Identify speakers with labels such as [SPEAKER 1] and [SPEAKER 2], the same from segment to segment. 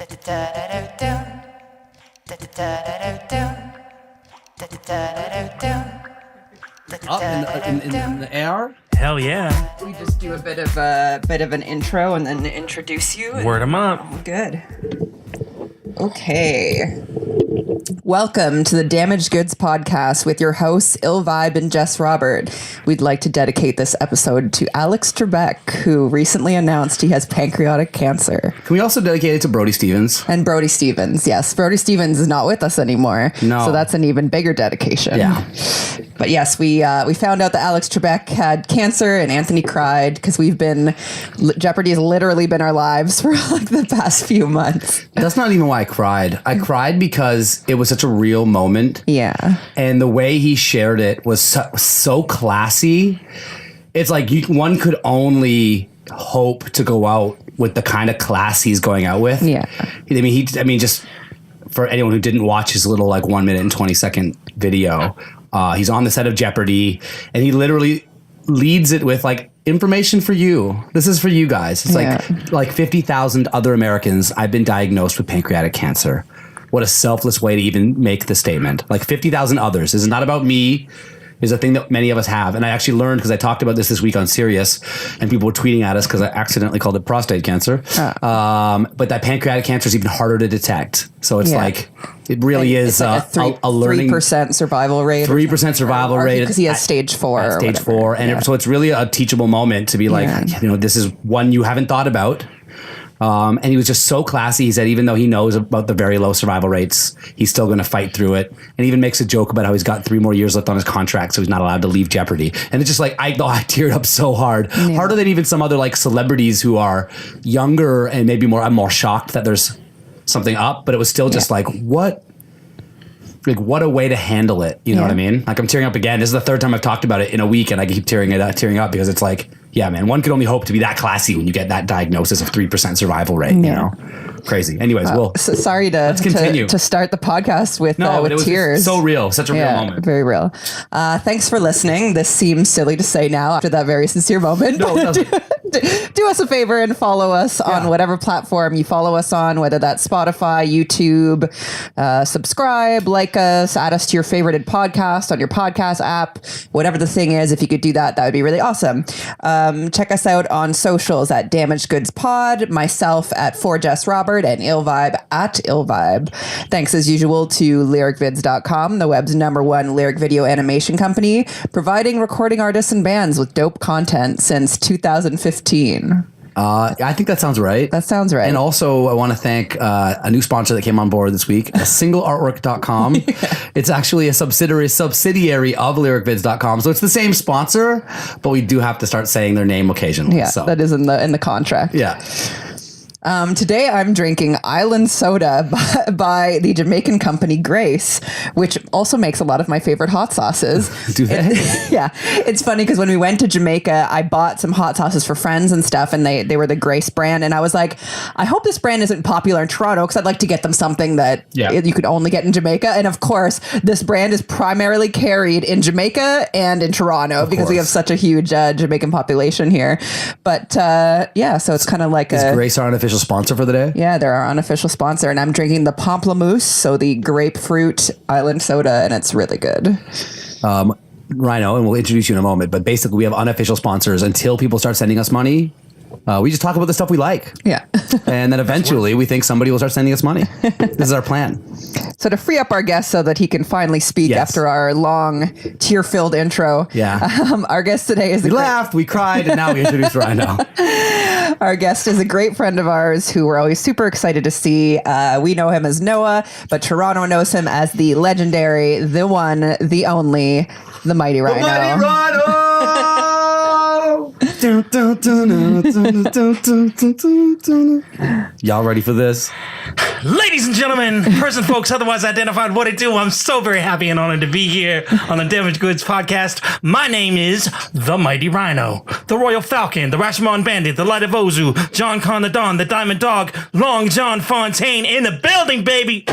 [SPEAKER 1] Up in the air?
[SPEAKER 2] Hell yeah.
[SPEAKER 3] We just do a bit of an intro and then introduce you.
[SPEAKER 2] Word 'em up.
[SPEAKER 3] Good. Okay. Welcome to the Damaged Goods podcast with your hosts, Ill Vibe and Jess Robert. We'd like to dedicate this episode to Alex Trebek, who recently announced he has pancreatic cancer.
[SPEAKER 1] Can we also dedicate it to Brody Stevens?
[SPEAKER 3] And Brody Stevens, yes. Brody Stevens is not with us anymore.
[SPEAKER 1] No.
[SPEAKER 3] So that's an even bigger dedication.
[SPEAKER 1] Yeah.
[SPEAKER 3] But yes, we found out that Alex Trebek had cancer, and Anthony cried because Jeopardy has literally been our lives for like the past few months.
[SPEAKER 1] That's not even why I cried. I cried because it was such a real moment.
[SPEAKER 3] Yeah.
[SPEAKER 1] And the way he shared it was so classy. It's like one could only hope to go out with the kind of class he's going out with.
[SPEAKER 3] Yeah.
[SPEAKER 1] I mean, just for anyone who didn't watch his little like 1 minute and 20-second video, he's on the set of Jeopardy and he literally leads it with like, information for you. This is for you guys. It's like 50,000 other Americans. I've been diagnosed with pancreatic cancer. What a selfless way to even make the statement. Like 50,000 others. This is not about me. Is a thing that many of us have. And I actually learned, because I talked about this week on Sirius, and people were tweeting at us because I accidentally called it prostate cancer. But that pancreatic cancer is even harder to detect. So it's like, it really is
[SPEAKER 3] like a learning 3% survival rate.
[SPEAKER 1] 3% survival rate.
[SPEAKER 3] Because he has stage 4.
[SPEAKER 1] Stage 4. And so it's really a teachable moment to be like, this is one you haven't thought about. And he was just so classy. He said, even though he knows about the very low survival rates, he's still going to fight through it. And even makes a joke about how he's got 3 more years left on his contract, so he's not allowed to leave Jeopardy. And it's just like, I teared up so hard. Yeah. Harder than even some other like celebrities who are younger and maybe more. I'm more shocked that there's something up, but it was still just like, what a way to handle it. You know what I mean? Like, I'm tearing up again. This is the 3rd time I've talked about it in a week, and I keep tearing up because it's like, yeah, man, one could only hope to be that classy when you get that diagnosis of 3% survival rate, you know? Crazy. Anyways,
[SPEAKER 3] sorry
[SPEAKER 1] let's continue.
[SPEAKER 3] to start the podcast with tears.
[SPEAKER 1] So real. Such a real moment.
[SPEAKER 3] Very real. Thanks for listening. This seems silly to say now after that very sincere moment.
[SPEAKER 1] No, it doesn't.
[SPEAKER 3] Do us a favor and follow us on whatever platform you follow us on, whether that's Spotify, YouTube. Subscribe, like us, add us to your favorited podcast on your podcast app. Whatever the thing is, if you could do that, that would be really awesome. Check us out on socials at Damaged Goods Pod, myself at 4Jess Robert, and Ill Vibe at Ill Vibe. Thanks as usual to lyricvids.com, the web's #1 lyric video animation company, providing recording artists and bands with dope content since 2015.
[SPEAKER 1] I think that sounds right.
[SPEAKER 3] That sounds right.
[SPEAKER 1] And also, I want to thank a new sponsor that came on board this week, singleartwork.com. It's actually a subsidiary of lyricvids.com. So it's the same sponsor, but we do have to start saying their name occasionally.
[SPEAKER 3] Yeah,
[SPEAKER 1] so.
[SPEAKER 3] That is in the contract.
[SPEAKER 1] Yeah.
[SPEAKER 3] Today I'm drinking Island Soda by the Jamaican company Grace, which also makes a lot of my favorite hot sauces.
[SPEAKER 1] Do they?
[SPEAKER 3] Yeah. It's funny because when we went to Jamaica, I bought some hot sauces for friends and stuff, and they were the Grace brand. And I was like, I hope this brand isn't popular in Toronto because I'd like to get them something that you could only get in Jamaica. And of course, this brand is primarily carried in Jamaica and in Toronto because we have such a huge Jamaican population here. But so it's kind of like
[SPEAKER 1] Is Grace our unofficial sponsor for the day?
[SPEAKER 3] Yeah, they're our unofficial sponsor, and I'm drinking the Pamplemousse, so the grapefruit Island Soda, and it's really good.
[SPEAKER 1] Rhino, and we'll introduce you in a moment, but basically we have unofficial sponsors until people start sending us money. We just talk about the stuff we like.
[SPEAKER 3] Yeah.
[SPEAKER 1] And then eventually we think somebody will start sending us money. This is our plan.
[SPEAKER 3] So to free up our guest so that he can finally speak after our long tear-filled intro.
[SPEAKER 1] Yeah.
[SPEAKER 3] Our guest today is...
[SPEAKER 1] We laughed, we cried, and now we introduced Rhino.
[SPEAKER 3] Our guest is a great friend of ours who we're always super excited to see. We know him as Noah, but Toronto knows him as the legendary, the one, the only, the Mighty Rhino.
[SPEAKER 1] The Mighty Rhino! Y'all ready for this?
[SPEAKER 2] Ladies and gentlemen, person folks otherwise identified, what it do? I'm so very happy and honored to be here on the Damaged Goods podcast. My name is the Mighty Rhino, the Royal Falcon, the Rashomon Bandit, the Light of Ozu, John Con the Don, the Diamond Dog, Long John Fontaine in the building, baby.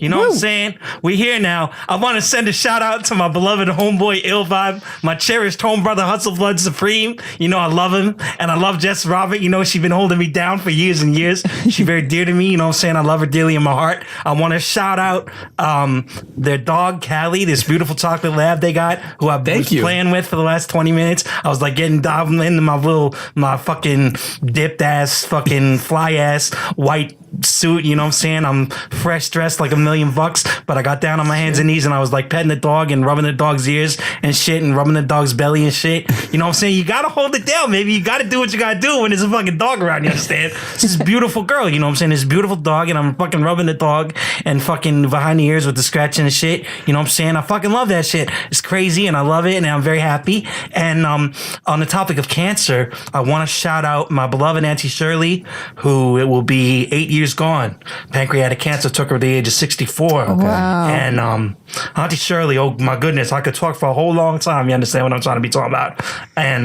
[SPEAKER 2] You know what I'm saying? We're here now. I want to send a shout out to my beloved homeboy Ill Vibe, my cherished home brother Hustle Blood Supreme. You know I love him, and I love Jess Robert. You know she's been holding me down for years and years. She's very dear to me. You know what I'm saying? I love her dearly in my heart. I want to shout out their dog Callie, this beautiful chocolate lab they got, who I've been playing with for the last 20 minutes. I was like getting dived into my fucking dipped ass, fucking fly ass white suit, you know what I'm saying? I'm fresh dressed like $1,000,000, but I got down on my hands and knees and I was like petting the dog and rubbing the dog's ears and shit and rubbing the dog's belly and shit. You know what I'm saying? You gotta hold it down, baby. You gotta do what you gotta do when there's a fucking dog around, you understand? It's this beautiful girl, you know what I'm saying? This beautiful dog, and I'm fucking rubbing the dog and fucking behind the ears with the scratching and shit. You know what I'm saying? I fucking love that shit. It's crazy and I love it and I'm very happy. And on the topic of cancer, I want to shout out my beloved Auntie Shirley, who it will be 8 years gone. Pancreatic cancer took her at the age of 64.
[SPEAKER 3] Okay. Wow.
[SPEAKER 2] And Auntie Shirley, oh my goodness, I could talk for a whole long time. You understand what I'm trying to be talking about? And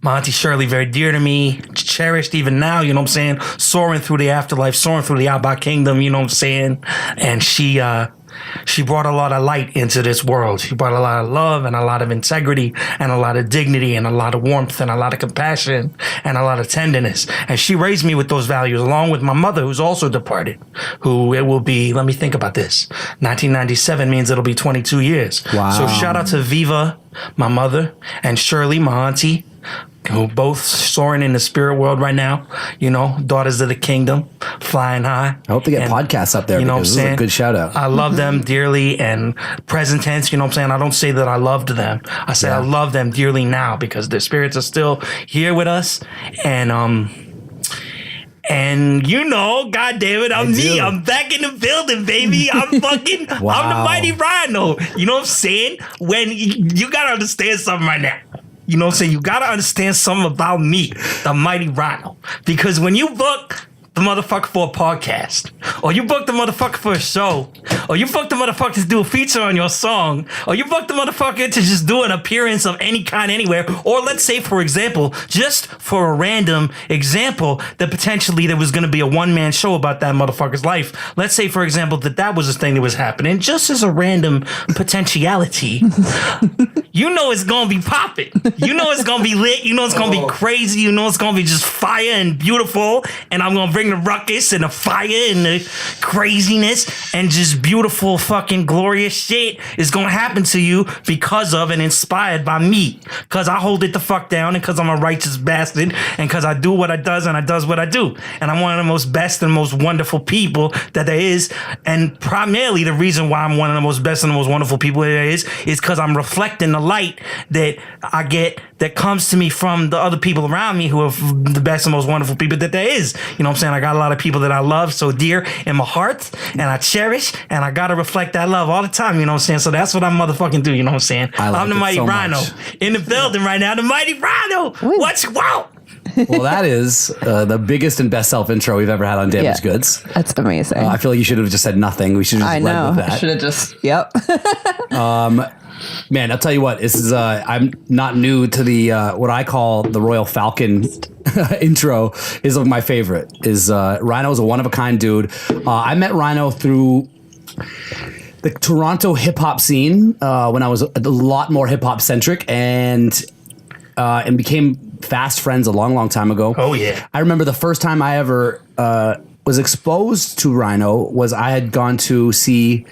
[SPEAKER 2] my Auntie Shirley, very dear to me, cherished even now, you know what I'm saying? Soaring through the afterlife, soaring through the Outback Kingdom, you know what I'm saying? And she brought a lot of light into this world. She brought a lot of love and a lot of integrity and a lot of dignity and a lot of warmth and a lot of compassion and a lot of tenderness. And she raised me with those values along with my mother, who's also departed, who it will be, let me think about this, 1997 means it'll be 22 years.
[SPEAKER 1] Wow.
[SPEAKER 2] So shout out to Viva, my mother, and Shirley, my auntie, who both soaring in the spirit world right now, you know, daughters of the kingdom, flying high.
[SPEAKER 1] I hope they get podcasts up there,
[SPEAKER 2] you know
[SPEAKER 1] because this is a good shout out.
[SPEAKER 2] I love them dearly, and present tense, you know what I'm saying? I don't say that I loved them. I say I love them dearly now because their spirits are still here with us. And you know, God damn it, I'm me. I'm back in the building, baby. I'm fucking, I'm the Mighty Rhino. You know what I'm saying? When you gotta understand something right now. You know what I'm saying? You gotta understand something about me, the Mighty Rhino. Because when you book the motherfucker for a podcast, or you book the motherfucker for a show, or you book the motherfucker to do a feature on your song, or you book the motherfucker to just do an appearance of any kind anywhere, or let's say, for example, just for a random example, that potentially there was going to be a one-man show about that motherfucker's life. Let's say, for example, that was a thing that was happening, just as a random potentiality. You know it's going to be popping. You know it's going to be lit. You know it's going to be crazy. You know it's going to be just fire and beautiful, and I'm going to bring the ruckus and the fire and the craziness and just beautiful fucking glorious shit is gonna happen to you because of and inspired by me, because I hold it the fuck down and because I'm a righteous bastard and because I do what I does and I does what I do, and I'm one of the most best and most wonderful people that there is. And primarily the reason why I'm one of the most best and the most wonderful people there is because I'm reflecting the light that I get that comes to me from the other people around me who are the best and most wonderful people that there is. You know what I'm saying? I got a lot of people that I love so dear in my heart and I cherish, and I gotta reflect that love all the time, you know what I'm saying? So that's what I motherfucking do, you know what I'm saying? I'm the Mighty Rhino in the building right now, the Mighty Rhino. What's wow?
[SPEAKER 1] Well, that is the biggest and best self intro we've ever had on Damaged Goods.
[SPEAKER 3] That's amazing.
[SPEAKER 1] I feel like you should have just said nothing. We should have just led with that.
[SPEAKER 3] I should have just, yep.
[SPEAKER 1] Man, I'll tell you what, this is, I'm not new to the, what I call the Royal Falcon intro is my favorite. Rhino's a one-of-a-kind dude. I met Rhino through the Toronto hip-hop scene when I was a lot more hip-hop centric, and became fast friends a long time ago.
[SPEAKER 2] Oh, yeah.
[SPEAKER 1] I remember the first time I ever was exposed to Rhino was I had gone to see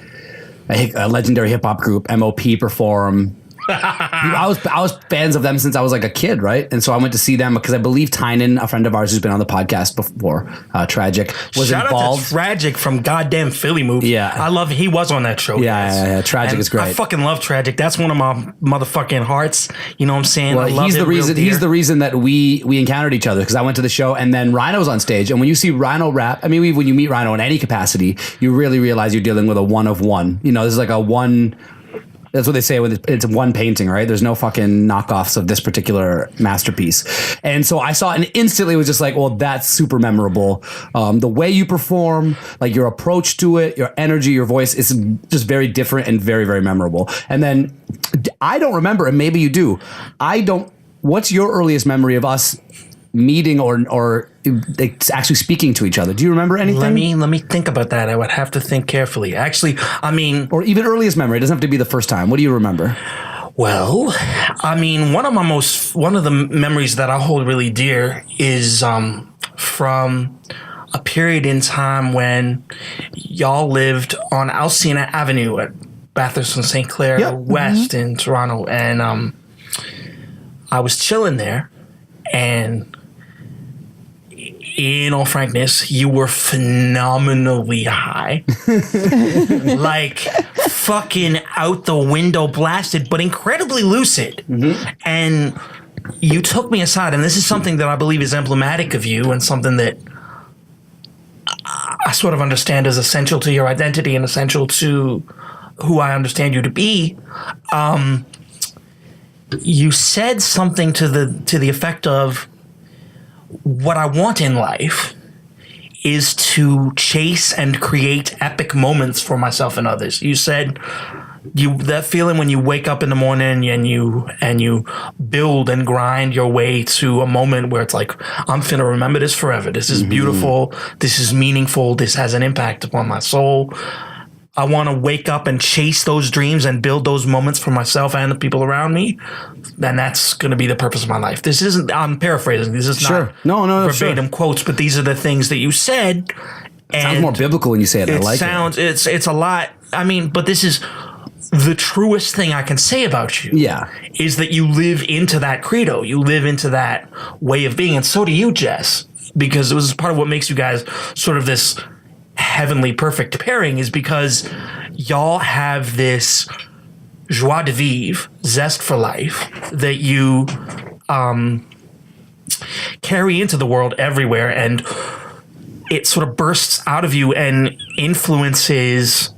[SPEAKER 1] a legendary hip hop group, MOP, perform. I was fans of them since I was like a kid, right? And so I went to see them because I believe Tynan, a friend of ours who's been on the podcast before, Tragic, was
[SPEAKER 2] Shout
[SPEAKER 1] involved.
[SPEAKER 2] Out to Tragic from goddamn Philly movie.
[SPEAKER 1] Yeah,
[SPEAKER 2] I love. He was on that show.
[SPEAKER 1] Yeah. Tragic is great.
[SPEAKER 2] I fucking love Tragic. That's one of my motherfucking hearts. You know what I'm saying?
[SPEAKER 1] Well, he's the reason. He's the reason that we encountered each other, because I went to the show and then Rhino's on stage, and when you see Rhino rap, I mean, when you meet Rhino in any capacity, you really realize you're dealing with a one of one. You know, this is like a one. That's what they say when it's one painting, right? There's no fucking knockoffs of this particular masterpiece. And so I saw it and instantly was just like, well, that's super memorable. The way you perform, like your approach to it, your energy, your voice is just very different and very, very memorable. And then I don't remember, and maybe you do. What's your earliest memory of us meeting or like actually speaking to each other? Do you remember anything?
[SPEAKER 2] Let me think about that. I would have to think carefully. Actually, I mean,
[SPEAKER 1] or even earliest memory. It doesn't have to be the first time. What do you remember?
[SPEAKER 2] Well, I mean, one of the memories that I hold really dear is from a period in time when y'all lived on Alcina Avenue at Bathurst and St. Clair West in Toronto, and I was chilling there, and in all frankness, you were phenomenally high. Like fucking out the window blasted, but incredibly lucid. And you took me aside, and this is something that I believe is emblematic of you and something that I sort of understand as essential to your identity and essential to who I understand you to be. You said something to the effect of, what I want in life is to chase and create epic moments for myself and others. You said that feeling when you wake up in the morning and you build and grind your way to a moment where it's like, I'm finna remember this forever. This is beautiful. This is meaningful. This has an impact upon my soul. I want to wake up and chase those dreams and build those moments for myself and the people around me. Then that's going to be the purpose of my life. This isn't, I'm paraphrasing. This is not verbatim quotes, but these are the things that you said.
[SPEAKER 1] It sounds more biblical when you say it. I like
[SPEAKER 2] it. It's a lot. I mean, but this is the truest thing I can say about you.
[SPEAKER 1] Yeah.
[SPEAKER 2] Is that you live into that credo. You live into that way of being. And so do you, Jess, because it was part of what makes you guys sort of this heavenly perfect pairing, is because y'all have this joie de vivre, zest for life, that you carry into the world everywhere, and it sort of bursts out of you and influences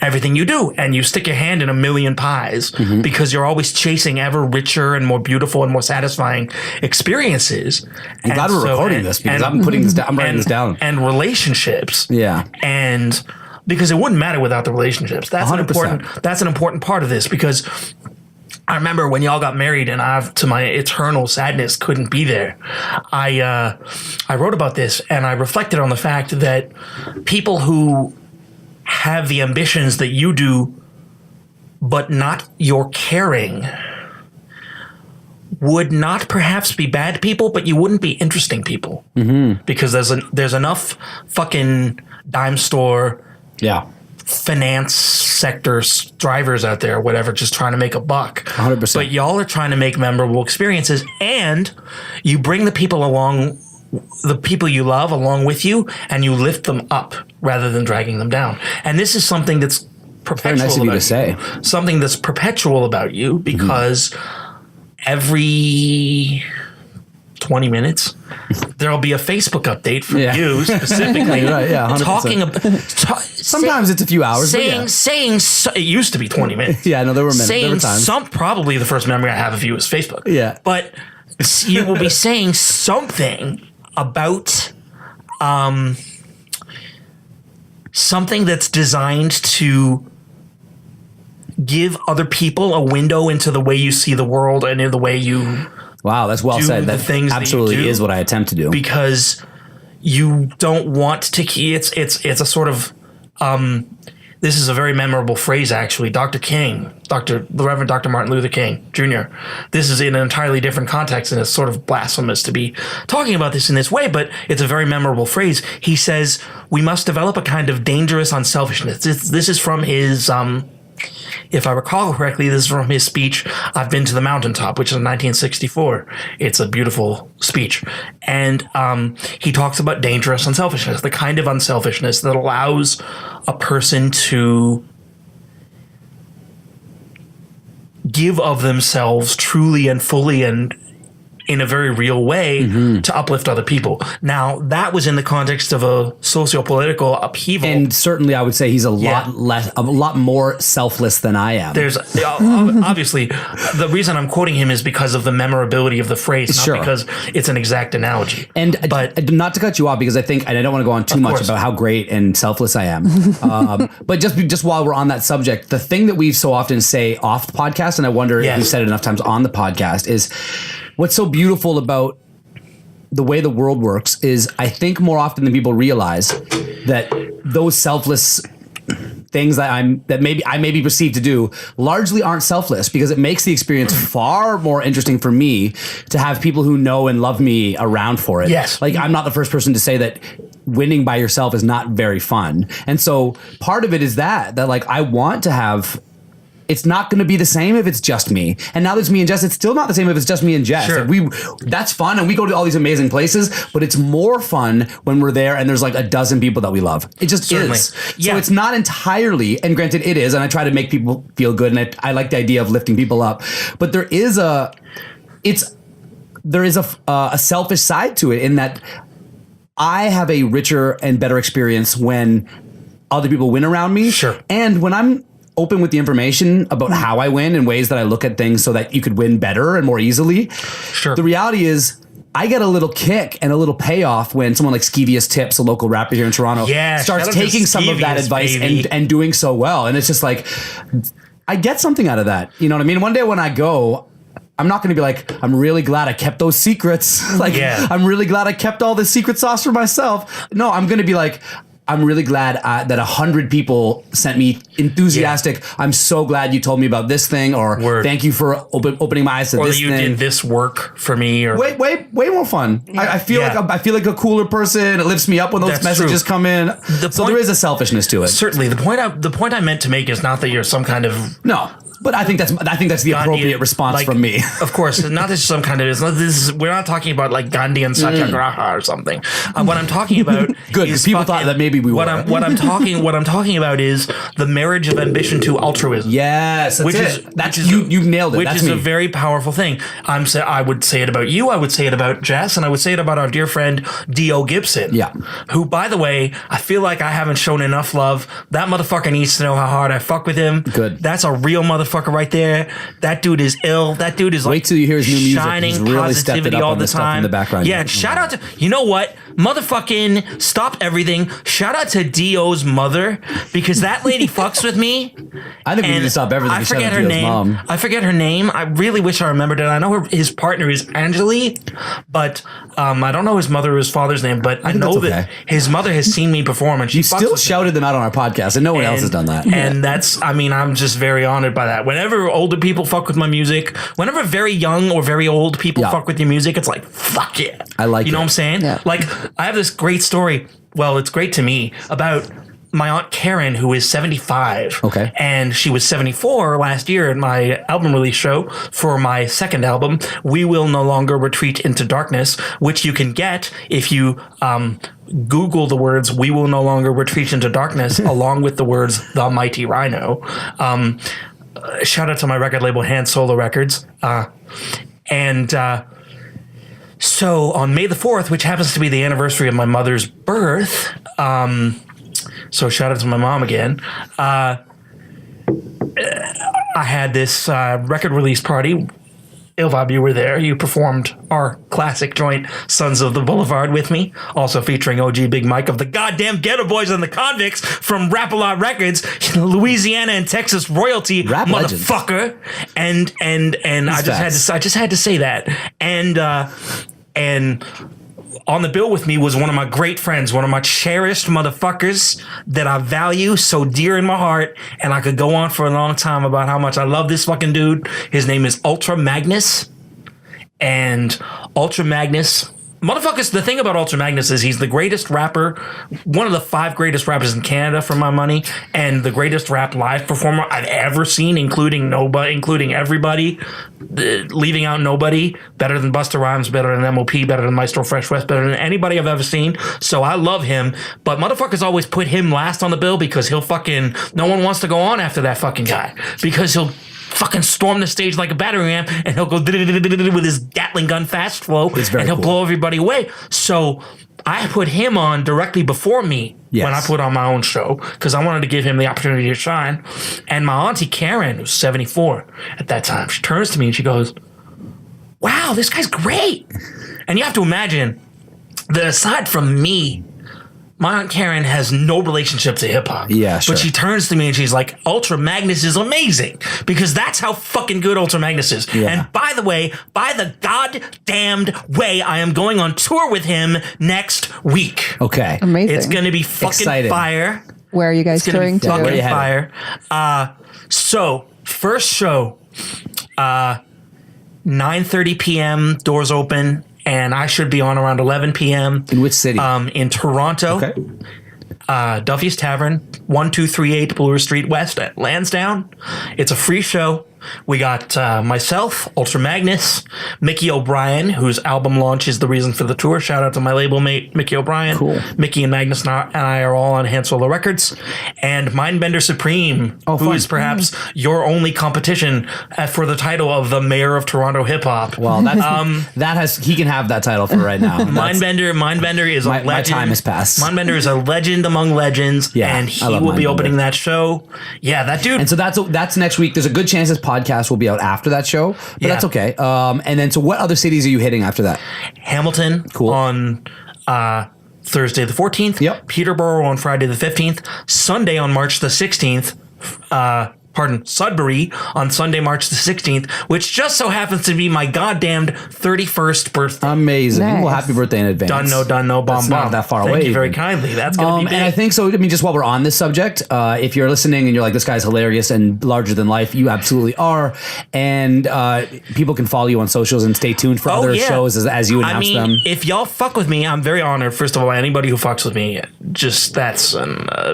[SPEAKER 2] everything you do, and you stick your hand in a million pies because you're always chasing ever richer and more beautiful and more satisfying experiences.
[SPEAKER 1] I'm glad we're recording this, because I'm putting this down. I'm writing this down.
[SPEAKER 2] And relationships.
[SPEAKER 1] Yeah.
[SPEAKER 2] And because it wouldn't matter without the relationships. That's
[SPEAKER 1] 100%.
[SPEAKER 2] That's an important part of this, because I remember when y'all got married, and I, to my eternal sadness, couldn't be there. I wrote about this, and I reflected on the fact that people who have the ambitions that you do, but not your caring, would not perhaps be bad people, but you wouldn't be interesting people. Because there's enough fucking dime store, finance sector drivers out there, whatever, just trying to make a buck.
[SPEAKER 1] 100%.
[SPEAKER 2] But y'all are trying to make memorable experiences, and you bring the people along, the people you love along with you, and you lift them up rather than dragging them down. And this is something that's perpetual.
[SPEAKER 1] Very nice of you to say.
[SPEAKER 2] Something that's perpetual about you, because every 20 minutes there'll be a Facebook update from you specifically, talking about.
[SPEAKER 1] Sometimes it's a few hours.
[SPEAKER 2] Saying it used to be 20 minutes.
[SPEAKER 1] There were minutes. There were times.
[SPEAKER 2] Probably the first memory I have of you is Facebook. But you will be saying something about something that's designed to give other people a window into the way you see the world and in the way you
[SPEAKER 1] that's well said. That things absolutely that is what I attempt to do,
[SPEAKER 2] because you don't want to. It's a sort of this is a very memorable phrase, actually. The Reverend Dr. Martin Luther King Jr. This is in an entirely different context, and it's sort of blasphemous to be talking about this in this way, but it's a very memorable phrase. He says, we must develop a kind of dangerous unselfishness. This is from his, if I recall correctly, this is from his speech, I've Been to the Mountaintop, which is in 1964. It's a beautiful speech. And he talks about dangerous unselfishness, the kind of unselfishness that allows a person to give of themselves truly and fully and in a very real way to uplift other people. Now, that was in the context of a socio-political upheaval.
[SPEAKER 1] And certainly I would say he's a lot more selfless than I am.
[SPEAKER 2] There's obviously the reason I'm quoting him is because of the memorability of the phrase, not because it's an exact analogy.
[SPEAKER 1] But not to cut you off, because I think, and I don't want to go on too much about how great and selfless I am. But just while we're on that subject, the thing that we so often say off the podcast, and I wonder if we've said it enough times on the podcast, is what's so beautiful about the way the world works is I think more often than people realize that those selfless things that I may be perceived to do largely aren't selfless, because it makes the experience far more interesting for me to have people who know and love me around for it.
[SPEAKER 2] Yes.
[SPEAKER 1] Like, I'm not the first person to say that winning by yourself is not very fun. And so part of it is that like, I want to have, it's not going to be the same if it's just me. And now there's me and Jess. It's still not the same if it's just me and Jess.
[SPEAKER 2] Sure.
[SPEAKER 1] Like, that's fun, and we go to all these amazing places, but it's more fun when we're there and there's like a dozen people that we love. It just
[SPEAKER 2] Certainly.
[SPEAKER 1] is.
[SPEAKER 2] Yeah.
[SPEAKER 1] So it's not entirely, and granted it is, and I try to make people feel good, and I like the idea of lifting people up, but there is a selfish side to it, in that I have a richer and better experience when other people win around me.
[SPEAKER 2] Sure.
[SPEAKER 1] And when I'm open with the information about how I win and ways that I look at things so that you could win better and more easily.
[SPEAKER 2] Sure.
[SPEAKER 1] The reality is, I get a little kick and a little payoff when someone like Skeevious Tips, a local rapper here in Toronto, starts taking some of that advice and doing so well. And it's just like, I get something out of that. You know what I mean? One day when I go, I'm not going to be like, I'm really glad I kept those secrets. I'm really glad I kept all this secret sauce for myself. No, I'm going to be like, I'm really glad that 100 people sent me enthusiastic. Yeah. I'm so glad you told me about this thing, or thank you for opening my eyes to this thing.
[SPEAKER 2] Or you did this work for me. Or
[SPEAKER 1] way more fun. Yeah. I feel like a cooler person. It lifts me up when those messages come in. There is a selfishness to it.
[SPEAKER 2] Certainly, the point I meant to make is not that you're some kind of
[SPEAKER 1] But I think that's the appropriate response from me.
[SPEAKER 2] Of course, not this some kind of. We're not talking about like Gandhi and Satyagraha or something. What I'm talking about
[SPEAKER 1] good, because people thought that maybe we were.
[SPEAKER 2] What I'm talking about is the marriage of ambition to altruism.
[SPEAKER 1] Yes, that's you've nailed it.
[SPEAKER 2] Which is a very powerful thing. I would say it about you. I would say it about Jess, and I would say it about our dear friend D.O. Gibson.
[SPEAKER 1] Yeah.
[SPEAKER 2] Who, by the way, I feel like I haven't shown enough love. That motherfucker needs to know how hard I fuck with him.
[SPEAKER 1] Good.
[SPEAKER 2] That's a real motherfucker right there. That dude is ill. That dude is like,
[SPEAKER 1] wait till you hear his new music.
[SPEAKER 2] Shining
[SPEAKER 1] He's really
[SPEAKER 2] positivity all the time
[SPEAKER 1] in the background.
[SPEAKER 2] Yeah, shout out to, you know what? Motherfucking stop everything. Shout out to Dio's mother, because that lady fucks with me.
[SPEAKER 1] I think we need to stop everything.
[SPEAKER 2] I forget her name. Mom. I forget her name. I really wish I remembered it. I know his partner is Angeli, but I don't know his mother or his father's name. But I know that his mother has seen me perform, and she
[SPEAKER 1] still shouted them out on our podcast, and no one else has done that.
[SPEAKER 2] And I'm just very honored by that. Whenever older people fuck with my music, whenever very young or very old people fuck with your music, it's like, fuck yeah.
[SPEAKER 1] I like it.
[SPEAKER 2] You know what I'm saying? Yeah. Like, I have this great story. Well, it's great to me about my Aunt Karen, who is 75.
[SPEAKER 1] Okay.
[SPEAKER 2] And she was 74 last year at my album release show for my second album, We Will No Longer Retreat into Darkness, which you can get if you Google the words We Will No Longer Retreat into Darkness along with the words The Mighty Rhino. Shout out to my record label, Hand Solo Records. So on May the 4th, which happens to be the anniversary of my mother's birth, so shout out to my mom again, I had this record release party. Ilvab, you were there. You performed our classic joint, Sons of the Boulevard, with me. Also featuring OG Big Mike of the goddamn Ghetto Boys and the Convicts from Rap-A-Lot Records, Louisiana and Texas royalty,
[SPEAKER 1] Rap
[SPEAKER 2] motherfucker.
[SPEAKER 1] Legends.
[SPEAKER 2] And I just had to say that. And on the bill with me was one of my great friends, one of my cherished motherfuckers that I value so dear in my heart, and I could go on for a long time about how much I love this fucking dude. His name is Ultra Magnus, and Ultra Magnus, motherfuckers, the thing about Ultra Magnus is he's the greatest rapper, one of the 5 greatest rappers in Canada for my money, and the greatest rap live performer I've ever seen, including everybody, leaving out nobody. Better than Busta Rhymes, better than M.O.P., better than Maestro Fresh West, better than anybody I've ever seen. So I love him, but motherfuckers always put him last on the bill because he'll fucking, no one wants to go on after that fucking guy because he'll fucking storm the stage like a battering ram, and he'll go with his Gatling gun fast flow, and he'll blow everybody away. So I put him on directly before me when I put on my own show, because I wanted to give him the opportunity to shine. And my auntie Karen, who's 74 at that time, she turns to me and she goes, "Wow, this guy's great." And you have to imagine that aside from me, my Aunt Karen has no relationship to hip hop.
[SPEAKER 1] Yeah, sure.
[SPEAKER 2] But she turns to me and she's like, Ultra Magnus is amazing because that's how fucking good Ultra Magnus is.
[SPEAKER 1] Yeah.
[SPEAKER 2] And by the way, by the goddamned way, I am going on tour with him next week.
[SPEAKER 1] Okay.
[SPEAKER 3] Amazing.
[SPEAKER 2] It's going to be fucking
[SPEAKER 1] Exciting.
[SPEAKER 2] fire.
[SPEAKER 3] Where are you guys
[SPEAKER 2] It's going
[SPEAKER 3] touring
[SPEAKER 2] to be
[SPEAKER 3] to?
[SPEAKER 1] Where you
[SPEAKER 2] fucking
[SPEAKER 1] headed?
[SPEAKER 2] fire. So, first show, 9:30 p.m., doors open, and I should be on around 11 p.m.
[SPEAKER 1] In which city?
[SPEAKER 2] In Toronto.
[SPEAKER 1] Okay.
[SPEAKER 2] Duffy's Tavern, 1238 Bloor Street West at Lansdowne. It's a free show. We got myself, Ultra Magnus, Mickey O'Brien, whose album launch is the reason for the tour. Shout out to my label mate, Mickey O'Brien.
[SPEAKER 1] Cool.
[SPEAKER 2] Mickey and Magnus and I are all on Han Solo Records. And Mindbender Supreme, who
[SPEAKER 1] fun.
[SPEAKER 2] is perhaps your only competition for the title of the Mayor of Toronto Hip Hop.
[SPEAKER 1] Well, that's he can have that title for right now.
[SPEAKER 2] Mindbender is a legend.
[SPEAKER 1] My time has passed.
[SPEAKER 2] Mindbender is a legend among legends,
[SPEAKER 1] Yeah,
[SPEAKER 2] and
[SPEAKER 1] I
[SPEAKER 2] he
[SPEAKER 1] love
[SPEAKER 2] will be
[SPEAKER 1] Mindbender.
[SPEAKER 2] opening that show. Yeah, that dude.
[SPEAKER 1] And so that's next week. There's a good chance this podcast will be out after that show, but
[SPEAKER 2] Yeah.
[SPEAKER 1] that's okay. And then, so what other cities are you hitting after that?
[SPEAKER 2] Hamilton
[SPEAKER 1] Cool.
[SPEAKER 2] on Thursday the 14th.
[SPEAKER 1] Yep.
[SPEAKER 2] Peterborough on Friday the 15th. Sunday on March the 16th. Sudbury on Sunday, March the 16th, which just so happens to be my goddamned 31st birthday.
[SPEAKER 1] Amazing.
[SPEAKER 3] Nice.
[SPEAKER 1] Well, happy birthday in advance.
[SPEAKER 2] Done, no, bomb,
[SPEAKER 1] That's
[SPEAKER 2] bomb.
[SPEAKER 1] not that far
[SPEAKER 2] Thank
[SPEAKER 1] away.
[SPEAKER 2] you very
[SPEAKER 1] even.
[SPEAKER 2] kindly. That's going to be big.
[SPEAKER 1] And I think so. I mean, just while we're on this subject, if you're listening and you're like, this guy's hilarious and larger than life, you absolutely are. And people can follow you on socials and stay tuned for other shows as you announce them.
[SPEAKER 2] If y'all fuck with me, I'm very honored. First of all, anybody who fucks with me, just that's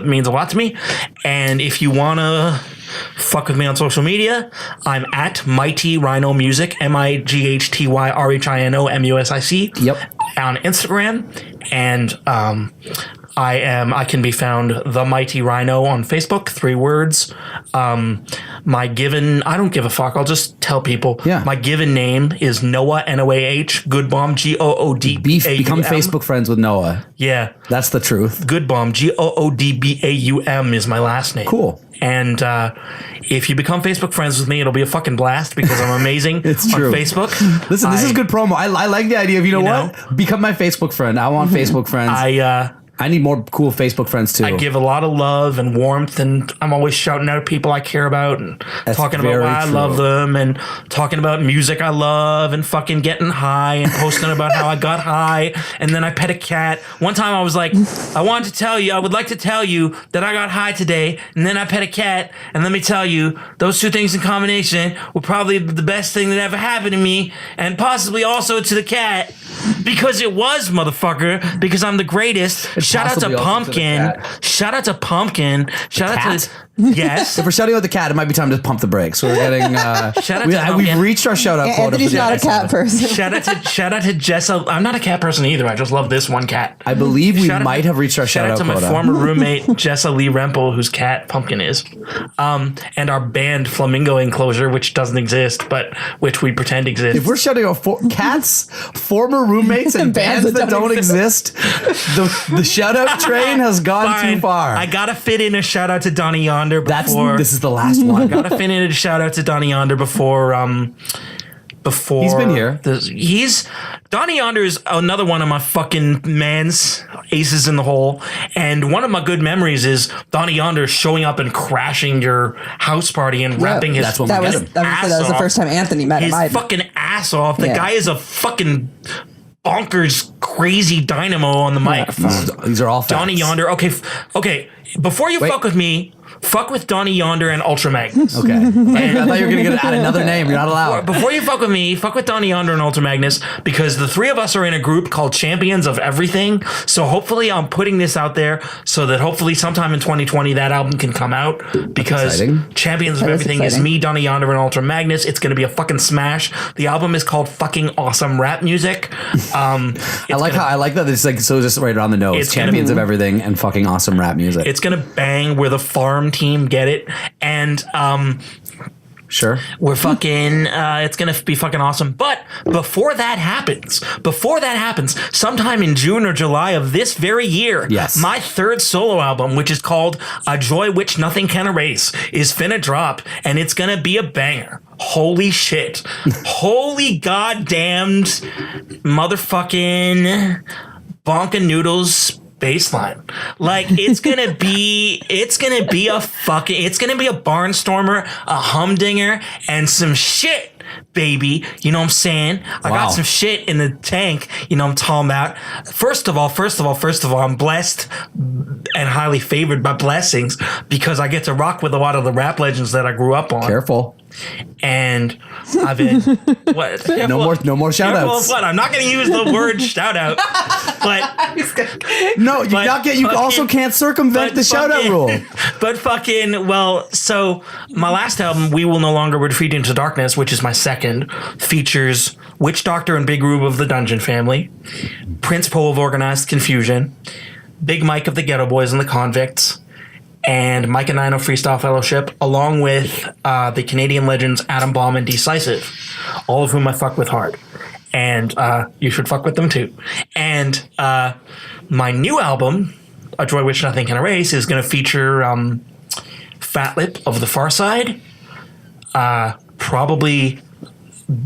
[SPEAKER 2] means a lot to me. And if you wanna fuck with me on social media, I'm at Mighty Rhino Music, MIGHTYRHINO MUSIC.
[SPEAKER 1] Yep.
[SPEAKER 2] On Instagram, and I can be found The Mighty Rhino on Facebook, 3 words. My given, I don't give a fuck. I'll just tell people.
[SPEAKER 1] Yeah.
[SPEAKER 2] My given name is Noah, Noah, Good Bomb, GOODBAUM.
[SPEAKER 1] Become Facebook friends with Noah.
[SPEAKER 2] Yeah.
[SPEAKER 1] That's the truth.
[SPEAKER 2] Good Bomb, GOODBAUM is my last name.
[SPEAKER 1] Cool.
[SPEAKER 2] And if you become Facebook friends with me, it'll be a fucking blast because I'm amazing
[SPEAKER 1] It's
[SPEAKER 2] on
[SPEAKER 1] true.
[SPEAKER 2] Facebook.
[SPEAKER 1] Listen, this is good promo. I like the idea of, you know what? Become my Facebook friend. I want Facebook friends. I need more cool Facebook friends too.
[SPEAKER 2] I give a lot of love and warmth, and I'm always shouting out people I care about and talking about
[SPEAKER 1] very
[SPEAKER 2] why I
[SPEAKER 1] true.
[SPEAKER 2] love them and talking about music I love and fucking getting high and posting about how I got high and then I pet a cat. One time I was like, I would like to tell you that I got high today and then I pet a cat, and let me tell you, those two things in combination were probably the best thing that ever happened to me and possibly also to the cat because it was, motherfucker, because I'm the greatest. Shout out to
[SPEAKER 1] possibly also to the
[SPEAKER 2] Pumpkin.
[SPEAKER 1] cat.
[SPEAKER 2] Shout out to Pumpkin. Shout out
[SPEAKER 1] cat?
[SPEAKER 2] to yes.
[SPEAKER 1] If we're shouting out the cat, it might be time to pump the brakes. We're getting.
[SPEAKER 2] Shout out to
[SPEAKER 1] we've
[SPEAKER 2] Pumpkin.
[SPEAKER 1] reached our shout out quota.
[SPEAKER 3] Anthony's
[SPEAKER 1] for
[SPEAKER 3] not a
[SPEAKER 1] this
[SPEAKER 3] cat
[SPEAKER 1] episode.
[SPEAKER 3] person.
[SPEAKER 2] Shout out to Jess. I'm not a cat person either. I just love this one cat.
[SPEAKER 1] I believe we
[SPEAKER 2] Shout out-
[SPEAKER 1] might have reached our shout out
[SPEAKER 2] to my
[SPEAKER 1] quota.
[SPEAKER 2] former roommate Jess Illy Rempel, whose cat Pumpkin is, and our band Flamingo Enclosure, which doesn't exist, but which we pretend exists.
[SPEAKER 1] If we're shouting out cats, former roommates, and bands that don't exist, the shout out train has gone
[SPEAKER 2] Fine.
[SPEAKER 1] too far.
[SPEAKER 2] I gotta fit in a shout out to Donnie Yonder before.
[SPEAKER 1] This is the last one.
[SPEAKER 2] Gotta fit in a shout out to Donnie Yonder before
[SPEAKER 1] He's been here.
[SPEAKER 2] Donnie Yonder is another one of my fucking man's aces in the hole, and one of my good memories is Donnie Yonder showing up and crashing your house party and rapping his
[SPEAKER 1] that's when
[SPEAKER 3] That
[SPEAKER 1] we
[SPEAKER 3] was,
[SPEAKER 1] get him.
[SPEAKER 3] that was the
[SPEAKER 2] off.
[SPEAKER 3] first time Anthony met him.
[SPEAKER 2] his fucking ass off. The
[SPEAKER 3] Yeah.
[SPEAKER 2] guy is a fucking bonkers crazy dynamo on the mic.
[SPEAKER 1] These are all facts.
[SPEAKER 2] Donnie Yonder. Okay. Before you
[SPEAKER 1] Wait.
[SPEAKER 2] fuck with me, fuck with Donnie Yonder and Ultra Magnus.
[SPEAKER 1] Okay. I thought you were going to add another name. You're not allowed.
[SPEAKER 2] Before you fuck with me, fuck with Donnie Yonder and Ultra Magnus, because the three of us are in a group called Champions of Everything. So hopefully I'm putting this out there so that hopefully sometime in 2020 that album can come out, because
[SPEAKER 1] exciting.
[SPEAKER 2] Champions of
[SPEAKER 3] That is
[SPEAKER 2] Everything is
[SPEAKER 3] exciting.
[SPEAKER 2] me, Donnie Yonder, and Ultra Magnus. It's going to be a fucking smash. The album is called fucking Awesome Rap Music.
[SPEAKER 1] I like that. It's like so just right on the nose.
[SPEAKER 2] It's gonna
[SPEAKER 1] Champions
[SPEAKER 2] be-
[SPEAKER 1] of everything and fucking awesome rap music.
[SPEAKER 2] It's going to bang where the farm team get it. And
[SPEAKER 1] Sure.
[SPEAKER 2] we're fucking it's gonna be fucking awesome. But before that happens, sometime in June or July of this very year,
[SPEAKER 1] Yes.
[SPEAKER 2] my third solo album, which is called A Joy Which Nothing Can Erase, is finna drop, and it's gonna be a banger. Holy shit. Holy goddamned motherfucking bonka noodles bass line. Like it's gonna be a barnstormer, a humdinger, and some shit, baby. You know what I'm saying? I got some shit in the tank. You know what I'm talking about. First of all, I'm blessed and highly favored by blessings because I get to rock with a lot of the rap legends that I grew up on.
[SPEAKER 1] Careful.
[SPEAKER 2] And I've been what?
[SPEAKER 1] No more shout outs.
[SPEAKER 2] I'm not going to use the word shout out, but
[SPEAKER 1] no, you also can't circumvent the shout out rule.
[SPEAKER 2] But so my last album, We Will No Longer Retreat Into Darkness, which is my second, features Witch Doctor and Big Rube of the Dungeon Family, Prince Poe of Organized Confusion, Big Mike of the Ghetto Boys and the Convicts, and Mike and Nino Freestyle Fellowship, along with the Canadian legends Adam Baum and Decisive, all of whom I fuck with hard. And you should fuck with them too. And my new album, A Joy Which Nothing Can Erase, is going to feature Fat Lip of the Far Side, probably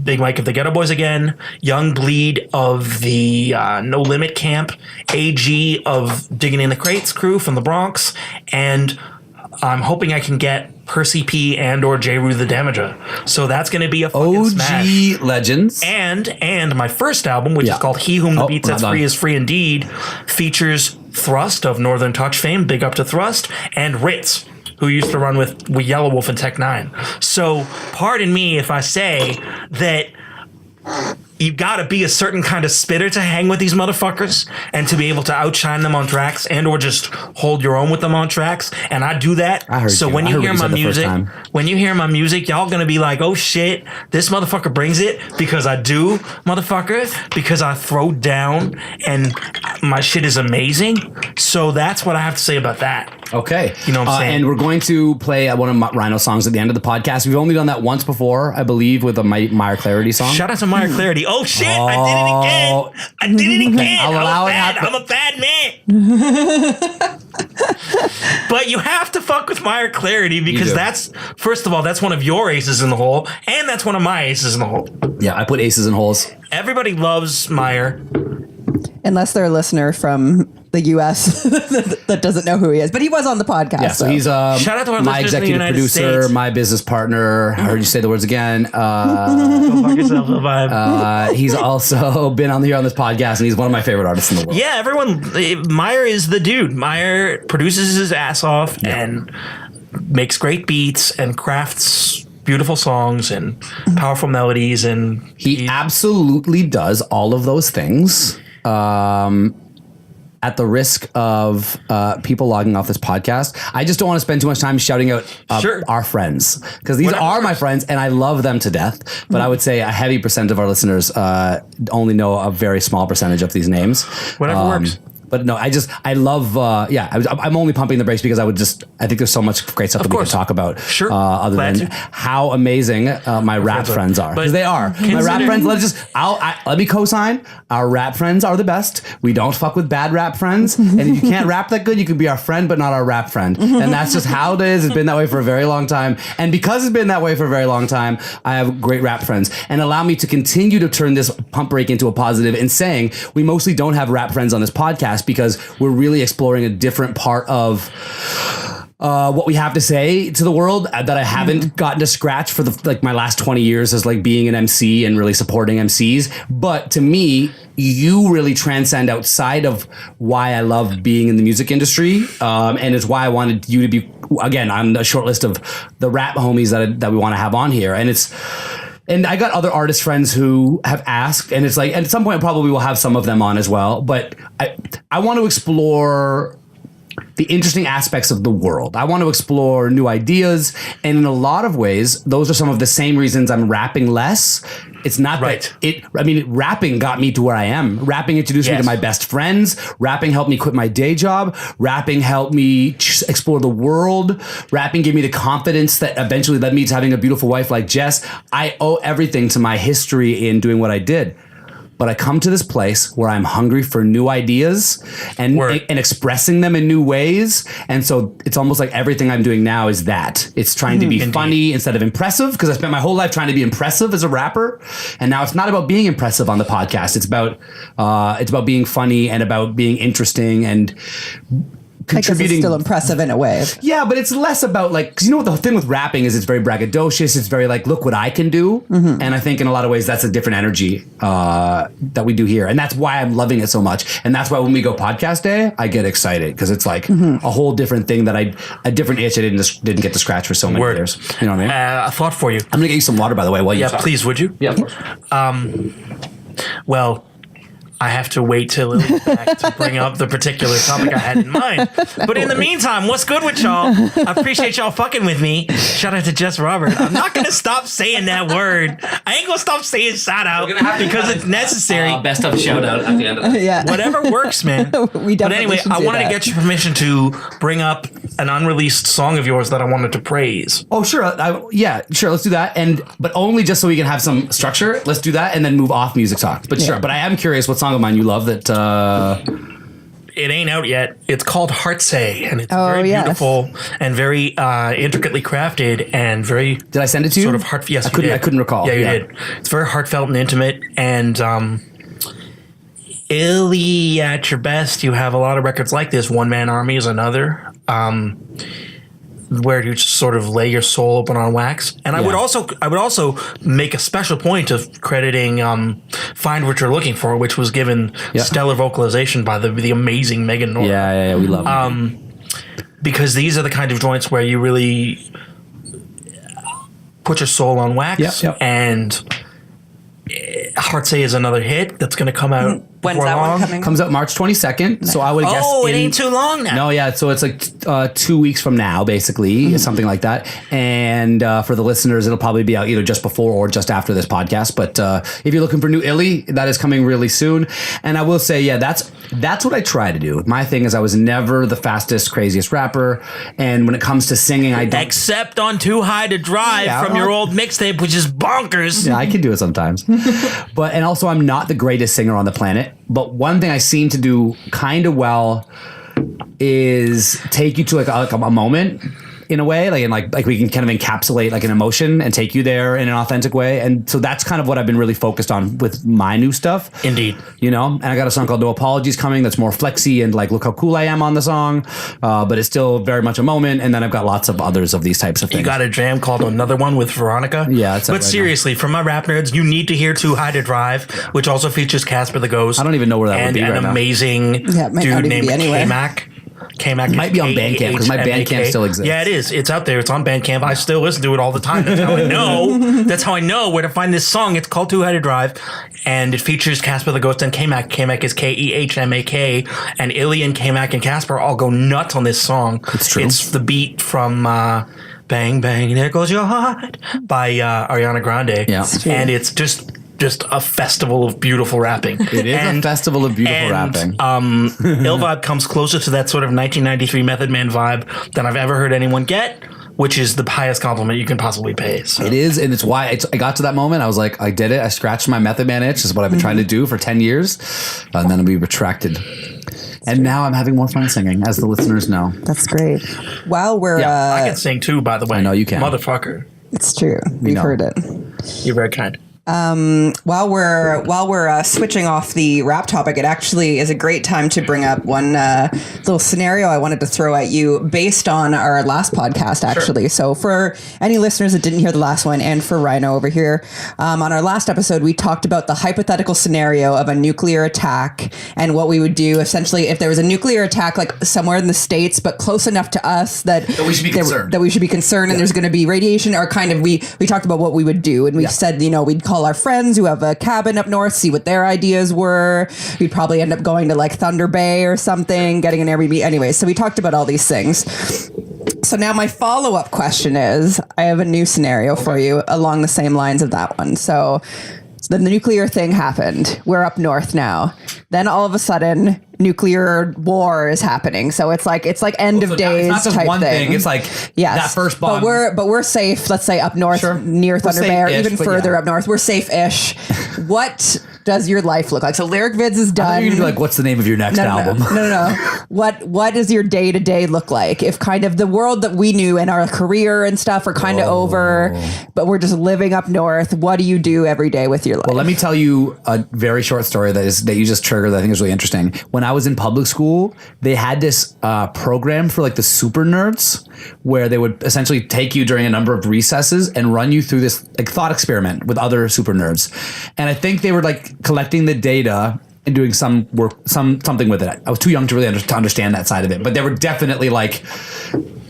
[SPEAKER 2] Big Mike of the Ghetto Boys again, Young Bleed of the No Limit Camp, AG of Digging in the Crates crew from the Bronx, and I'm hoping I can get Percy P and or J. Rue the Damager. So that's going to be a fucking smash.
[SPEAKER 1] OG legends.
[SPEAKER 2] And my first album, which is called He Whom the Beat Sets Free is Free Indeed, features Thrust of Northern Touch fame, big up to Thrust, and Ritz, who used to run with Yellow Wolf and Tech 9. So pardon me if I say that you gotta be a certain kind of spitter to hang with these motherfuckers and to be able to outshine them on tracks and or just hold your own with them on tracks. And I do that. When you hear my music, y'all gonna be like, oh shit, this motherfucker brings it because I do, motherfucker, because I throw down and my shit is amazing. So that's what I have to say about that.
[SPEAKER 1] Okay.
[SPEAKER 2] You know what I'm saying?
[SPEAKER 1] And we're going to play one of Rhino songs at the end of the podcast. We've only done that once before, I believe, with a Meyer Clarity song.
[SPEAKER 2] Shout out to Meyer Clarity. Oh shit, I did it again.
[SPEAKER 1] I'll allow it.
[SPEAKER 2] I'm a bad man. But you have to fuck with Meyer Clarity because that's, first of all, that's one of your aces in the hole, and that's one of my aces in the hole.
[SPEAKER 1] Yeah, I put aces in holes.
[SPEAKER 2] Everybody loves Meyer.
[SPEAKER 3] Unless they're a listener from the U.S. that doesn't know who he is. But he was on the podcast.
[SPEAKER 1] Yeah, so he's
[SPEAKER 2] shout out to our
[SPEAKER 1] my executive producer,
[SPEAKER 2] States.
[SPEAKER 1] My business partner. I heard you say the words again.
[SPEAKER 2] Go fuck yourself, vibe.
[SPEAKER 1] He's also been on this podcast, and he's one of my favorite artists in the world.
[SPEAKER 2] Yeah, Meyer is the dude. Meyer produces his ass off and makes great beats and crafts beautiful songs and powerful melodies. And
[SPEAKER 1] he absolutely does all of those things. At the risk of people logging off this podcast, I just don't want to spend too much time shouting out our friends, because these are my friends and I love them to death. But I would say a heavy percent of our listeners only know a very small percentage of these names.
[SPEAKER 2] Whatever works.
[SPEAKER 1] But no, I love, I'm only pumping the brakes because I think there's so much great stuff that we can talk about.
[SPEAKER 2] Sure.
[SPEAKER 1] Other than how amazing my rap friends are. Because they are. My rap friends, let me co-sign. Our rap friends are the best. We don't fuck with bad rap friends. And if you can't rap that good, you can be our friend, but not our rap friend. And that's just how it is. It's been that way for a very long time. And because it's been that way for a very long time, I have great rap friends. And allow me to continue to turn this pump break into a positive in saying we mostly don't have rap friends on this podcast, because we're really exploring a different part of what we have to say to the world that I haven't gotten to scratch for my last 20 years as being an MC and really supporting MCs. But to me, you really transcend outside of why I love being in the music industry. And it's why I wanted you to be, again, on the short list of the rap homies that we want to have on here. And I got other artist friends who have asked, and it's at some point probably we'll have some of them on as well. But I want to explore the interesting aspects of the world. I want to explore new ideas. And in a lot of ways, those are some of the same reasons I'm rapping less. It's not that rapping got me to where I am. Rapping introduced me to my best friends. Rapping helped me quit my day job. Rapping helped me explore the world. Rapping gave me the confidence that eventually led me to having a beautiful wife like Jess. I owe everything to my history in doing what I did. but I come to this place where I'm hungry for new ideas and expressing them in new ways. And so it's almost like everything I'm doing now is that. It's trying to be funny instead of impressive, because I spent my whole life trying to be impressive as a rapper. And now it's not about being impressive on the podcast. It's about being funny and about being interesting and contributing.
[SPEAKER 3] It's still impressive in a way.
[SPEAKER 1] Yeah, but it's less about like, because you know what the thing with rapping is, it's very braggadocious. It's very like, look what I can do. And I think in a lot of ways that's a different energy that we do here. And that's why I'm loving it so much. And that's why when we go podcast day, I get excited, because it's like a whole different thing that a different itch I didn't get to scratch for so many years. You know what I mean?
[SPEAKER 2] A thought for you.
[SPEAKER 1] I'm going to get you some water, by the way, while you talk.
[SPEAKER 2] Please, would you?
[SPEAKER 1] Yeah, of course.
[SPEAKER 2] Well, I have to wait till Lily's back to bring up the particular topic I had in mind. But in the meantime, what's good with y'all? I appreciate y'all fucking with me. Shout out to Jess Robert. I'm not going to stop saying that word. I ain't going to stop saying shout out because it's necessary.
[SPEAKER 4] Best of shout out at the end of that.
[SPEAKER 3] Yeah.
[SPEAKER 2] Whatever works, man. But anyway, I wanted to get your permission to bring up an unreleased song of yours that I wanted to praise.
[SPEAKER 1] Oh, sure. Yeah, sure. Let's do that. But only just so we can have some structure. Let's do that and then move off music talk. But sure. But I am curious what song of mine you love that
[SPEAKER 2] it ain't out yet. It's called Heart Say, and it's very beautiful and very intricately crafted and very.
[SPEAKER 1] Did I send it to you?
[SPEAKER 2] Sort of heart. Yes,
[SPEAKER 1] I couldn't recall.
[SPEAKER 2] Yeah, you did. It's very heartfelt and intimate, and Illy at your best. You have a lot of records like this. One Man Army is another. Where you just sort of lay your soul open on wax. And I would also make a special point of crediting Find What You're Looking For, which was given stellar vocalization by the amazing Megan Norton.
[SPEAKER 1] Yeah, we love it.
[SPEAKER 2] Because these are the kind of joints where you really put your soul on wax. And Heart Say is another hit that's going to come out.
[SPEAKER 3] When's that one coming?
[SPEAKER 1] Comes out March 22nd. So I would guess.
[SPEAKER 2] Oh, it ain't too long now.
[SPEAKER 1] No, yeah. So it's like 2 weeks from now, basically, something like that. And for the listeners, it'll probably be out either just before or just after this podcast. But if you're looking for new Illy, that is coming really soon. And I will say, that's what I try to do. My thing is, I was never the fastest, craziest rapper. And when it comes to singing, I don't.
[SPEAKER 2] Except on Too High to Drive from your old mixtape, which is bonkers.
[SPEAKER 1] Yeah, I can do it sometimes. And also, I'm not the greatest singer on the planet. But one thing I seem to do kind of well is take you to like a moment in a way, like we can kind of encapsulate like an emotion and take you there in an authentic way. And so that's kind of what I've been really focused on with my new stuff.
[SPEAKER 2] Indeed.
[SPEAKER 1] You know, and I got a song called No Apologies coming that's more flexy and like, look how cool I am on the song. But it's still very much a moment. And then I've got lots of others of these types of things.
[SPEAKER 2] You got a jam called Another One with Veronica.
[SPEAKER 1] Yeah.
[SPEAKER 2] But seriously, for my rap nerds, you need to hear Too High to Drive, which also features Casper the Ghost.
[SPEAKER 1] I don't even know where that would be right now.
[SPEAKER 2] And an amazing dude named K-Mac. K-Mac
[SPEAKER 1] might be on Bandcamp because my Bandcamp still exists.
[SPEAKER 2] Yeah, it is. It's out there. It's on Bandcamp. I still listen to it all the time. That's how I know. That's how I know where to find this song. It's called Too High to Drive, and it features Casper the Ghost and K-Mac. K-Mac is K-E-H-M-A-K, and Illy and K-Mac and Casper all go nuts on this song.
[SPEAKER 1] It's true.
[SPEAKER 2] It's the beat from Bang Bang There Goes Your Heart by Ariana Grande.
[SPEAKER 1] Yeah.
[SPEAKER 2] And it's just a festival of beautiful rapping.
[SPEAKER 1] It is a festival of beautiful rapping.
[SPEAKER 2] Ill Vibe comes closer to that sort of 1993 Method Man vibe than I've ever heard anyone get, which is the highest compliment you can possibly pay. So.
[SPEAKER 1] It is, and it's why I got to that moment. I was like, I did it. I scratched my Method Man itch. This is what I've been trying to do for 10 years. And then we retracted. And now I'm having more fun singing, as the listeners know.
[SPEAKER 3] That's great. While we're...
[SPEAKER 2] I can sing too, by the way.
[SPEAKER 1] I know you can.
[SPEAKER 2] Motherfucker.
[SPEAKER 3] It's true. We've heard it.
[SPEAKER 2] You're very kind.
[SPEAKER 3] While we're switching off the rap topic, it actually is a great time to bring up one little scenario I wanted to throw at you based on our last podcast, actually. Sure. So for any listeners that didn't hear the last one, and for Rhino over here, on our last episode, we talked about the hypothetical scenario of a nuclear attack and what we would do essentially if there was a nuclear attack like somewhere in the States, but close enough to us that
[SPEAKER 1] we should be concerned.
[SPEAKER 3] That we should be concerned, and there's going to be radiation, or kind of we talked about what we would do, and we said, we'd call our friends who have a cabin up north, see what their ideas were. We'd probably end up going to like Thunder Bay or something, getting an Airbnb. Anyway, so we talked about all these things. So now my follow-up question is, I have a new scenario for you along the same lines of that one. So the nuclear thing happened. We're up north now. Then all of a sudden, nuclear war is happening. So it's like end of days
[SPEAKER 1] it's not just
[SPEAKER 3] type
[SPEAKER 1] one thing. It's like that first bomb.
[SPEAKER 3] But we're safe. Let's say up north near Thunder Bay, or even further up north. We're safe-ish. What does your life look like? So Lyric Vids is done.
[SPEAKER 1] You'd be like, what's the name of your next album?
[SPEAKER 3] No. What does your day to day look like? If kind of the world that we knew and our career and stuff are kind of over, but we're just living up north. What do you do every day with your life?
[SPEAKER 1] Well, let me tell you a very short story that you just triggered that I think is really interesting. When I was in public school, they had this program for like the super nerds where they would essentially take you during a number of recesses and run you through this like thought experiment with other super nerds. And I think they were like collecting the data and doing some work, something with it. I was too young to really to understand that side of it, but they were definitely like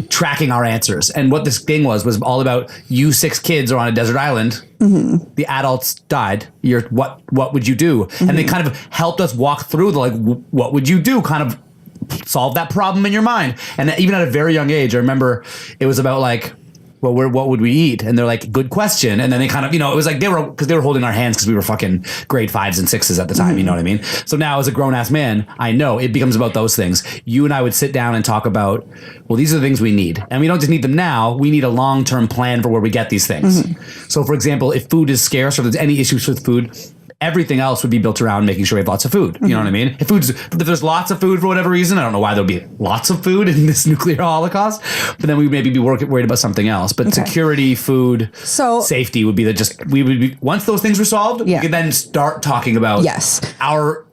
[SPEAKER 1] tracking our answers. And what this thing was all about you 6 kids are on a desert island. Mm-hmm. The adults died. What would you do? Mm-hmm. And they kind of helped us walk through the like, what would you do? Kind of solve that problem in your mind. And even at a very young age, I remember it was about like, well, what would we eat? And they're like, good question. And then they kind of, it was like they were holding our hands because we were fucking grade 5s and 6s at the time. Mm-hmm. You know what I mean? So now as a grown ass man, I know it becomes about those things. You and I would sit down and talk about, well, these are the things we need. And we don't just need them now. We need a long-term plan for where we get these things. Mm-hmm. So for example, if food is scarce or there's any issues with food, everything else would be built around making sure we have lots of food. You know what I mean? If there's lots of food for whatever reason, I don't know why there'll be lots of food in this nuclear holocaust, but then we would maybe be worried about something else. But security, food, safety would be once those things were solved, we could then start talking about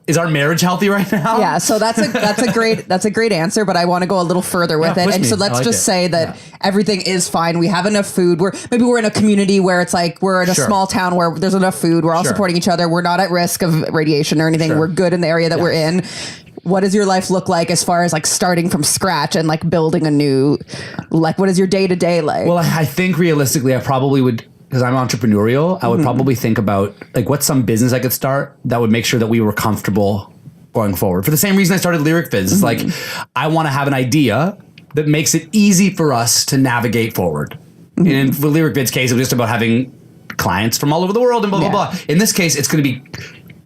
[SPEAKER 1] is our marriage healthy right now?
[SPEAKER 3] Yeah, so that's a great answer, but I want to go a little further with it. And so let's just say that everything is fine. We have enough food. We're in a community where it's like we're in a small town where there's enough food. We're all supporting each other. We're not at risk of radiation or anything. We're good in the area that we're in. What does your life look like as far as like starting from scratch and like building a new, like what is your day to day like?
[SPEAKER 1] Well, I think realistically, I probably would, because I'm entrepreneurial, I would probably think about like what's some business I could start that would make sure that we were comfortable going forward. For the same reason I started Lyric Vids. It's like I want to have an idea that makes it easy for us to navigate forward. And for Lyric Vids case, it was just about having clients from all over the world and blah, blah, blah. In this case, it's going to be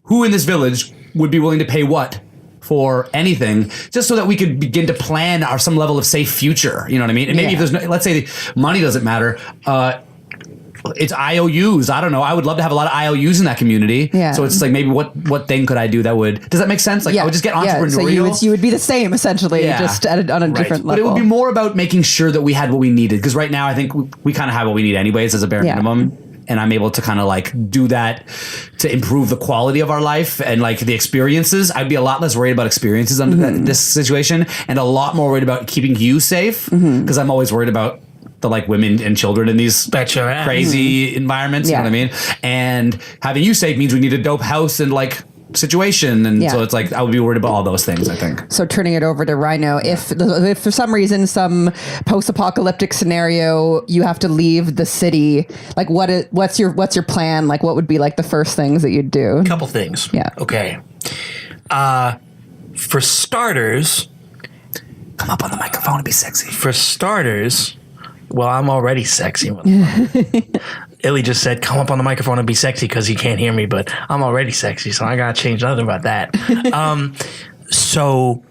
[SPEAKER 1] who in this village would be willing to pay what for anything, just so that we could begin to plan some level of safe future. You know what I mean? And maybe if there's let's say money doesn't matter, it's IOUs. I don't know. I would love to have a lot of IOUs in that community. Yeah. So it's like maybe what thing could I do that would? Does that make sense? Like I would just get entrepreneurial.
[SPEAKER 3] So you would be the same essentially, just on a different level.
[SPEAKER 1] But it would be more about making sure that we had what we needed. Because right now I think we kind of have what we need anyways as a bare minimum. And I'm able to kind of like do that to improve the quality of our life and like the experiences. I'd be a lot less worried about experiences under this situation and a lot more worried about keeping you safe because I'm always worried about the like women and children in these crazy environments. You know what I mean? And having you safe means we need a dope house and like situation. And so it's like I would be worried about all those things, I think.
[SPEAKER 3] So turning it over to Rhino, if for some reason, some post-apocalyptic scenario, you have to leave the city, like what's your plan? Like what would be like the first things that you'd do?
[SPEAKER 2] A couple things.
[SPEAKER 3] Yeah.
[SPEAKER 2] Okay. For starters,
[SPEAKER 1] come up on the microphone and be sexy.
[SPEAKER 2] For starters, well, I'm already sexy. Illy just said, come up on the microphone and be sexy because he can't hear me, but I'm already sexy, so I got to change nothing about that. So,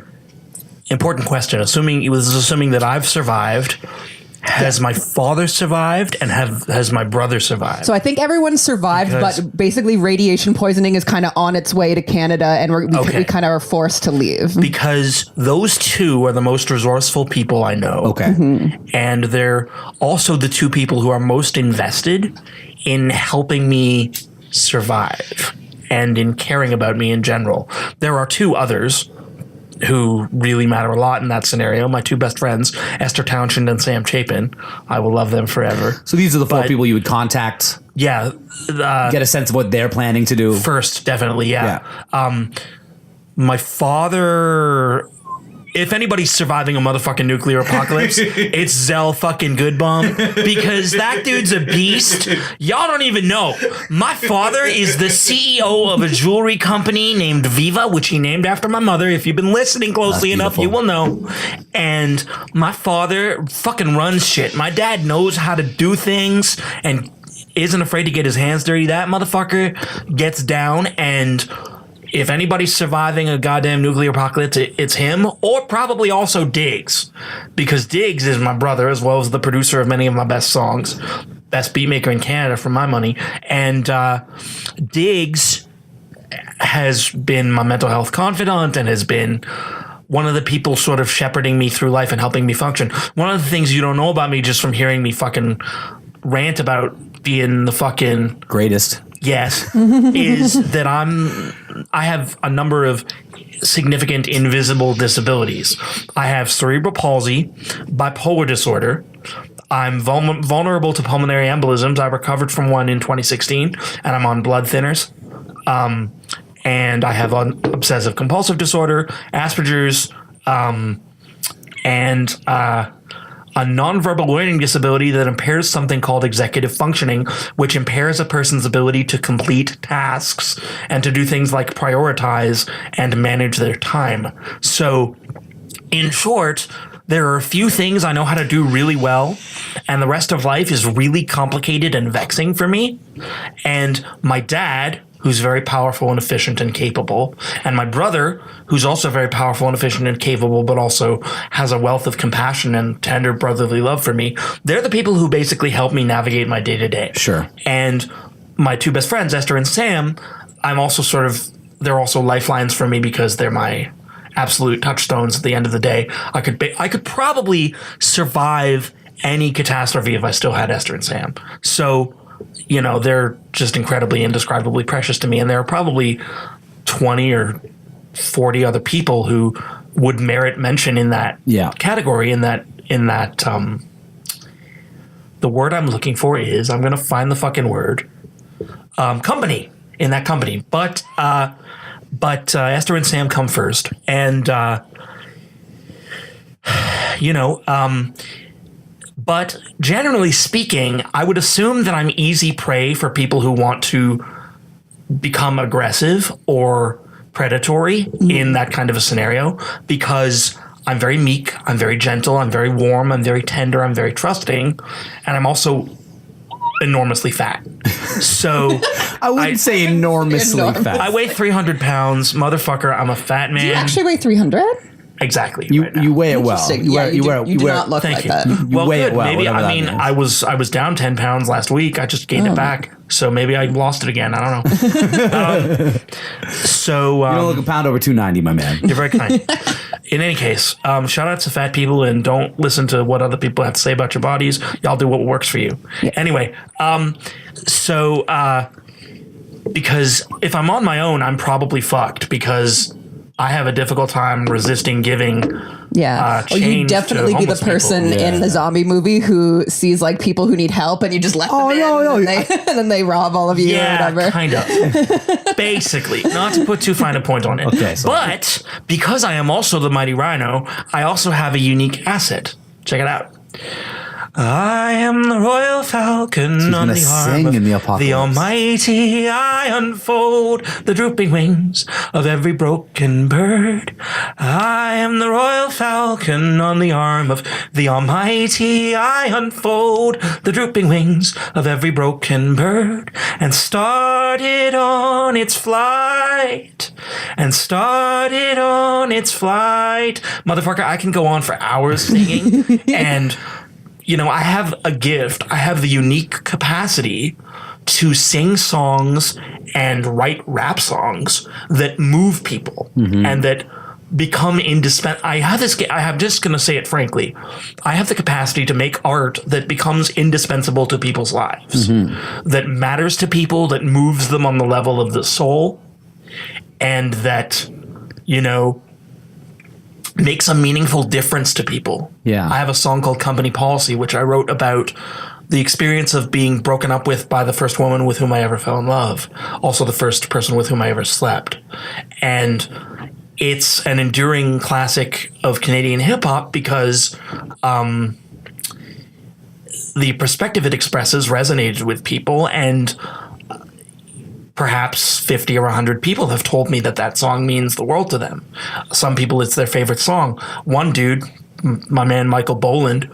[SPEAKER 2] important question. Assuming that I've survived, has my father survived and has my brother survived?
[SPEAKER 3] So I think everyone survived, but basically radiation poisoning is kind of on its way to Canada and we kind of are forced to leave.
[SPEAKER 2] Because those two are the most resourceful people I know.
[SPEAKER 1] Okay.
[SPEAKER 2] And they're also the two people who are most invested in helping me survive and in caring about me in general. There are 2 others who really matter a lot in that scenario. My 2 best friends, Esther Townshend and Sam Chapin. I will love them forever.
[SPEAKER 1] So these are the 4 people you would contact.
[SPEAKER 2] Yeah.
[SPEAKER 1] Get a sense of what they're planning to do.
[SPEAKER 2] First, definitely, yeah. My father... If anybody's surviving a motherfucking nuclear apocalypse, it's Zell fucking Goodbum, because that dude's a beast. Y'all don't even know. My father is the CEO of a jewelry company named Viva, which he named after my mother. If you've been listening closely enough, you will know. And my father fucking runs shit. My dad knows how to do things and isn't afraid to get his hands dirty. That motherfucker gets down, and if anybody's surviving a goddamn nuclear apocalypse, it's him, or probably also Diggs, because Diggs is my brother as well as the producer of many of my best songs, best beatmaker in Canada for my money. And Diggs has been my mental health confidant and has been one of the people sort of shepherding me through life and helping me function. One of the things you don't know about me just from hearing me fucking rant about being the fucking
[SPEAKER 1] Greatest.
[SPEAKER 2] yes, is that I have a number of significant invisible disabilities. I have cerebral palsy, bipolar disorder. I'm vulnerable to pulmonary embolisms. I recovered from one in 2016, and I'm on blood thinners. And I have an obsessive compulsive disorder, Asperger's, and a nonverbal learning disability that impairs something called executive functioning, which impairs a person's ability to complete tasks and to do things like prioritize and manage their time. So, in short, there are a few things I know how to do really well, and the rest of life is really complicated and vexing for me. And my dad, who's very powerful and efficient and capable, and my brother, who's also very powerful and efficient and capable, but also has a wealth of compassion and tender brotherly love for me, they're the people who basically help me navigate my day-to-day.
[SPEAKER 1] Sure.
[SPEAKER 2] And my two best friends, Esther and Sam, they're also lifelines for me because they're my absolute touchstones at the end of the day. I could probably survive any catastrophe if I still had Esther and Sam. So, you know, they're just incredibly, indescribably precious to me. And there are probably 20 or 40 other people who would merit mention in that category, in that the word I'm looking for is, I'm going to find the fucking word, company, in that company. But Esther and Sam come first. And, but generally speaking, I would assume that I'm easy prey for people who want to become aggressive or predatory in that kind of a scenario, because I'm very meek, I'm very gentle, I'm very warm, I'm very tender, I'm very trusting, and I'm also enormously fat. So
[SPEAKER 1] I wouldn't say enormously fat.
[SPEAKER 2] I weigh 300 pounds. Motherfucker, I'm a fat man.
[SPEAKER 3] Do you actually weigh 300?
[SPEAKER 2] Exactly.
[SPEAKER 1] You weigh it well.
[SPEAKER 3] You do not look like that.
[SPEAKER 1] You weigh it well.
[SPEAKER 2] Maybe, I mean, I was down 10 pounds last week. I just gained it back. So maybe I lost it again. I don't know. So
[SPEAKER 1] you don't look a pound over 290, my man.
[SPEAKER 2] You're very kind. In any case, shout out to fat people, and don't listen to what other people have to say about your bodies. Y'all do what works for you. Yeah. Anyway, because if I'm on my own, I'm probably fucked, because I have a difficult time resisting giving.
[SPEAKER 3] Yeah. You'd definitely be the person in the zombie movie who sees like people who need help, and you just let them in, and then they rob all of you or whatever.
[SPEAKER 2] Kind of. Basically, not to put too fine a point on it. Okay, but because I am also the Mighty Rhino, I also have a unique asset. Check it out. I am the royal falcon on the arm of the Almighty. I unfold the drooping wings of every broken bird. I am the royal falcon on the arm of the Almighty. I unfold the drooping wings of every broken bird, and started on its flight. Motherfucker, I can go on for hours singing. And you know, I have a gift. I have the unique capacity to sing songs and write rap songs that move people and that become indispensable. I'm just going to say it frankly. I have the capacity to make art that becomes indispensable to people's lives, that matters to people, that moves them on the level of the soul, and that, you know, makes a meaningful difference to people.
[SPEAKER 1] Yeah.
[SPEAKER 2] I have a song called Company Policy, which I wrote about the experience of being broken up with by the first woman with whom I ever fell in love. Also the first person with whom I ever slept. And it's an enduring classic of Canadian hip hop because the perspective it expresses resonated with people, and perhaps 50 or 100 people have told me that song means the world to them. Some people, it's their favorite song. One dude, my man Michael Boland,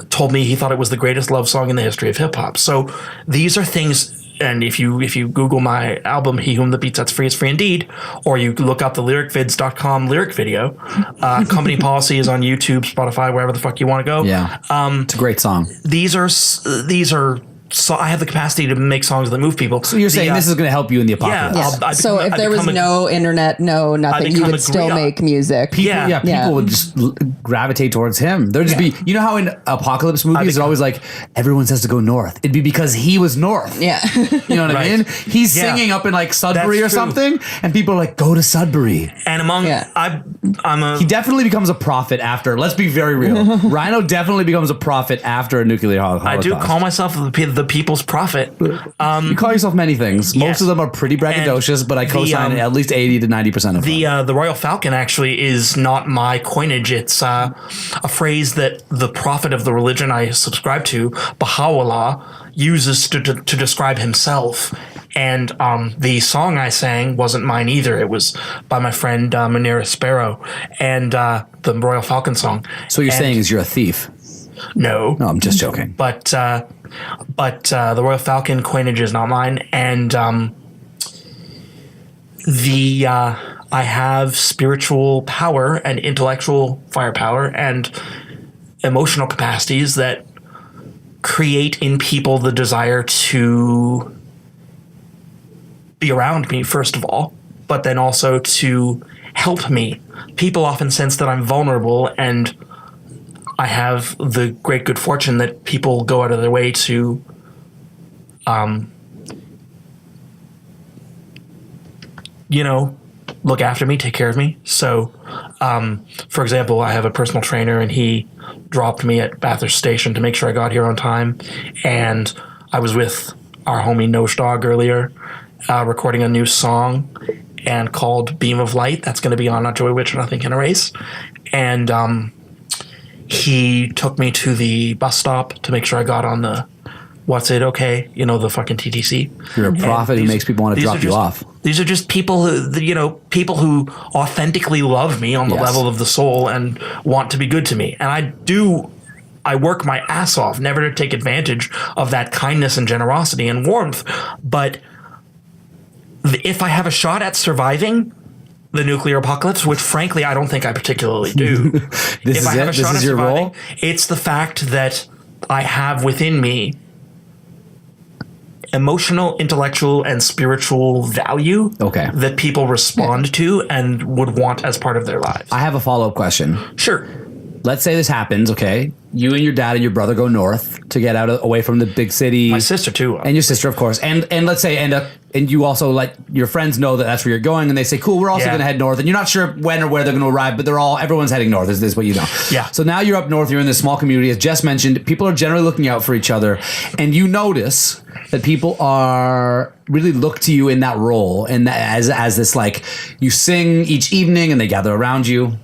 [SPEAKER 2] told me he thought it was the greatest love song in the history of hip hop. So these are things, and if you Google my album, He Whom the Beat Sets Free is Free Indeed, or you look up the lyricvids.com lyric video, Company Policy is on YouTube, Spotify, wherever the fuck you want to go.
[SPEAKER 1] Yeah, it's a great song.
[SPEAKER 2] These are so I have the capacity to make songs that move people.
[SPEAKER 1] So you're saying this is going to help you in the apocalypse?
[SPEAKER 2] Yeah.
[SPEAKER 3] So if there was no internet, no nothing, you would still make music.
[SPEAKER 1] People would just gravitate towards him. There'd just be, you know how in apocalypse movies they're always like, everyone says to go north. It'd be because he was north.
[SPEAKER 3] Yeah.
[SPEAKER 1] You know what I mean? He's singing up in like Sudbury or something, and people are like, go to Sudbury.
[SPEAKER 2] And
[SPEAKER 1] he definitely becomes a prophet after. Let's be very real. Rhino definitely becomes a prophet after a nuclear holocaust.
[SPEAKER 2] I do call myself the people's prophet.
[SPEAKER 1] You call yourself many things. Most of them are pretty braggadocious, but I co-sign at least 80 to 90% of them.
[SPEAKER 2] The Royal Falcon actually is not my coinage. It's a phrase that the prophet of the religion I subscribe to, Baha'u'llah, uses to describe himself. And the song I sang wasn't mine either. It was by my friend Manera Sparrow, and the Royal Falcon song.
[SPEAKER 1] So you're saying is you're a thief?
[SPEAKER 2] No,
[SPEAKER 1] I'm just joking.
[SPEAKER 2] But the Royal Falcon coinage is not mine, and I have spiritual power and intellectual firepower and emotional capacities that create in people the desire to be around me, first of all, but then also to help me. People often sense that I'm vulnerable, and I have the great good fortune that people go out of their way to look after me, take care of me. So, for example, I have a personal trainer, and he dropped me at Bathurst Station to make sure I got here on time. And I was with our homie Nosh Dog earlier, recording a new song and called Beam of Light. That's going to be on A Joy Which Nothing Can Erase. And he took me to the bus stop to make sure I got on the what's it okay, the fucking TTC.
[SPEAKER 1] You're a prophet who makes people want to drop you off.
[SPEAKER 2] These are just people who authentically love me on the level of the soul and want to be good to me. And I work my ass off never to take advantage of that kindness and generosity and warmth. But if I have a shot at surviving the nuclear apocalypse, which frankly I don't think I particularly do, if I have a shot at surviving, it's the fact that I have within me emotional, intellectual, and spiritual value that people respond to and would want as part of their lives.
[SPEAKER 1] I have a follow-up question.
[SPEAKER 2] Sure.
[SPEAKER 1] Let's say this happens, okay? You and your dad and your brother go north to get away from the big city.
[SPEAKER 2] My sister too.
[SPEAKER 1] And your sister, of course. And let's say and you also let your friends know that that's where you're going, and they say, cool, we're also going to head north. And you're not sure when or where they're going to arrive, but everyone's heading north. Is what you know.
[SPEAKER 2] Yeah.
[SPEAKER 1] So now you're up north, you're in this small community. As Jess mentioned, people are generally looking out for each other. And you notice that people are really look to you in that role. And as this, like, you sing each evening and they gather around you.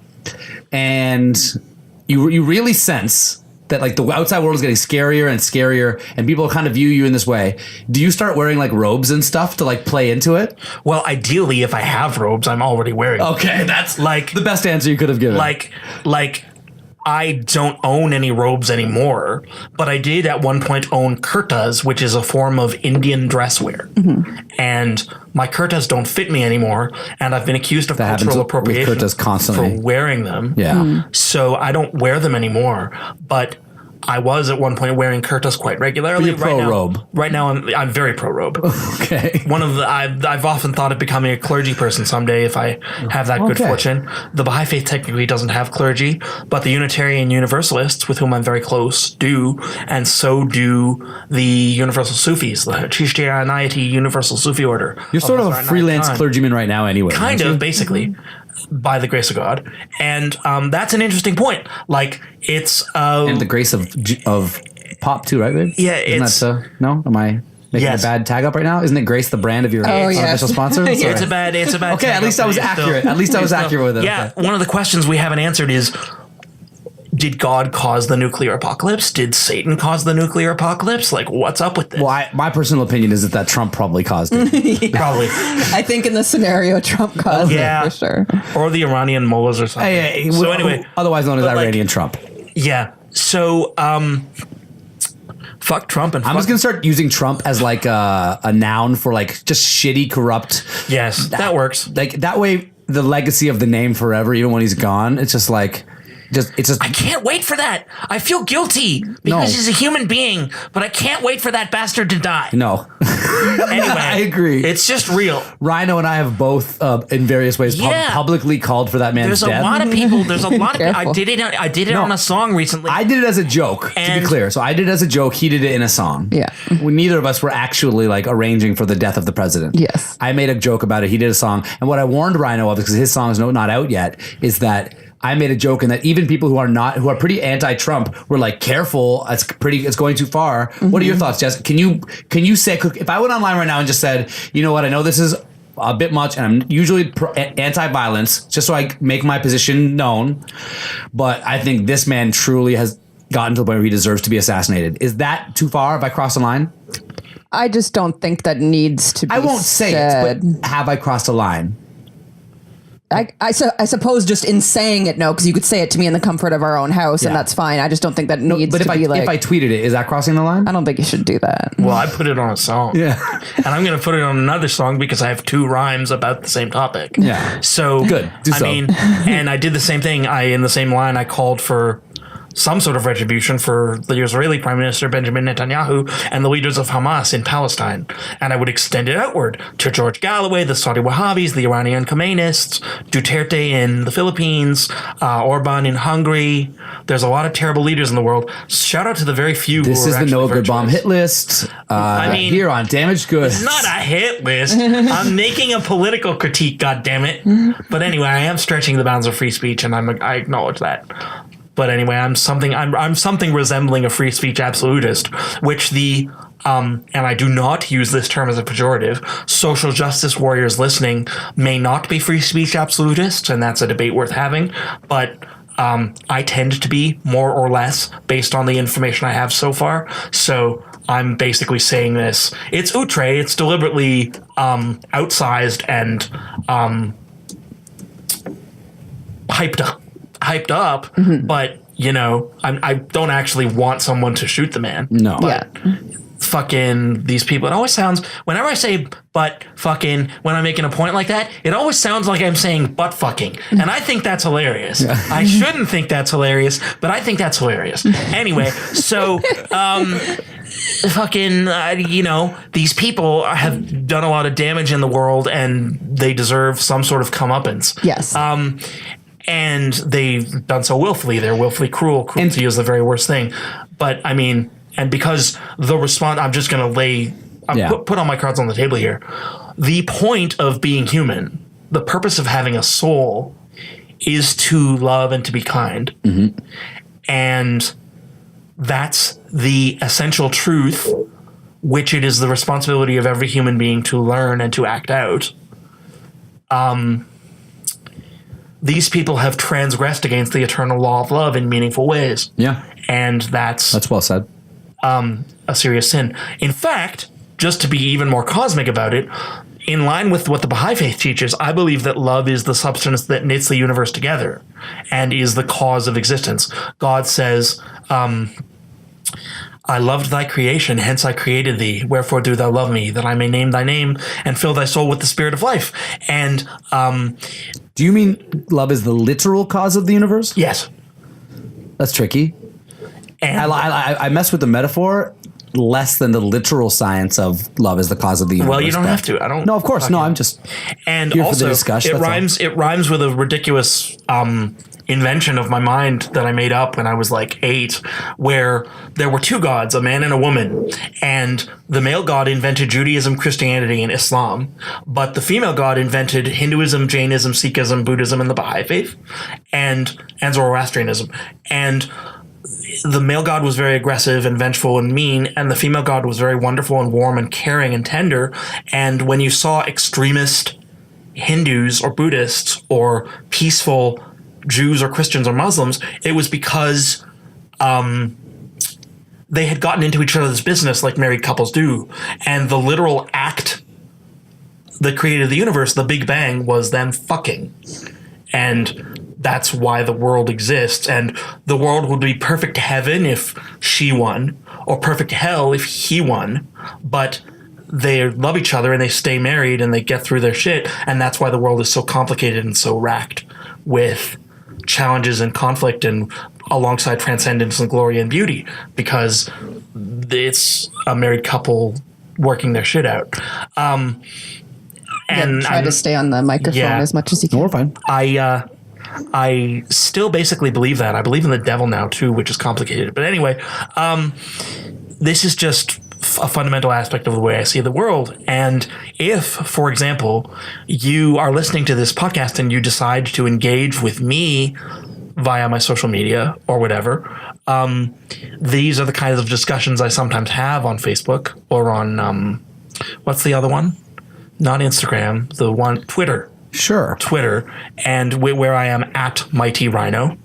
[SPEAKER 1] And you really sense that like the outside world is getting scarier and scarier, and people kind of view you in this way. Do you start wearing like robes and stuff to like play into it?
[SPEAKER 2] Well, ideally, if I have robes, I'm already wearing them.
[SPEAKER 1] Okay, that's like the best answer you could have given.
[SPEAKER 2] Like I don't own any robes anymore, but I did at one point own kurtas, which is a form of Indian dress wear. Mm-hmm. And my kurtas don't fit me anymore, and I've been accused of cultural appropriation for wearing them.
[SPEAKER 1] Yeah.
[SPEAKER 3] Mm-hmm.
[SPEAKER 2] So I don't wear them anymore, but I was at one point wearing kurtas quite regularly.
[SPEAKER 1] But you're pro-robe.
[SPEAKER 2] Right now, I'm very pro-robe.
[SPEAKER 1] Okay.
[SPEAKER 2] I've often thought of becoming a clergy person someday if I have that good fortune. The Baha'i faith technically doesn't have clergy, but the Unitarian Universalists, with whom I'm very close, do, and so do the Universal Sufis, the Chishtiyanite Universal Sufi Order.
[SPEAKER 1] You're sort of a freelance clergyman right now anyway.
[SPEAKER 2] Kind of, basically. By the grace of God. And that's an interesting point. Like, it's...
[SPEAKER 1] and the grace of pop too, right, babe?
[SPEAKER 2] Yeah,
[SPEAKER 1] no? Am I making a bad tag up right now? Isn't it Grace the brand of your official sponsor?
[SPEAKER 2] Yeah, it's a bad
[SPEAKER 1] okay, at least I was accurate. At least I was accurate with it.
[SPEAKER 2] Yeah, one of the questions we haven't answered is... Did God cause the nuclear apocalypse? Did Satan cause the nuclear apocalypse? Like, what's up with this?
[SPEAKER 1] Well, my personal opinion is that Trump probably caused it.
[SPEAKER 2] Probably.
[SPEAKER 3] I think in the scenario, Trump caused it for sure.
[SPEAKER 2] Or the Iranian mullahs or something.
[SPEAKER 1] So anyway. Otherwise known as Iranian Trump.
[SPEAKER 2] Yeah. So, fuck Trump. And
[SPEAKER 1] I'm just going to start using Trump as like a noun for like just shitty, corrupt.
[SPEAKER 2] Yes, that works.
[SPEAKER 1] Like that way, the legacy of the name forever, even when he's gone, it's just like...
[SPEAKER 2] I can't wait for that. I feel guilty because he's a human being, but I can't wait for that bastard to die.
[SPEAKER 1] No.
[SPEAKER 2] Anyway,
[SPEAKER 1] I agree.
[SPEAKER 2] It's just real.
[SPEAKER 1] Rhino and I have both, in various ways, publicly called for that man's death.
[SPEAKER 2] There's a lot of people. I did it on a song recently.
[SPEAKER 1] I did it as a joke, to be clear. So I did it as a joke. He did it in a song.
[SPEAKER 3] Yeah.
[SPEAKER 1] Neither of us were actually like arranging for the death of the president.
[SPEAKER 3] Yes.
[SPEAKER 1] I made a joke about it. He did a song. And what I warned Rhino of, because his song is not out yet, is that I made a joke, and that even people who are pretty anti-Trump were like, careful, it's going too far. Mm-hmm. What are your thoughts, Jess? Can you say, if I went online right now and just said, you know what, I know this is a bit much, and I'm usually anti-violence, just so I make my position known, but I think this man truly has gotten to the point where he deserves to be assassinated. Is that too far? Have I crossed a line?
[SPEAKER 3] I just don't think that needs to be
[SPEAKER 1] I won't say
[SPEAKER 3] said.
[SPEAKER 1] it, but have I crossed a line?
[SPEAKER 3] I suppose just in saying it, no, because you could say it to me in the comfort of our own house, and that's fine. I just don't think that needs to be like...
[SPEAKER 1] If I tweeted it, is that crossing the line?
[SPEAKER 3] I don't think you should do that.
[SPEAKER 2] Well, I put it on a song.
[SPEAKER 1] Yeah.
[SPEAKER 2] And I'm going to put it on another song because I have 2 rhymes about the same topic.
[SPEAKER 1] Yeah.
[SPEAKER 2] So,
[SPEAKER 1] good.
[SPEAKER 2] And I did the same thing. In the same line, I called for some sort of retribution for the Israeli Prime Minister Benjamin Netanyahu and the leaders of Hamas in Palestine. And I would extend it outward to George Galloway, the Saudi Wahhabis, the Iranian Khomeinists, Duterte in the Philippines, Orban in Hungary. There's a lot of terrible leaders in the world. Shout out to the very few who are
[SPEAKER 1] This is the Noah Goodbomb hit list. Here on Damaged Goods.
[SPEAKER 2] It's not a hit list. I'm making a political critique, goddammit. But anyway, I am stretching the bounds of free speech, and I acknowledge that. But anyway, I'm something resembling a free speech absolutist, which and I do not use this term as a pejorative, social justice warriors listening may not be free speech absolutists, and that's a debate worth having. But I tend to be more or less based on the information I have so far. So I'm basically saying this. It's outre. It's deliberately outsized and hyped up, but I don't actually want someone to shoot the man.
[SPEAKER 1] No.
[SPEAKER 2] But fucking these people, it always sounds, whenever I say but fucking, when I'm making a point like that, it always sounds like I'm saying but fucking. And I think that's hilarious. Yeah. I shouldn't think that's hilarious, but I think that's hilarious. Anyway, so these people have done a lot of damage in the world, and they deserve some sort of comeuppance.
[SPEAKER 3] Yes.
[SPEAKER 2] And they've done so willfully. They're willfully cruel. Cruelty is the very worst thing. But I mean, and because the response, I'm just going to put all my cards on the table here. The point of being human, the purpose of having a soul, is to love and to be kind. Mm-hmm. And that's the essential truth, which it is the responsibility of every human being to learn and to act out. These people have transgressed against the eternal law of love in meaningful ways. Yeah. And that's
[SPEAKER 1] well said.
[SPEAKER 2] A serious sin. In fact, just to be even more cosmic about it, in line with what the Baha'i faith teaches, I believe that love is the substance that knits the universe together and is the cause of existence. God says, I loved thy creation, hence I created thee. Wherefore do thou love me, that I may name thy name and fill thy soul with the spirit of life. And
[SPEAKER 1] do you mean love is the literal cause of the universe?
[SPEAKER 2] Yes.
[SPEAKER 1] That's tricky. And I mess with the metaphor less than the literal science of love is the cause of the universe.
[SPEAKER 2] Well, you don't have to. I don't.
[SPEAKER 1] No, of course. No, I'm just
[SPEAKER 2] and
[SPEAKER 1] here
[SPEAKER 2] also,
[SPEAKER 1] for the discussion.
[SPEAKER 2] It rhymes with a ridiculous invention of my mind that I made up when I was like 8, where there were 2 gods, a man and a woman, and the male god invented Judaism, Christianity, and Islam, but the female god invented Hinduism, Jainism, Sikhism, Buddhism, and the Baha'i faith, and Zoroastrianism. And the male god was very aggressive and vengeful and mean, and the female god was very wonderful and warm and caring and tender. And when you saw extremist Hindus or Buddhists or peaceful Jews or Christians or Muslims, it was because they had gotten into each other's business like married couples do. And the literal act that created the universe, the Big Bang, was them fucking. And that's why the world exists. And the world would be perfect heaven if she won, or perfect hell if he won. But they love each other and they stay married and they get through their shit. And that's why the world is so complicated and so racked with challenges and conflict and alongside transcendence and glory and beauty, because it's a married couple working their shit out. And
[SPEAKER 3] try to stay on the microphone as much as you can.
[SPEAKER 1] We're fine.
[SPEAKER 2] I still basically believe that. I believe in the devil now too, which is complicated. But anyway, this is just a fundamental aspect of the way I see the world. And if, for example, you are listening to this podcast and you decide to engage with me via my social media or whatever, these are the kinds of discussions I sometimes have on Facebook or on what's the other one? Not Instagram, the one, Twitter.
[SPEAKER 1] Sure.
[SPEAKER 2] Twitter, and where I am at Mighty Rhino.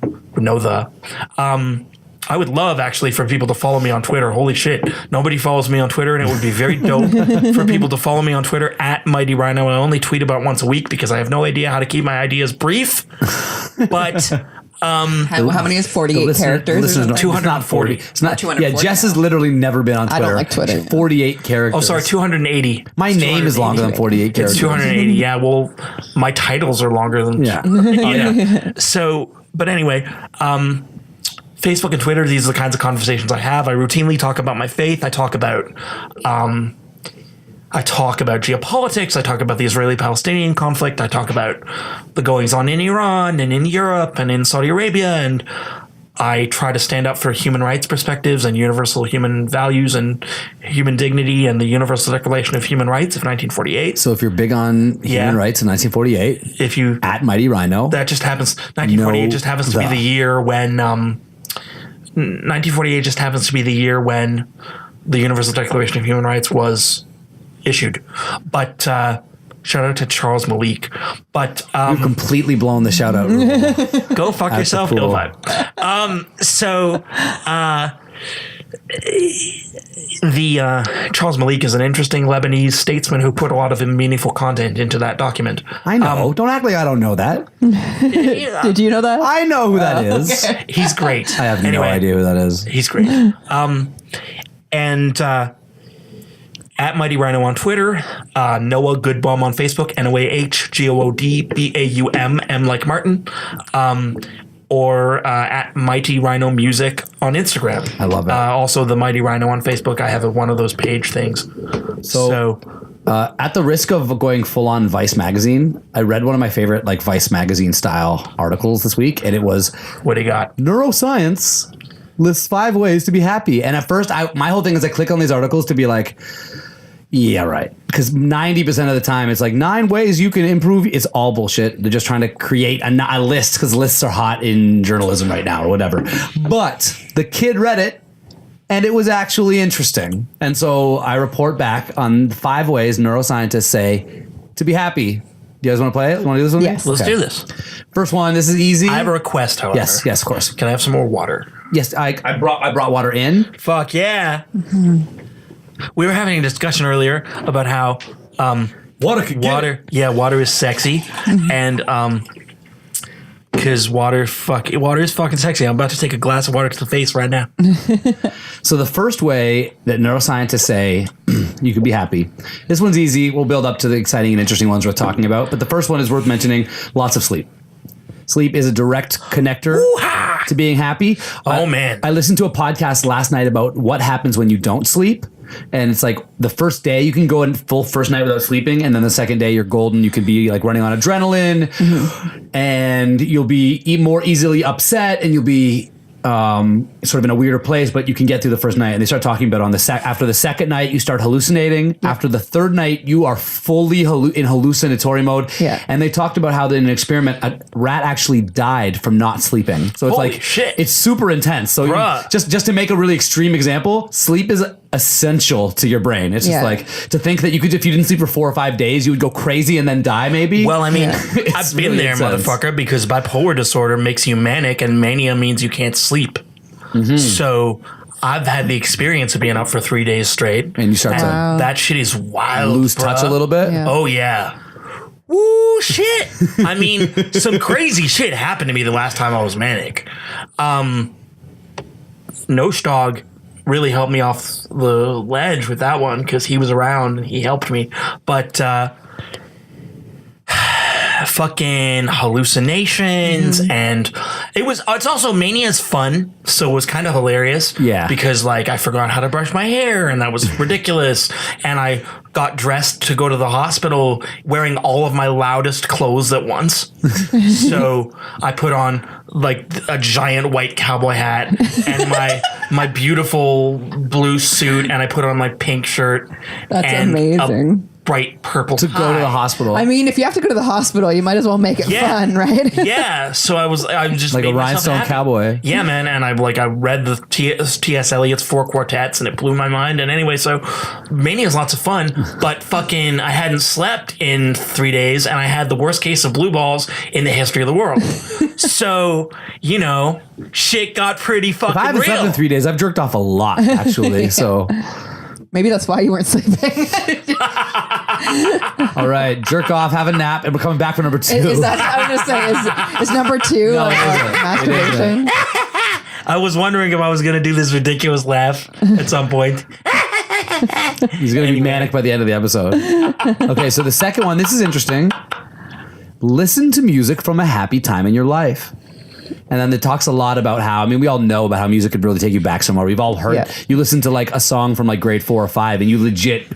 [SPEAKER 2] I would love actually for people to follow me on Twitter. Holy shit. Nobody follows me on Twitter, and it would be very dope for people to follow me on Twitter at Mighty Rhino. I only tweet about once a week because I have no idea how to keep my ideas brief. But
[SPEAKER 3] how many is 48 characters?
[SPEAKER 2] 240.
[SPEAKER 1] It's not
[SPEAKER 3] 240.
[SPEAKER 1] Yeah, Jess has literally never been on Twitter.
[SPEAKER 3] I don't like Twitter.
[SPEAKER 1] 48 characters.
[SPEAKER 2] Oh, sorry, 280.
[SPEAKER 1] My name is longer than 48 characters.
[SPEAKER 2] It's 280. Yeah, well, my titles are longer than.
[SPEAKER 1] Yeah.
[SPEAKER 2] Yeah. So, but anyway, Facebook and Twitter, these are the kinds of conversations I have. I routinely talk about my faith. I talk about geopolitics. I talk about the Israeli-Palestinian conflict. I talk about the goings on in Iran and in Europe and in Saudi Arabia. And I try to stand up for human rights perspectives and universal human values and human dignity and the Universal Declaration of Human Rights of 1948.
[SPEAKER 1] So if you're big on human rights in 1948,
[SPEAKER 2] if you
[SPEAKER 1] at Mighty Rhino,
[SPEAKER 2] that just happens. 1948 just happens to be the year when 1948 just happens to be the year when the Universal Declaration of Human Rights was issued. But shout out to Charles Malik. But
[SPEAKER 1] you've completely blown the shout out rule.
[SPEAKER 2] Go fuck yourself. No vibe. Charles Malik is an interesting Lebanese statesman who put a lot of meaningful content into that document.
[SPEAKER 1] I know. Don't act like I don't know that.
[SPEAKER 3] Did you know that?
[SPEAKER 1] I know who that is.
[SPEAKER 2] Okay. He's great.
[SPEAKER 1] I have no idea who that is.
[SPEAKER 2] He's great. At Mighty Rhino on Twitter, Noah Goodbaum on Facebook, NOAH GOODBAUM, M like Martin, or at Mighty Rhino Music on Instagram.
[SPEAKER 1] I love it.
[SPEAKER 2] Also, the Mighty Rhino on Facebook. I have one of those page things. So
[SPEAKER 1] at the risk of going full on Vice magazine, I read one of my favorite like Vice magazine style articles this week, and it was,
[SPEAKER 2] what do you got?
[SPEAKER 1] Neuroscience lists 5 ways to be happy. And at first, my whole thing is I click on these articles to be like, yeah, right. Because 90% of the time it's like 9 ways you can improve. It's all bullshit. They're just trying to create a list because lists are hot in journalism right now or whatever. But the kid read it and it was actually interesting. And so I report back on 5 ways neuroscientists say to be happy. Do you guys want to play it? Want to do this one?
[SPEAKER 3] Yes.
[SPEAKER 2] Let's do this.
[SPEAKER 1] First one, this is easy.
[SPEAKER 2] I have a request, however.
[SPEAKER 1] Yes, of course.
[SPEAKER 2] Can I have some more water?
[SPEAKER 1] Yes, I brought water in.
[SPEAKER 2] Fuck yeah. We were having a discussion earlier about how water is sexy, and because water is fucking sexy. I'm about to take a glass of water to the face right now.
[SPEAKER 1] So the first way that neuroscientists say you can be happy. This one's easy. We'll build up to the exciting and interesting ones we're talking about. But the first one is worth mentioning: lots of sleep. Sleep is a direct connector to being happy.
[SPEAKER 2] Oh, man.
[SPEAKER 1] I listened to a podcast last night about what happens when you don't sleep. And it's like the first day you can go in full first night without sleeping. And then the second day you're golden. You could be like running on adrenaline and you'll be more easily upset and you'll be sort of in a weirder place, but you can get through the first night. And they start talking about after the second night, you start hallucinating. Yeah. After the third night, you are fully in hallucinatory mode.
[SPEAKER 3] Yeah.
[SPEAKER 1] And they talked about how in an experiment, a rat actually died from not sleeping. So it's
[SPEAKER 2] Holy shit.
[SPEAKER 1] It's super intense. So just to make a really extreme example, sleep is essential to your brain. It's just like to think that if you didn't sleep for 4 or 5 days, you would go crazy and then die maybe.
[SPEAKER 2] Well, I mean, I've been there, motherfucker, because bipolar disorder makes you manic and mania means you can't sleep. Mm-hmm. So I've had the experience of being up for 3 days straight.
[SPEAKER 1] And you start to...
[SPEAKER 2] That shit is wild.
[SPEAKER 1] Lose touch a little bit?
[SPEAKER 3] Yeah.
[SPEAKER 2] Oh, yeah. Woo, shit. I mean, some crazy shit happened to me the last time I was manic. Nosh Dog really helped me off the ledge with that one because he was around and he helped me. But fucking hallucinations, and it's also Mania's fun, so it was kind of hilarious.
[SPEAKER 1] Yeah.
[SPEAKER 2] Because like I forgot how to brush my hair, and that was ridiculous, and I got dressed to go to the hospital wearing all of my loudest clothes at once. So I put on like a giant white cowboy hat and my beautiful blue suit, and I put on my pink shirt.
[SPEAKER 3] That's
[SPEAKER 2] and
[SPEAKER 3] amazing.
[SPEAKER 2] Bright purple
[SPEAKER 1] to go to the hospital.
[SPEAKER 3] I mean, if you have to go to the hospital, you might as well make it fun, right?
[SPEAKER 2] Yeah. So I'm just
[SPEAKER 1] like a
[SPEAKER 2] made myself
[SPEAKER 1] rhinestone
[SPEAKER 2] happy.
[SPEAKER 1] cowboy.
[SPEAKER 2] Yeah, man. And I read the T.S. Eliot's 4 quartets, and it blew my mind. And anyway, so Mania's lots of fun, but fucking I hadn't slept in 3 days, and I had the worst case of blue balls in the history of the world. So, shit got pretty fucking
[SPEAKER 1] If I haven't
[SPEAKER 2] real.
[SPEAKER 1] slept in 3 days, I've jerked off a lot, actually. So,
[SPEAKER 3] Maybe that's why you weren't sleeping.
[SPEAKER 1] all right, jerk off, have a nap, and we're coming back for number 2.
[SPEAKER 3] Is that, I was just saying, is number 2
[SPEAKER 1] No, it isn't.
[SPEAKER 3] masturbation?
[SPEAKER 2] I was wondering if I was going to do this ridiculous laugh at some point.
[SPEAKER 1] He's going to be manic by the end of the episode. Okay, so the second one, this is interesting. Listen to music from a happy time in your life. And then it talks a lot about how, we all know about how music could really take you back somewhere. We've all heard, you listen to like a song from like grade 4 or 5 and you legit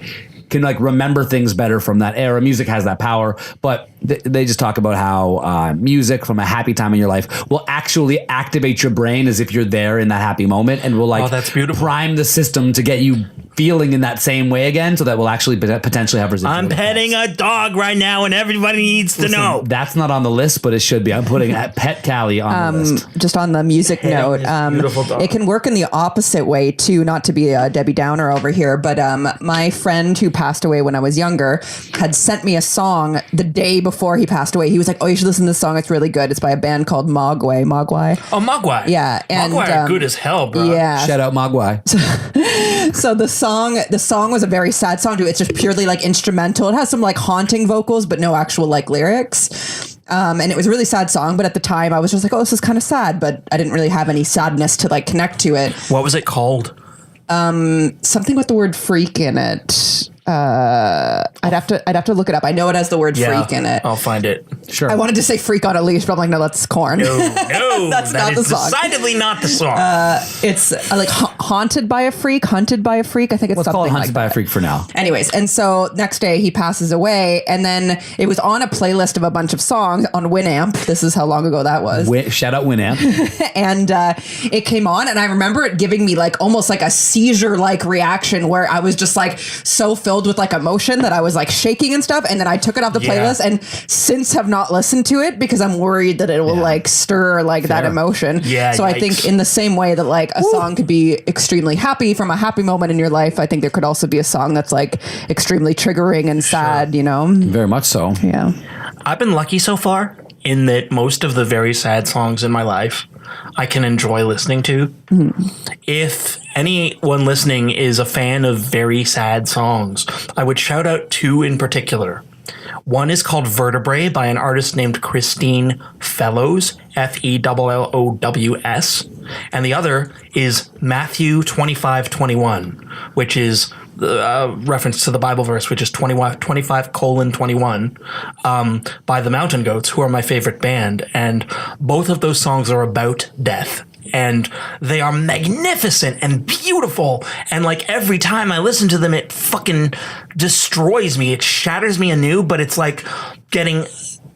[SPEAKER 1] can like remember things better from that era. Music has that power, but they just talk about how music from a happy time in your life will actually activate your brain as if you're there in that happy moment, and will like
[SPEAKER 2] that's beautiful.
[SPEAKER 1] prime the system to get you feeling in that same way again, so that will actually potentially have residual
[SPEAKER 2] I'm petting
[SPEAKER 1] effects.
[SPEAKER 2] a dog right now, and everybody needs to know.
[SPEAKER 1] That's not on the list, but it should be. I'm putting Pet Callie on the list.
[SPEAKER 3] Just on the music note,
[SPEAKER 2] beautiful dog.
[SPEAKER 3] it can work in the opposite way too, not to be a Debbie Downer over here, but my friend who passed away when I was younger had sent me a song the day before he passed away. He was like, oh, you should listen to this song. It's really good. It's by a band called Mogwai.
[SPEAKER 2] Oh, Mogwai.
[SPEAKER 3] Yeah. And,
[SPEAKER 2] Mogwai are good as hell, bro.
[SPEAKER 3] Yeah.
[SPEAKER 1] Shout out Mogwai.
[SPEAKER 3] So the song was a very sad song too. It's just purely like instrumental. It has some like haunting vocals, but no actual like lyrics. And it was a really sad song, but at the time I was just like, oh, this is kind of sad, but I didn't really have any sadness to like connect to it.
[SPEAKER 2] What was it called?
[SPEAKER 3] Something with the word freak in it. I'd have to look it up. I know it has the word freak in it.
[SPEAKER 2] I'll find it.
[SPEAKER 1] Sure.
[SPEAKER 3] I wanted to say freak on a leash, but I'm like, no, that's corn.
[SPEAKER 2] No,
[SPEAKER 3] That's
[SPEAKER 2] that
[SPEAKER 3] not
[SPEAKER 2] is
[SPEAKER 3] the song.
[SPEAKER 2] decidedly not the song.
[SPEAKER 3] It's like hunted by a freak. I think it's
[SPEAKER 1] Let's
[SPEAKER 3] something
[SPEAKER 1] call it
[SPEAKER 3] like
[SPEAKER 1] Hunted by a
[SPEAKER 3] that.
[SPEAKER 1] Freak for now.
[SPEAKER 3] Anyways, and so next day he passes away, and then it was on a playlist of a bunch of songs on Winamp. This is how long ago that was.
[SPEAKER 1] Shout out Winamp.
[SPEAKER 3] And it came on, and I remember it giving me like almost like a seizure-like reaction where I was just like so filled with like emotion that I was like shaking and stuff. And then I took it off the playlist, and since have not listened to it because I'm worried that it will like stir like that emotion.
[SPEAKER 2] Yeah.
[SPEAKER 3] So I think in the same way that like a song could be extremely happy from a happy moment in your life, I think there could also be a song that's like extremely triggering and sad,
[SPEAKER 1] Very much so.
[SPEAKER 3] Yeah.
[SPEAKER 2] I've been lucky so far in that most of the very sad songs in my life I can enjoy listening to. If anyone listening is a fan of very sad songs, I would shout out 2 in particular. One is called Vertebrae by an artist named Christine Fellows, Fellows, and the other is Matthew 25:21, which is reference to the Bible verse, which is 25:21, by the Mountain Goats, who are my favorite band. And both of those songs are about death. And they are magnificent and beautiful. And like every time I listen to them, it fucking destroys me. It shatters me anew, but it's like getting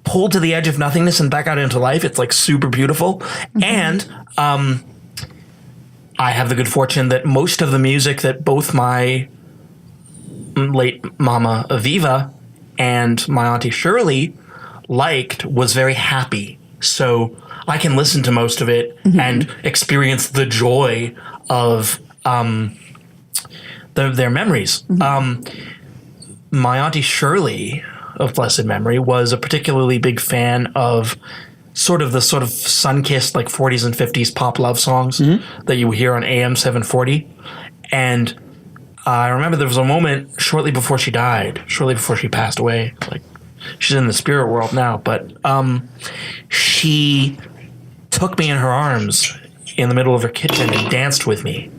[SPEAKER 2] pulled to the edge of nothingness and back out into life. It's like super beautiful. And I have the good fortune that most of the music that both my late Mama Aviva and my Auntie Shirley liked was very happy. So I can listen to most of it and experience the joy of their memories. My Auntie Shirley, of blessed memory, was a particularly big fan of sort of sun-kissed like 40s and 50s pop love songs that you hear on AM 740. And I remember there was a moment shortly before she passed away, like she's in the spirit world now, but she took me in her arms in the middle of her kitchen and danced with me.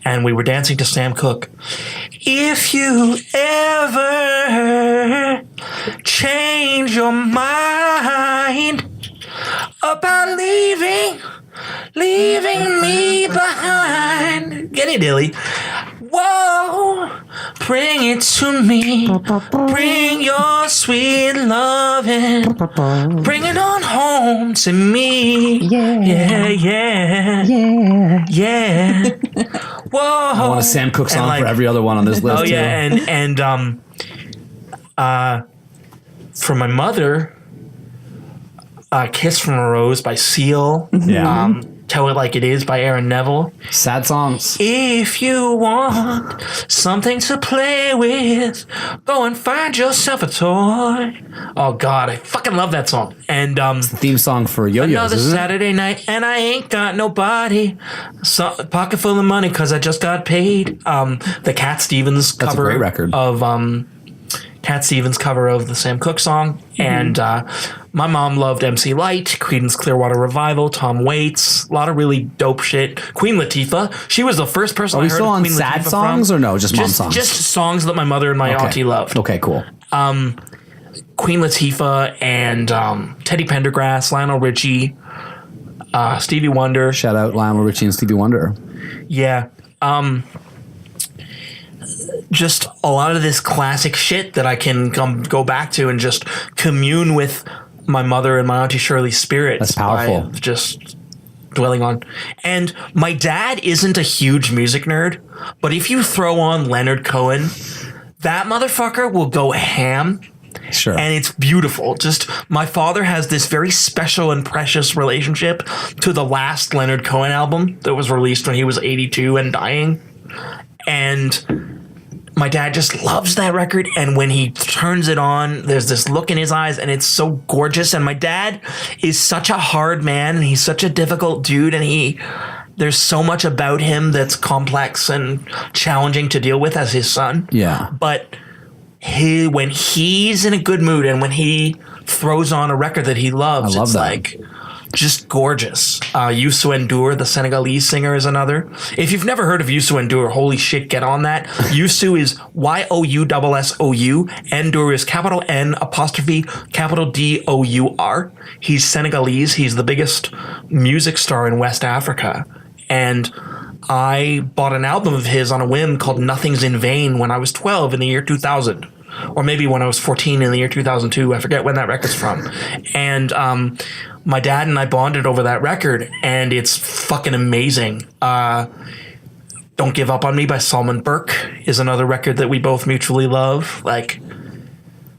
[SPEAKER 2] And we were dancing to Sam Cooke. If you ever change your mind about leaving me behind. Get it, Illy. Whoa, bring it to me. Bring your sweet loving. Bring it on home to me. Yeah. Whoa.
[SPEAKER 1] I want a Sam Cooke song for every other one on this list.
[SPEAKER 2] Oh yeah,
[SPEAKER 1] too.
[SPEAKER 2] and for my mother, "Kiss from a Rose" by Seal.
[SPEAKER 1] Yeah.
[SPEAKER 2] "Tell It Like It Is" by Aaron Neville.
[SPEAKER 1] Sad songs.
[SPEAKER 2] If you want something to play with, go and find yourself a toy. Oh God, I fucking love that song. And
[SPEAKER 1] Theme song for Yo-Yos,
[SPEAKER 2] another
[SPEAKER 1] isn't it?
[SPEAKER 2] Saturday night, and I ain't got nobody. Pocket full of money because I just got paid. The Cat Stevens
[SPEAKER 1] That's a
[SPEAKER 2] cover
[SPEAKER 1] great record.
[SPEAKER 2] of Cat Stevens cover of the Sam Cooke song. And my mom loved MC Light, Creedence Clearwater Revival, Tom Waits, a lot of really dope shit. Queen Latifah, she was the first person
[SPEAKER 1] Are
[SPEAKER 2] I
[SPEAKER 1] we
[SPEAKER 2] heard
[SPEAKER 1] still
[SPEAKER 2] of
[SPEAKER 1] on
[SPEAKER 2] Queen
[SPEAKER 1] sad
[SPEAKER 2] Latifah
[SPEAKER 1] songs
[SPEAKER 2] from.
[SPEAKER 1] or no? Just mom songs?
[SPEAKER 2] Just songs that my mother and my auntie loved.
[SPEAKER 1] Okay, cool.
[SPEAKER 2] Queen Latifah and Teddy Pendergrass, Lionel Richie, Stevie Wonder.
[SPEAKER 1] Shout out Lionel Richie and Stevie Wonder.
[SPEAKER 2] Yeah. Just a lot of this classic shit that I can go back to and just commune with my mother and my Auntie Shirley's spirits.
[SPEAKER 1] That's powerful.
[SPEAKER 2] By just dwelling on. And my dad isn't a huge music nerd, but if you throw on Leonard Cohen, that motherfucker will go ham.
[SPEAKER 1] Sure.
[SPEAKER 2] And it's beautiful. Just my father has this very special and precious relationship to the last Leonard Cohen album that was released when he was 82 and dying. And my dad just loves that record, and when he turns it on, there's this look in his eyes, and it's so gorgeous. And my dad is such a hard man, and he's such a difficult dude, and there's so much about him that's complex and challenging to deal with as his son.
[SPEAKER 1] Yeah.
[SPEAKER 2] But when he's in a good mood and when he throws on a record that he loves,
[SPEAKER 1] I love
[SPEAKER 2] it's
[SPEAKER 1] that.
[SPEAKER 2] like just gorgeous. Youssou N'Dour, the Senegalese singer, is another. If you've never heard of Youssou N'Dour, holy shit, get on that. Youssou is Youssou. N'Dour is capital N apostrophe capital DOUR. He's Senegalese. He's the biggest music star in West Africa. And I bought an album of his on a whim called Nothing's in Vain when I was 12 in the year 2000. Or maybe when I was 14 in the year 2002. I forget when that record's from. And my dad and I bonded over that record, and it's fucking amazing. Don't Give Up on Me by Salman Burke is another record that we both mutually love. Like,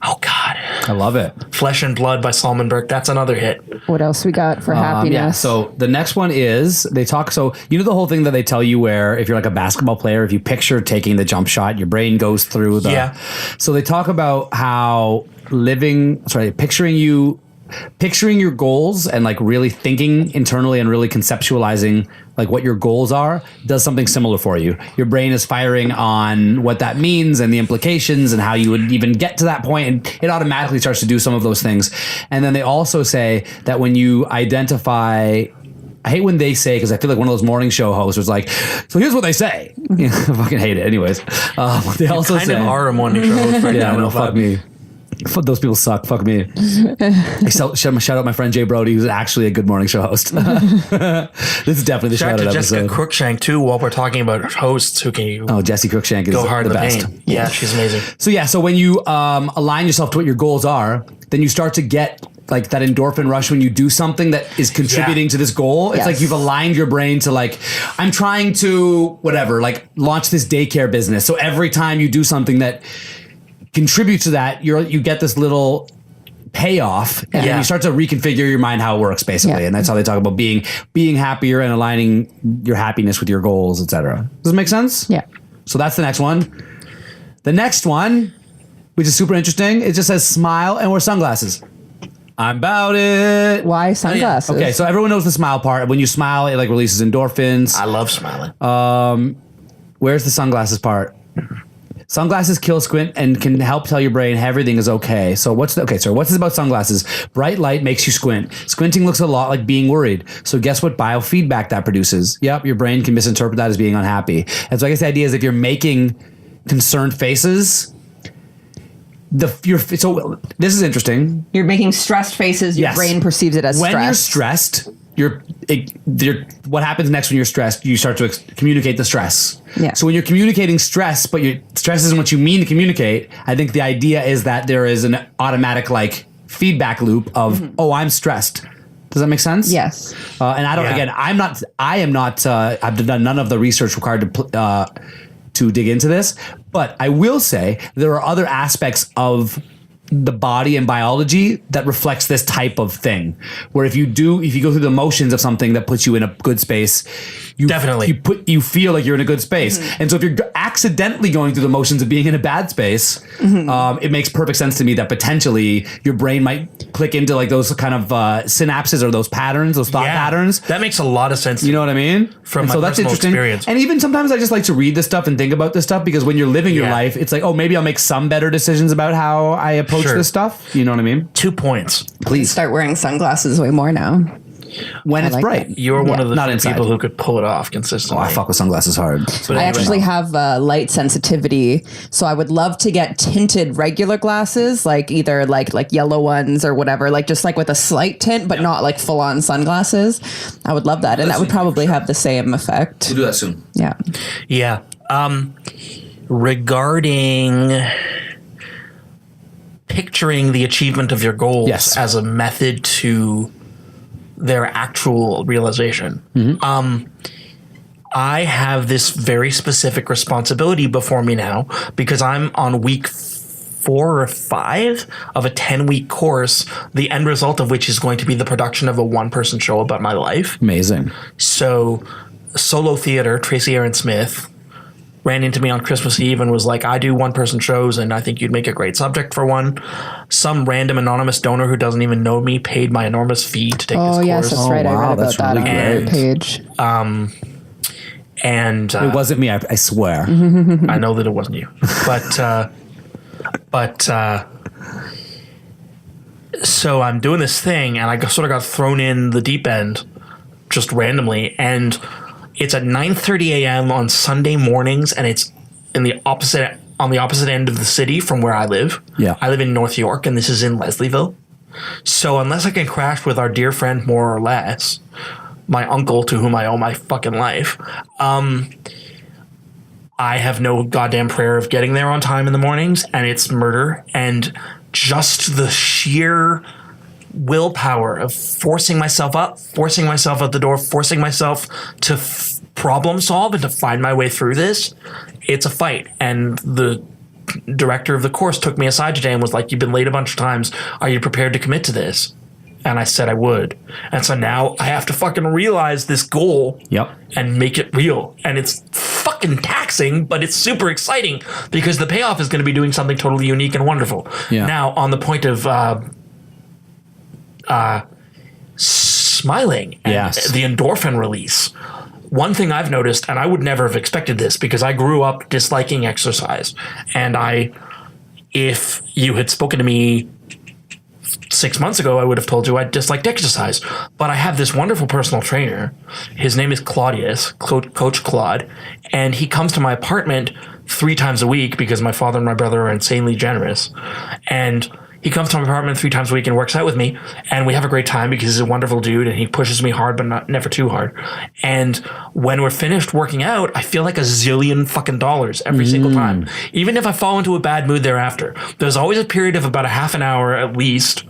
[SPEAKER 2] oh God.
[SPEAKER 1] I love it.
[SPEAKER 2] Flesh and Blood by Salman Burke. That's another hit.
[SPEAKER 3] What else we got for happiness?
[SPEAKER 1] Yeah, so the next one is they talk. So you know the whole thing that they tell you where if you're like a basketball player, if you picture taking the jump shot, your brain goes through the.
[SPEAKER 2] Yeah.
[SPEAKER 1] So they talk about how picturing your goals and like really thinking internally and really conceptualizing like what your goals are does something similar for you. Your brain is firing on what that means and the implications and how you would even get to that point, and it automatically starts to do some of those things. And then they also say that when you identify, I hate when they say, because I feel like one of those morning show hosts was like, so here's what they say. I fucking hate it. Anyways, they also
[SPEAKER 2] Kind
[SPEAKER 1] say,
[SPEAKER 2] of are a morning show host right
[SPEAKER 1] yeah,
[SPEAKER 2] now.
[SPEAKER 1] no, fuck me. Those people suck. Fuck me. Shout out my friend Jay Brody, who's actually a good morning show host. This is definitely the
[SPEAKER 2] Shout out
[SPEAKER 1] shout
[SPEAKER 2] to
[SPEAKER 1] out
[SPEAKER 2] Jessica
[SPEAKER 1] episode.
[SPEAKER 2] Crookshank too. While we're talking about hosts, who can you
[SPEAKER 1] Oh, Jessie Crookshank is
[SPEAKER 2] go hard
[SPEAKER 1] the
[SPEAKER 2] in the
[SPEAKER 1] best.
[SPEAKER 2] paint? Yeah, she's amazing.
[SPEAKER 1] So when you align yourself to what your goals are, then you start to get like that endorphin rush when you do something that is contributing to this goal. It's
[SPEAKER 3] Yes.
[SPEAKER 1] like you've aligned your brain to like, I'm trying to whatever, like launch this daycare business. So every time you do something that contributes to that, you get this little payoff, and then you start to reconfigure your mind how it works, basically.
[SPEAKER 3] Yeah.
[SPEAKER 1] And that's how they talk about being happier and aligning your happiness with your goals, etc. Does it make sense?
[SPEAKER 3] Yeah.
[SPEAKER 1] So that's the next one. The next one, which is super interesting, it just says smile and wear sunglasses. I'm about it.
[SPEAKER 3] Why sunglasses?
[SPEAKER 1] Okay, so everyone knows the smile part. When you smile, it like releases endorphins.
[SPEAKER 2] I love smiling.
[SPEAKER 1] Where's the sunglasses part? Sunglasses kill squint and can help tell your brain everything is okay. So what's this about sunglasses? Bright light makes you squint. Squinting looks a lot like being worried. So guess what biofeedback that produces? Yep, your brain can misinterpret that as being unhappy. And so I guess the idea is if you're making concerned faces, So this is interesting.
[SPEAKER 3] You're making stressed faces. Your
[SPEAKER 1] Yes.
[SPEAKER 3] brain perceives it as
[SPEAKER 1] When
[SPEAKER 3] stress.
[SPEAKER 1] you're stressed, what happens next when you're stressed? You start to communicate the stress.
[SPEAKER 3] Yeah.
[SPEAKER 1] So when you're communicating stress, but your stress isn't what you mean to communicate, I think the idea is that there is an automatic like feedback loop of, oh, I'm stressed. Does that make sense?
[SPEAKER 3] Yes.
[SPEAKER 1] And I don't.
[SPEAKER 2] Yeah.
[SPEAKER 1] Again, I am not. I've done none of the research required to dig into this, but I will say there are other aspects of the body and biology that reflects this type of thing, where if you go through the motions of something that puts you in a good space,
[SPEAKER 2] Definitely.
[SPEAKER 1] you feel like you're in a good space. And so if you're accidentally going through the motions of being in a bad space, it makes perfect sense to me that potentially your brain might click into like those kind of synapses or those patterns, those thought patterns.
[SPEAKER 2] That makes a lot of sense.
[SPEAKER 1] You know what I mean?
[SPEAKER 2] From
[SPEAKER 1] And
[SPEAKER 2] my
[SPEAKER 1] so that's
[SPEAKER 2] personal
[SPEAKER 1] interesting.
[SPEAKER 2] experience.
[SPEAKER 1] And even sometimes I just like to read this stuff and think about this stuff, because when you're living your life, it's like, oh, maybe I'll make some better decisions about how I approach
[SPEAKER 2] Sure.
[SPEAKER 1] this stuff. You know what I mean?
[SPEAKER 2] 2 points.
[SPEAKER 1] Please.
[SPEAKER 3] Start wearing sunglasses way more now.
[SPEAKER 1] When it's
[SPEAKER 3] like
[SPEAKER 1] bright.
[SPEAKER 3] that.
[SPEAKER 2] You're one of the
[SPEAKER 1] Not
[SPEAKER 2] few
[SPEAKER 1] inside.
[SPEAKER 2] people who could pull it off
[SPEAKER 1] Oh,
[SPEAKER 2] consistently.
[SPEAKER 1] I fuck with sunglasses hard.
[SPEAKER 2] But
[SPEAKER 3] I
[SPEAKER 2] anyway.
[SPEAKER 3] actually have light sensitivity, so I would love to get tinted regular glasses, like either like yellow ones or whatever, like just like with a slight tint, but not like full on sunglasses. I would love that, and that would probably have the same effect.
[SPEAKER 1] We'll do that soon.
[SPEAKER 3] Yeah.
[SPEAKER 2] Yeah. Regarding picturing the achievement of your goals
[SPEAKER 1] Yes.
[SPEAKER 2] as a method to their actual realization. I have this very specific responsibility before me now because I'm on week 4 or 5 of a 10-week course, the end result of which is going to be the production of a one-person show about my life.
[SPEAKER 1] Amazing.
[SPEAKER 2] So Solo Theater, Tracy Aaron Smith, ran into me on Christmas Eve and was like, I do one-person shows and I think you'd make a great subject for one. Some random anonymous donor who doesn't even know me paid my enormous fee to take this
[SPEAKER 3] Oh
[SPEAKER 2] course.
[SPEAKER 3] yes, that's right. I
[SPEAKER 1] wow,
[SPEAKER 3] read about
[SPEAKER 1] that's
[SPEAKER 3] that
[SPEAKER 1] really
[SPEAKER 3] on your
[SPEAKER 1] great.
[SPEAKER 3] page.
[SPEAKER 2] And
[SPEAKER 1] It wasn't me, I swear.
[SPEAKER 2] I know that it wasn't you. But so I'm doing this thing and I sort of got thrown in the deep end just randomly, and it's at 9:30 a.m. on Sunday mornings, and it's on the opposite end of the city from where I live.
[SPEAKER 1] Yeah.
[SPEAKER 2] I live in North York, and this is in Leslieville. So unless I can crash with our dear friend more or less, my uncle to whom I owe my fucking life, I have no goddamn prayer of getting there on time in the mornings, and it's murder. And just the sheer willpower of forcing myself up, forcing myself out the door, forcing myself to problem solve and to find my way through this, it's a fight. And the director of the course took me aside today and was like, you've been late a bunch of times. Are you prepared to commit to this? And I said I would. And so now I have to fucking realize this goal
[SPEAKER 1] Yep.
[SPEAKER 2] and make it real. And it's fucking taxing, but it's super exciting because the payoff is going to be doing something totally unique and wonderful.
[SPEAKER 1] Yeah.
[SPEAKER 2] Now, on the point of smiling and
[SPEAKER 1] Yes.
[SPEAKER 2] the endorphin release, one thing I've noticed, and I would never have expected this because I grew up disliking exercise. And if you had spoken to me 6 months ago, I would have told you I disliked exercise. But I have this wonderful personal trainer. His name is Claudius, Coach Claude, and he comes to my apartment 3 times a week because my father and my brother are insanely generous. And he comes to my apartment 3 times a week and works out with me, and we have a great time because he's a wonderful dude and he pushes me hard, but never too hard. And when we're finished working out, I feel like a zillion fucking dollars every single time. Even if I fall into a bad mood thereafter, there's always a period of about a half an hour at least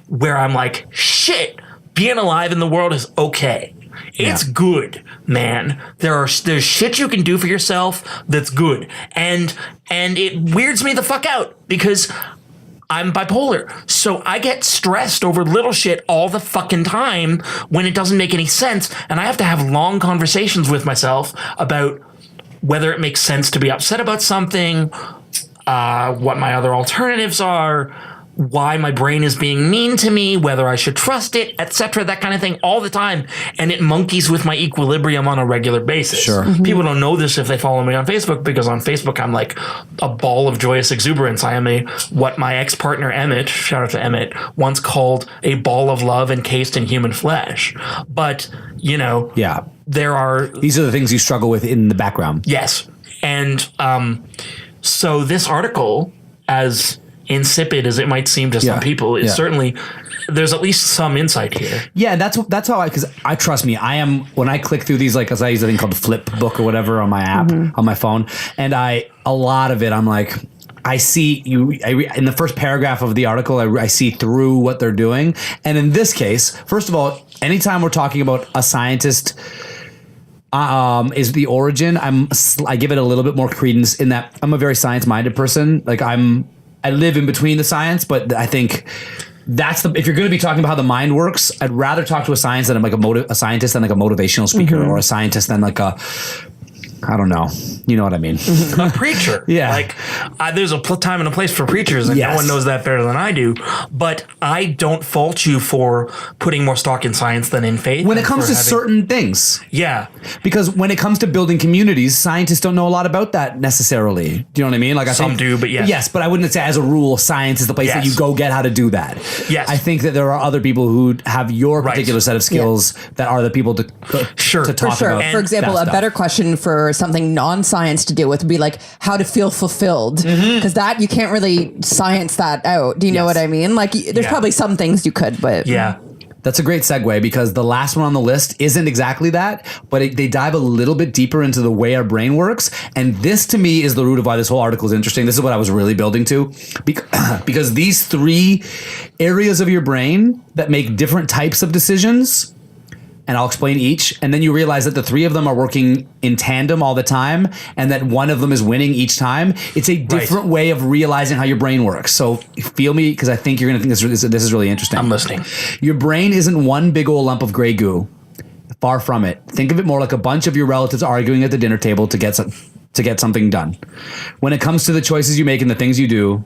[SPEAKER 2] where I'm like, shit, being alive in the world is okay. It's good, man. There's shit you can do for yourself that's good. And it weirds me the fuck out because I'm bipolar. So I get stressed over little shit all the fucking time when it doesn't make any sense. And I have to have long conversations with myself about whether it makes sense to be upset about something, what my other alternatives are, why my brain is being mean to me, whether I should trust it, etc., that kind of thing all the time. And it monkeys with my equilibrium on a regular basis.
[SPEAKER 1] Sure.
[SPEAKER 2] People don't know this if they follow me on Facebook, because on Facebook I'm like a ball of joyous exuberance. I am what my ex-partner Emmett, shout out to Emmett, once called a ball of love encased in human flesh. But,
[SPEAKER 1] Yeah.
[SPEAKER 2] these
[SPEAKER 1] are the things you struggle with in the background.
[SPEAKER 2] Yes. And so this article, as insipid as it might seem to some people, it's certainly there's at least some insight here.
[SPEAKER 1] Yeah, that's how because I trust me. I am when I click through these, like, as I use a thing called Flip Book or whatever on my app on my phone, and a lot of it I'm like, I see in the first paragraph of the article, I see through what they're doing. And in this case, first of all, anytime we're talking about a scientist is the origin, I give it a little bit more credence in that I'm a very science-minded person. Like I live in between the science, but I think if you're going to be talking about how the mind works, I'd rather talk to a scientist than like a scientist than like a motivational speaker or a scientist than like I don't know. You know what I mean?
[SPEAKER 2] A preacher.
[SPEAKER 1] Yeah.
[SPEAKER 2] Like, there's a time and a place for preachers, and no one knows that better than I do. But I don't fault you for putting more stock in science than in faith.
[SPEAKER 1] When it comes to certain things.
[SPEAKER 2] Yeah.
[SPEAKER 1] Because when it comes to building communities, scientists don't know a lot about that necessarily. Do you know what I mean? Like
[SPEAKER 2] Some do, but yes.
[SPEAKER 1] Yes, but I wouldn't say as a rule, science is the place that you go get how to do that.
[SPEAKER 2] Yes.
[SPEAKER 1] I think that there are other people who have your particular set of skills that are the people to talk about.
[SPEAKER 3] For example, a better question for something non-science to deal with would be like how to feel fulfilled, because that you can't really science that out. Do you know what I mean? Like there's probably some things you could, but
[SPEAKER 1] that's a great segue because the last one on the list isn't exactly that, but they dive a little bit deeper into the way our brain works. And this to me is the root of why this whole article is interesting. This is what I was really building to, because these 3 areas of your brain that make different types of decisions, and I'll explain each, and then you realize that the 3 of them are working in tandem all the time, and that one of them is winning each time. It's a different way of realizing how your brain works. So feel me, because I think you're going to think this is really interesting.
[SPEAKER 2] I'm listening.
[SPEAKER 1] Your brain isn't one big old lump of gray goo. Far from it. Think of it more like a bunch of your relatives arguing at the dinner table to get something done. When it comes to the choices you make and the things you do,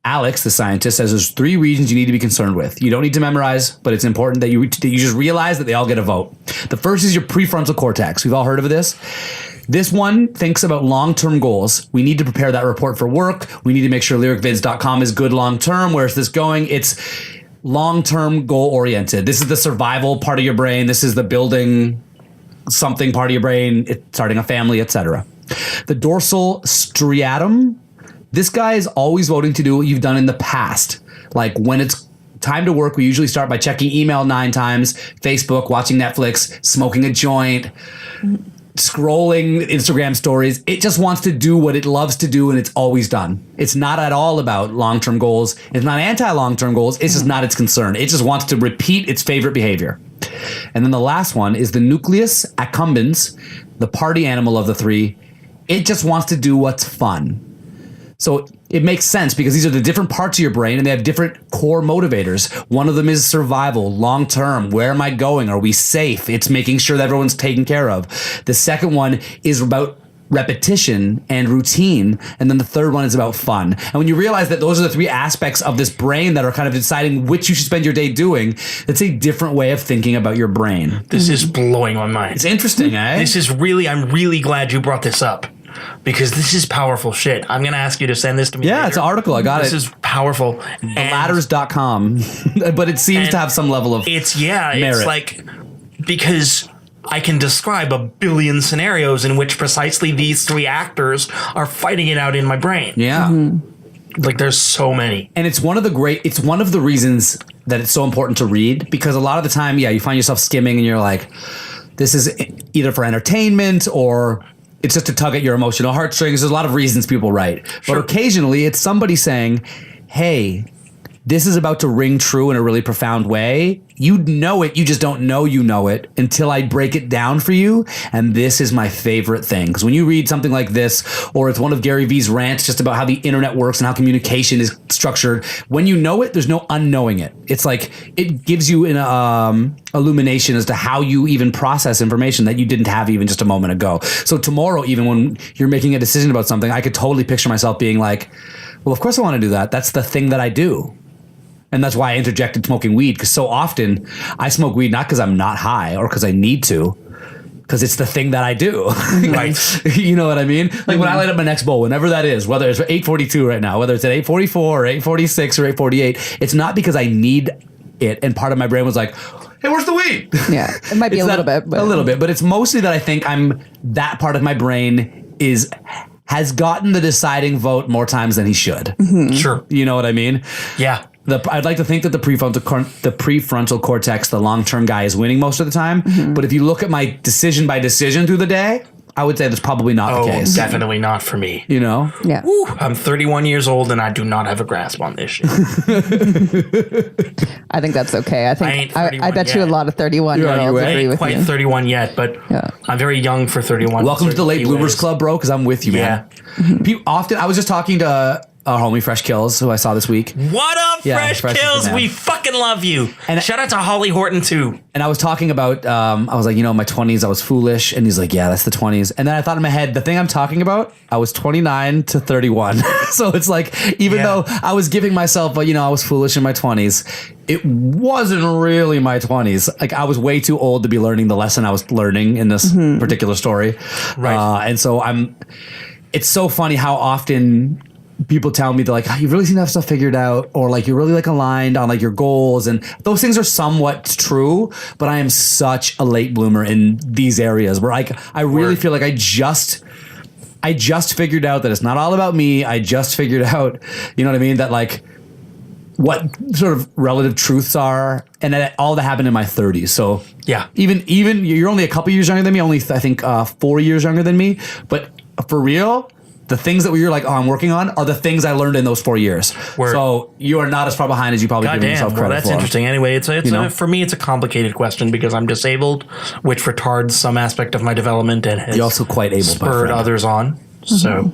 [SPEAKER 1] Alex, the scientist, says there's 3 regions you need to be concerned with. You don't need to memorize, but it's important that you just realize that they all get a vote. The first is your prefrontal cortex. We've all heard of this. This one thinks about long-term goals. We need to prepare that report for work. We need to make sure lyricvids.com is good long-term. Where's this going? It's long-term goal-oriented. This is the survival part of your brain. This is the building something part of your brain, starting a family, etc. The dorsal striatum. This guy is always voting to do what you've done in the past. Like when it's time to work, we usually start by checking email 9 times, Facebook, watching Netflix, smoking a joint, scrolling Instagram stories. It just wants to do what it loves to do, and it's always done. It's not at all about long-term goals. It's not anti-long-term goals. It's just not its concern. It just wants to repeat its favorite behavior. And then the last one is the nucleus accumbens, the party animal of the 3. It just wants to do what's fun. So it makes sense because these are the different parts of your brain and they have different core motivators. One of them is survival, long term. Where am I going? Are we safe? It's making sure that everyone's taken care of. The second one is about repetition and routine. And then the third one is about fun. And when you realize that those are the 3 aspects of this brain that are kind of deciding which you should spend your day doing, it's a different way of thinking about your brain.
[SPEAKER 2] This is blowing my mind.
[SPEAKER 1] It's interesting, eh?
[SPEAKER 2] I'm really glad you brought this up. Because this is powerful shit. I'm going to ask you to send this to me.
[SPEAKER 1] Yeah,
[SPEAKER 2] later.
[SPEAKER 1] It's an article. I got
[SPEAKER 2] this
[SPEAKER 1] it.
[SPEAKER 2] This is powerful.
[SPEAKER 1] Ladders.com. But it seems to have some level of merit.
[SPEAKER 2] It's like, because I can describe a billion scenarios in which precisely these 3 actors are fighting it out in my brain.
[SPEAKER 1] Yeah.
[SPEAKER 2] Like there's so many.
[SPEAKER 1] And it's one of the reasons that it's so important to read, because a lot of the time, you find yourself skimming and you're like, this is either for entertainment or it's just to tug at your emotional heartstrings. There's a lot of reasons people write. Sure. But occasionally it's somebody saying, hey, this is about to ring true in a really profound way. You know it, you just don't know you know it until I break it down for you. And this is my favorite thing. Because when you read something like this, or it's one of Gary Vee's rants just about how the internet works and how communication is structured, when you know it, there's no unknowing it. It's like it gives you an illumination as to how you even process information that you didn't have even just a moment ago. So tomorrow, even when you're making a decision about something, I could totally picture myself being like, well, of course I want to do that. That's the thing that I do. And that's why I interjected smoking weed, because so often I smoke weed not because I'm not high or because I need to, because it's the thing that I do. Right. You know what I mean? Like when I light up my next bowl, whenever that is, whether it's 8:42 right now, whether it's at 8:44 or 8:46 or 8:48, it's not because I need it. And part of my brain was like, hey, where's the weed?
[SPEAKER 3] Yeah, it might be a little bit.
[SPEAKER 1] A little bit, but it's mostly that I think that part of my brain has gotten the deciding vote more times than he should.
[SPEAKER 2] Sure.
[SPEAKER 1] You know what I mean?
[SPEAKER 2] Yeah.
[SPEAKER 1] I'd like to think that the prefrontal cortex, the long-term guy, is winning most of the time. But if you look at my decision by decision through the day, I would say that's probably not the case.
[SPEAKER 2] Definitely not for me.
[SPEAKER 1] You know?
[SPEAKER 3] Yeah.
[SPEAKER 2] Woo, I'm 31 years old and I do not have a grasp on this shit.
[SPEAKER 3] I think that's okay. I think
[SPEAKER 2] I ain't
[SPEAKER 3] I bet
[SPEAKER 2] 31
[SPEAKER 3] you a
[SPEAKER 2] yet.
[SPEAKER 3] lot of 31-year-olds
[SPEAKER 2] I
[SPEAKER 3] agree
[SPEAKER 2] ain't
[SPEAKER 3] with
[SPEAKER 2] quite
[SPEAKER 3] you.
[SPEAKER 2] 31 yet, but I'm very young for 31.
[SPEAKER 1] Welcome to the Late Bloomers Club, bro, because I'm with you, man. Often, I was just talking to our homie Fresh Kills, who I saw this week.
[SPEAKER 2] What up,
[SPEAKER 1] Yeah,
[SPEAKER 2] Fresh
[SPEAKER 1] Fresh is
[SPEAKER 2] Kills?
[SPEAKER 1] the man.
[SPEAKER 2] We fucking love you.
[SPEAKER 1] And
[SPEAKER 2] shout out to Holly Horton, too.
[SPEAKER 1] And I was talking about, I was like, my 20s, I was foolish. And he's like, yeah, that's the 20s. And then I thought in my head, the thing I'm talking about, I was 29 to 31. So it's like, even though I was giving myself, I was foolish in my 20s, it wasn't really my 20s. Like, I was way too old to be learning the lesson I was learning in this particular story.
[SPEAKER 2] Right.
[SPEAKER 1] And so it's so funny how often people tell me, they're like, you really seem to have stuff figured out, or like you're really like aligned on like your goals, and those things are somewhat true, but I am such a late bloomer in these areas where I really feel like I just figured out that it's not all about me. I just figured out, you know what I mean, that like what sort of relative truths are, and that all that happened in my 30s. So
[SPEAKER 2] Yeah.
[SPEAKER 1] even you're only a couple years younger than me, only I think 4 years younger than me, but for real, the things that you're like, I'm working on are the things I learned in those 4 years.
[SPEAKER 2] Word.
[SPEAKER 1] So you are not as far behind as you probably give yourself credit
[SPEAKER 2] that's
[SPEAKER 1] for.
[SPEAKER 2] interesting. Anyway, for me, it's a complicated question because I'm disabled, which retards some aspect of my development and has
[SPEAKER 1] You're also quite able, my
[SPEAKER 2] spurred
[SPEAKER 1] friend.
[SPEAKER 2] others on. So,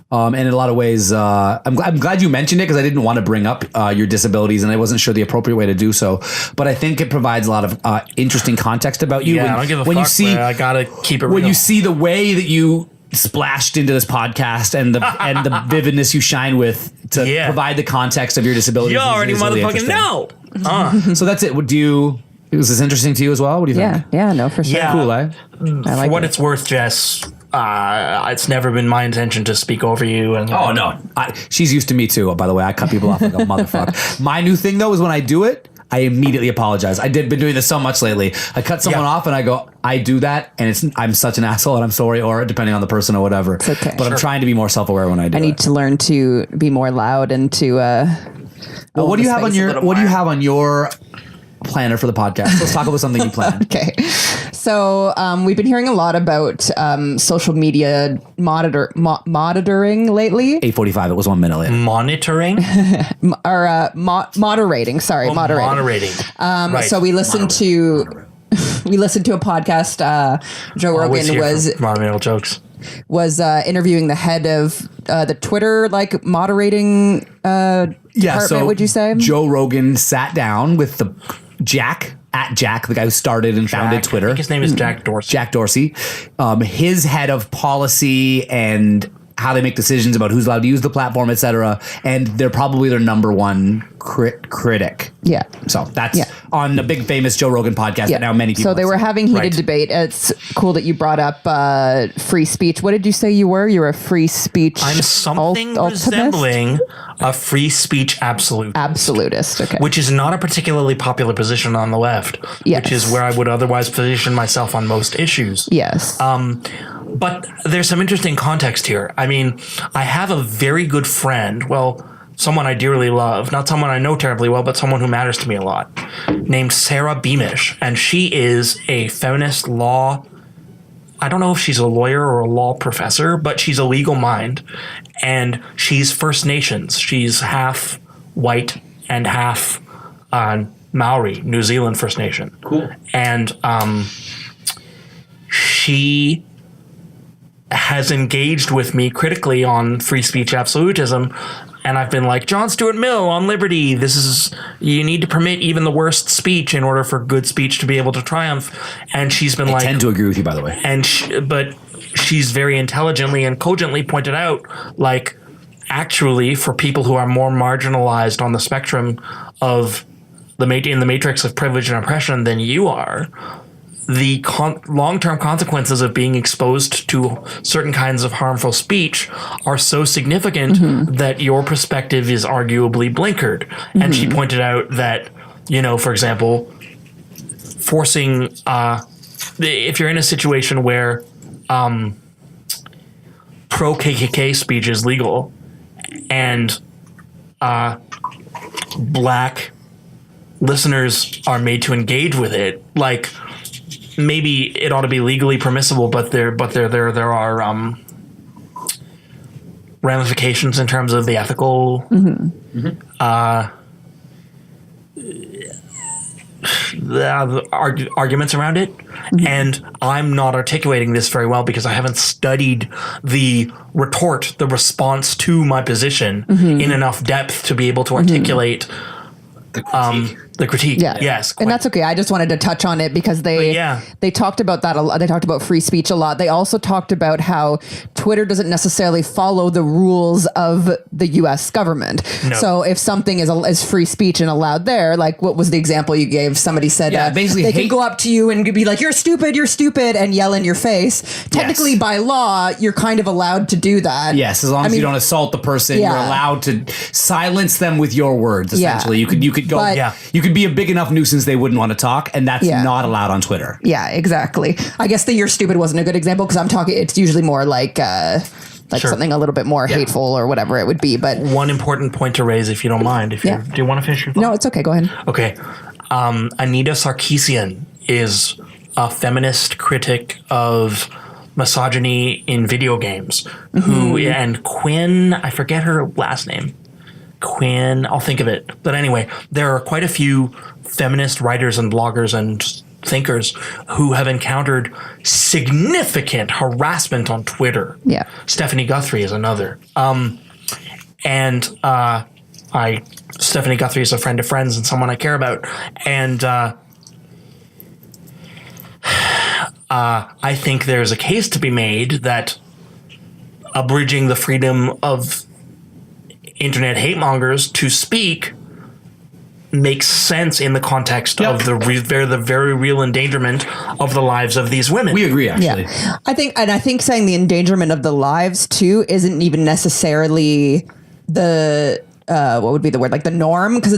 [SPEAKER 1] And in a lot of ways, I'm glad you mentioned it, because I didn't want to bring up your disabilities, and I wasn't sure the appropriate way to do so. But I think it provides a lot of interesting context about you.
[SPEAKER 2] I don't give a fuck.
[SPEAKER 1] You see,
[SPEAKER 2] I gotta keep it real.
[SPEAKER 1] when you see the way that you splashed into this podcast and the vividness you shine with to provide the context of your disability.
[SPEAKER 2] You already motherfucking know.
[SPEAKER 1] So that's it. Was this interesting to you as well? What do you think?
[SPEAKER 3] Yeah, no, for sure.
[SPEAKER 2] Yeah.
[SPEAKER 1] Cool, eh?
[SPEAKER 3] I like
[SPEAKER 2] For what
[SPEAKER 3] it.
[SPEAKER 2] it's worth, Jess, it's never been my intention to speak over you. And
[SPEAKER 1] Oh, no. She's used to me too, by the way. I cut people off like a motherfucker. My new thing, though, is when I do it, I immediately apologize. Been doing this so much lately. I cut someone off and I go, I do that, and I'm such an asshole and I'm sorry, or depending on the person or whatever.
[SPEAKER 3] It's okay.
[SPEAKER 1] But I'm trying to be more self-aware when I do it.
[SPEAKER 3] I need to learn to be more loud and to.
[SPEAKER 1] Well, what do you have on your planner for the podcast? Let's talk about something you planned.
[SPEAKER 3] Okay. So we've been hearing a lot about social media monitoring lately.
[SPEAKER 1] 8:45. It was 1 minute late.
[SPEAKER 2] monitoring?
[SPEAKER 3] Moderating. Sorry, moderating.
[SPEAKER 2] Moderating. Right.
[SPEAKER 3] So we listened to a podcast. Joe
[SPEAKER 2] Always
[SPEAKER 3] Rogan
[SPEAKER 2] here
[SPEAKER 3] was
[SPEAKER 2] for monumental jokes.
[SPEAKER 3] interviewing the head of the Twitter moderating department. Would you say
[SPEAKER 1] Joe Rogan sat down with the Jack, the guy who started and founded Twitter.
[SPEAKER 2] I think his name is Jack Dorsey.
[SPEAKER 1] Jack Dorsey, his head of policy and how they make decisions about who's allowed to use the platform, etc. And they're probably their number one critic.
[SPEAKER 3] Yeah.
[SPEAKER 1] So that's on the big famous Joe Rogan podcast that now many people.
[SPEAKER 3] So they were having heated
[SPEAKER 2] Right.
[SPEAKER 3] debate. It's cool that you brought up free speech. What did you say you were? You were a free speech.
[SPEAKER 2] I'm something resembling a free speech absolutist.
[SPEAKER 3] Okay.
[SPEAKER 2] Which is not a particularly popular position on the left,
[SPEAKER 3] Yes.
[SPEAKER 2] which is where I would otherwise position myself on most issues.
[SPEAKER 3] Yes.
[SPEAKER 2] But there's some interesting context here. I mean, I have a very good friend, someone I dearly love, not someone I know terribly well, but someone who matters to me a lot, named Sarah Beamish. And she is a feminist law. I don't know if she's a lawyer or a law professor, but she's a legal mind. And she's First Nations. She's half white and half Maori, New Zealand First Nation.
[SPEAKER 1] Cool.
[SPEAKER 2] And she has engaged with me critically on free speech absolutism, and I've been like, John Stuart Mill on liberty, you need to permit even the worst speech in order for good speech to be able to triumph. And she's been
[SPEAKER 1] I tend to agree with you, by the way.
[SPEAKER 2] but she's very intelligently and cogently pointed out, actually, for people who are more marginalized on the spectrum of in the matrix of privilege and oppression than you are, the long-term consequences of being exposed to certain kinds of harmful speech are so significant that your perspective is arguably blinkered. And she pointed out that, for example, forcing, if you're in a situation where pro KKK speech is legal, and black listeners are made to engage with it, like maybe it ought to be legally permissible, but there are ramifications in terms of the ethical the arguments around it. And I'm not articulating this very well because I haven't studied the response to my position in enough depth to be able to articulate the critique.
[SPEAKER 3] Yeah.
[SPEAKER 2] Yes.
[SPEAKER 3] And that's okay. I just wanted to touch on it because they talked about that a lot. They talked about free speech a lot. They also talked about how Twitter doesn't necessarily follow the rules of the US government. No. So if something is free speech and allowed there, like what was the example you gave? Somebody said
[SPEAKER 1] basically
[SPEAKER 3] they can go up to you and be like, you're stupid, and yell in your face. Technically by law, you're kind of allowed to do that.
[SPEAKER 1] Yes, as long as you don't assault the person, you're allowed to silence them with your words, essentially. You could go you could be a big enough nuisance they wouldn't want to talk, and that's not allowed on Twitter.
[SPEAKER 3] Yeah, exactly. I guess the you're stupid wasn't a good example because it's usually more like something a little bit more hateful or whatever it would be. But
[SPEAKER 2] one important point to raise, if you don't mind, do you want to finish your thought?
[SPEAKER 3] No, it's okay. Go ahead.
[SPEAKER 2] Okay. Anita Sarkeesian is a feminist critic of misogyny in video games. And Quinn, I forget her last name. Quinn, I'll think of it. But anyway, there are quite a few feminist writers and bloggers and thinkers who have encountered significant harassment on Twitter.
[SPEAKER 3] Yeah.
[SPEAKER 2] Stephanie Guthrie is another. Stephanie Guthrie is a friend of friends and someone I care about. And I think there's a case to be made that abridging the freedom of internet hate mongers to speak makes sense in the context of the very real endangerment of the lives of these women.
[SPEAKER 1] We agree, actually.
[SPEAKER 3] Yeah. I think saying the endangerment of the lives too isn't even necessarily the what would be the word, like the norm, because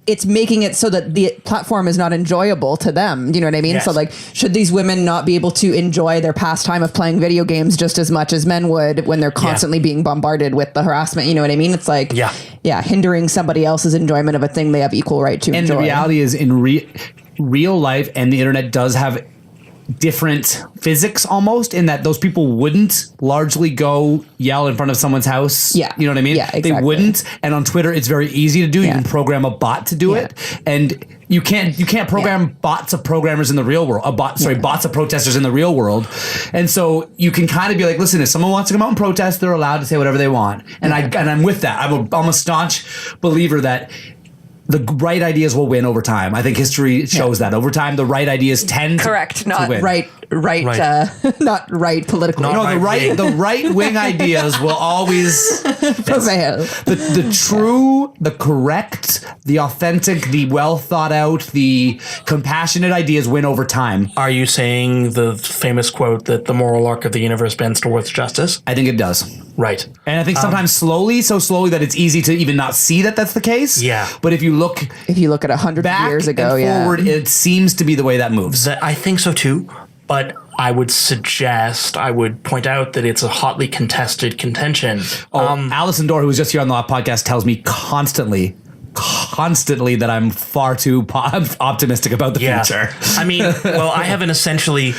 [SPEAKER 3] it's making it so that the platform is not enjoyable to them. Do you know what I mean? Yes. So like, should these women not be able to enjoy their pastime of playing video games just as much as men would when they're constantly being bombarded with the harassment? You know what I mean? It's like, hindering somebody else's enjoyment of a thing they have equal right to enjoy.
[SPEAKER 1] And the reality is in real life, and the internet does have different physics almost, in that those people wouldn't largely go yell in front of someone's house. Yeah. You know what I mean?
[SPEAKER 3] Yeah, exactly.
[SPEAKER 1] They wouldn't. And on Twitter, it's very easy to do. You can program a bot to do it. And you can't program bots of programmers in the real world. Bots of protesters in the real world. And so you can kind of be like, listen, if someone wants to come out and protest, they're allowed to say whatever they want. And I'm with that. I'm a staunch believer that the right ideas will win over time. I think history shows that over time, the right ideas tend to win.
[SPEAKER 3] Not right politically.
[SPEAKER 1] The right wing ideas will always
[SPEAKER 3] prevail.
[SPEAKER 1] The true, the correct, the authentic, the well thought out, the compassionate ideas win over time.
[SPEAKER 2] Are you saying the famous quote that the moral arc of the universe bends towards justice?
[SPEAKER 1] I think it does.
[SPEAKER 2] Right.
[SPEAKER 1] And I think sometimes so slowly that it's easy to even not see that that's the case.
[SPEAKER 2] Yeah.
[SPEAKER 1] But if you look
[SPEAKER 3] at 100 years ago,
[SPEAKER 1] and forward, it seems to be the way that moves.
[SPEAKER 2] I think so too. But I would point out that it's a hotly contested contention.
[SPEAKER 1] Alison Dorr, who was just here on the podcast, tells me constantly that I'm far too optimistic about the future.
[SPEAKER 2] I mean, I have an essentially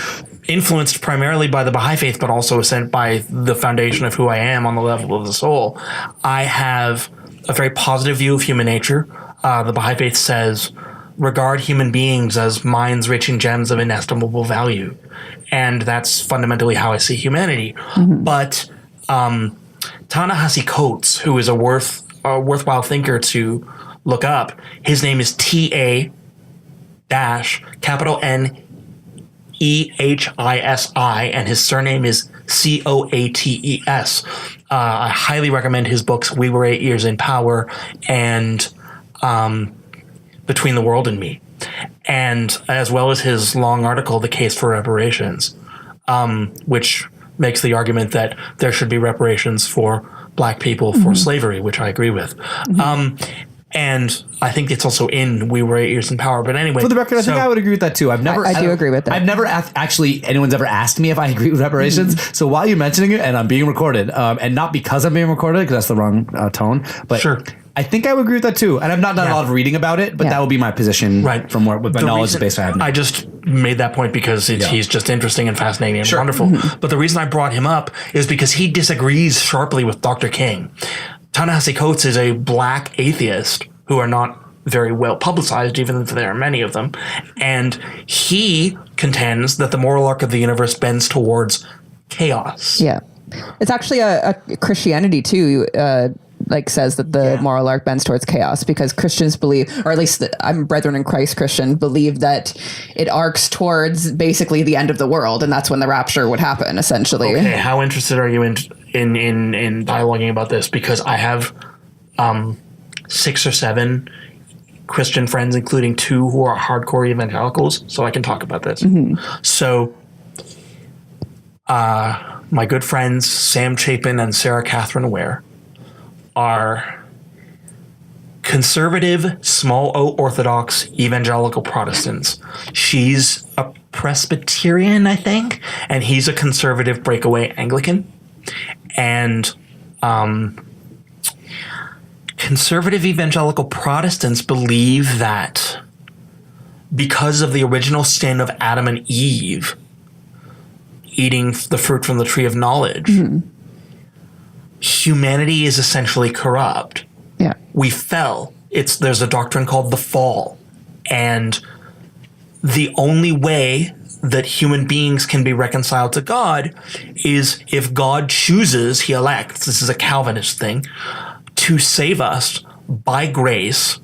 [SPEAKER 2] influenced primarily by the Baha'i faith, but also sent by the foundation of who I am on the level of the soul. I have a very positive view of human nature. The Baha'i faith says, regard human beings as minds rich in gems of inestimable value. And that's fundamentally how I see humanity. Mm-hmm. But Ta-Nehisi Coates, who is a worthwhile thinker to look up, his name is T-A-N-E-H-I-S-I, and his surname is C-O-A-T-E-S. I highly recommend his books, We Were 8 Years in Power and Between the World and Me, and as well as his long article, The Case for Reparations, which makes the argument that there should be reparations for black people for slavery, which I agree with. Mm-hmm. And I think it's also in We Were 8 Years in Power. But anyway.
[SPEAKER 1] For the record, I think I would agree with that too. I
[SPEAKER 3] do agree with that.
[SPEAKER 1] I've never actually anyone's ever asked me if I agree with reparations. So while you're mentioning it, and I'm being recorded, and not because I'm being recorded, because that's the wrong tone, but
[SPEAKER 2] sure.
[SPEAKER 1] I think I would agree with that too. And I've not done a lot of reading about it, but that would be my position from where with my knowledge base I have now.
[SPEAKER 2] I just made that point because he's just interesting and fascinating and wonderful. But the reason I brought him up is because he disagrees sharply with Dr. King. Ta-Nehisi Coates is a black atheist who are not very well publicized, even if there are many of them. And he contends that the moral arc of the universe bends towards chaos.
[SPEAKER 3] Yeah. It's actually a Christianity too, says that the moral arc bends towards chaos, because Christians believe, or at least I'm Brethren in Christ Christian, believe that it arcs towards basically the end of the world, and that's when the rapture would happen, essentially.
[SPEAKER 2] Okay, how interested are you in dialoguing about this? Because I have 6 or 7 Christian friends, including 2 who are hardcore evangelicals, so I can talk about this. So, my good friends Sam Chapin and Sarah Catherine Ware are conservative, small O Orthodox evangelical Protestants. She's a Presbyterian, I think, and he's a conservative breakaway Anglican. And conservative evangelical Protestants believe that because of the original sin of Adam and Eve eating the fruit from the tree of knowledge, humanity is essentially corrupt.
[SPEAKER 3] Yeah.
[SPEAKER 2] We fell. There's a doctrine called the fall. And the only way that human beings can be reconciled to God is if God chooses, he elects, this is a Calvinist thing, to save us by grace,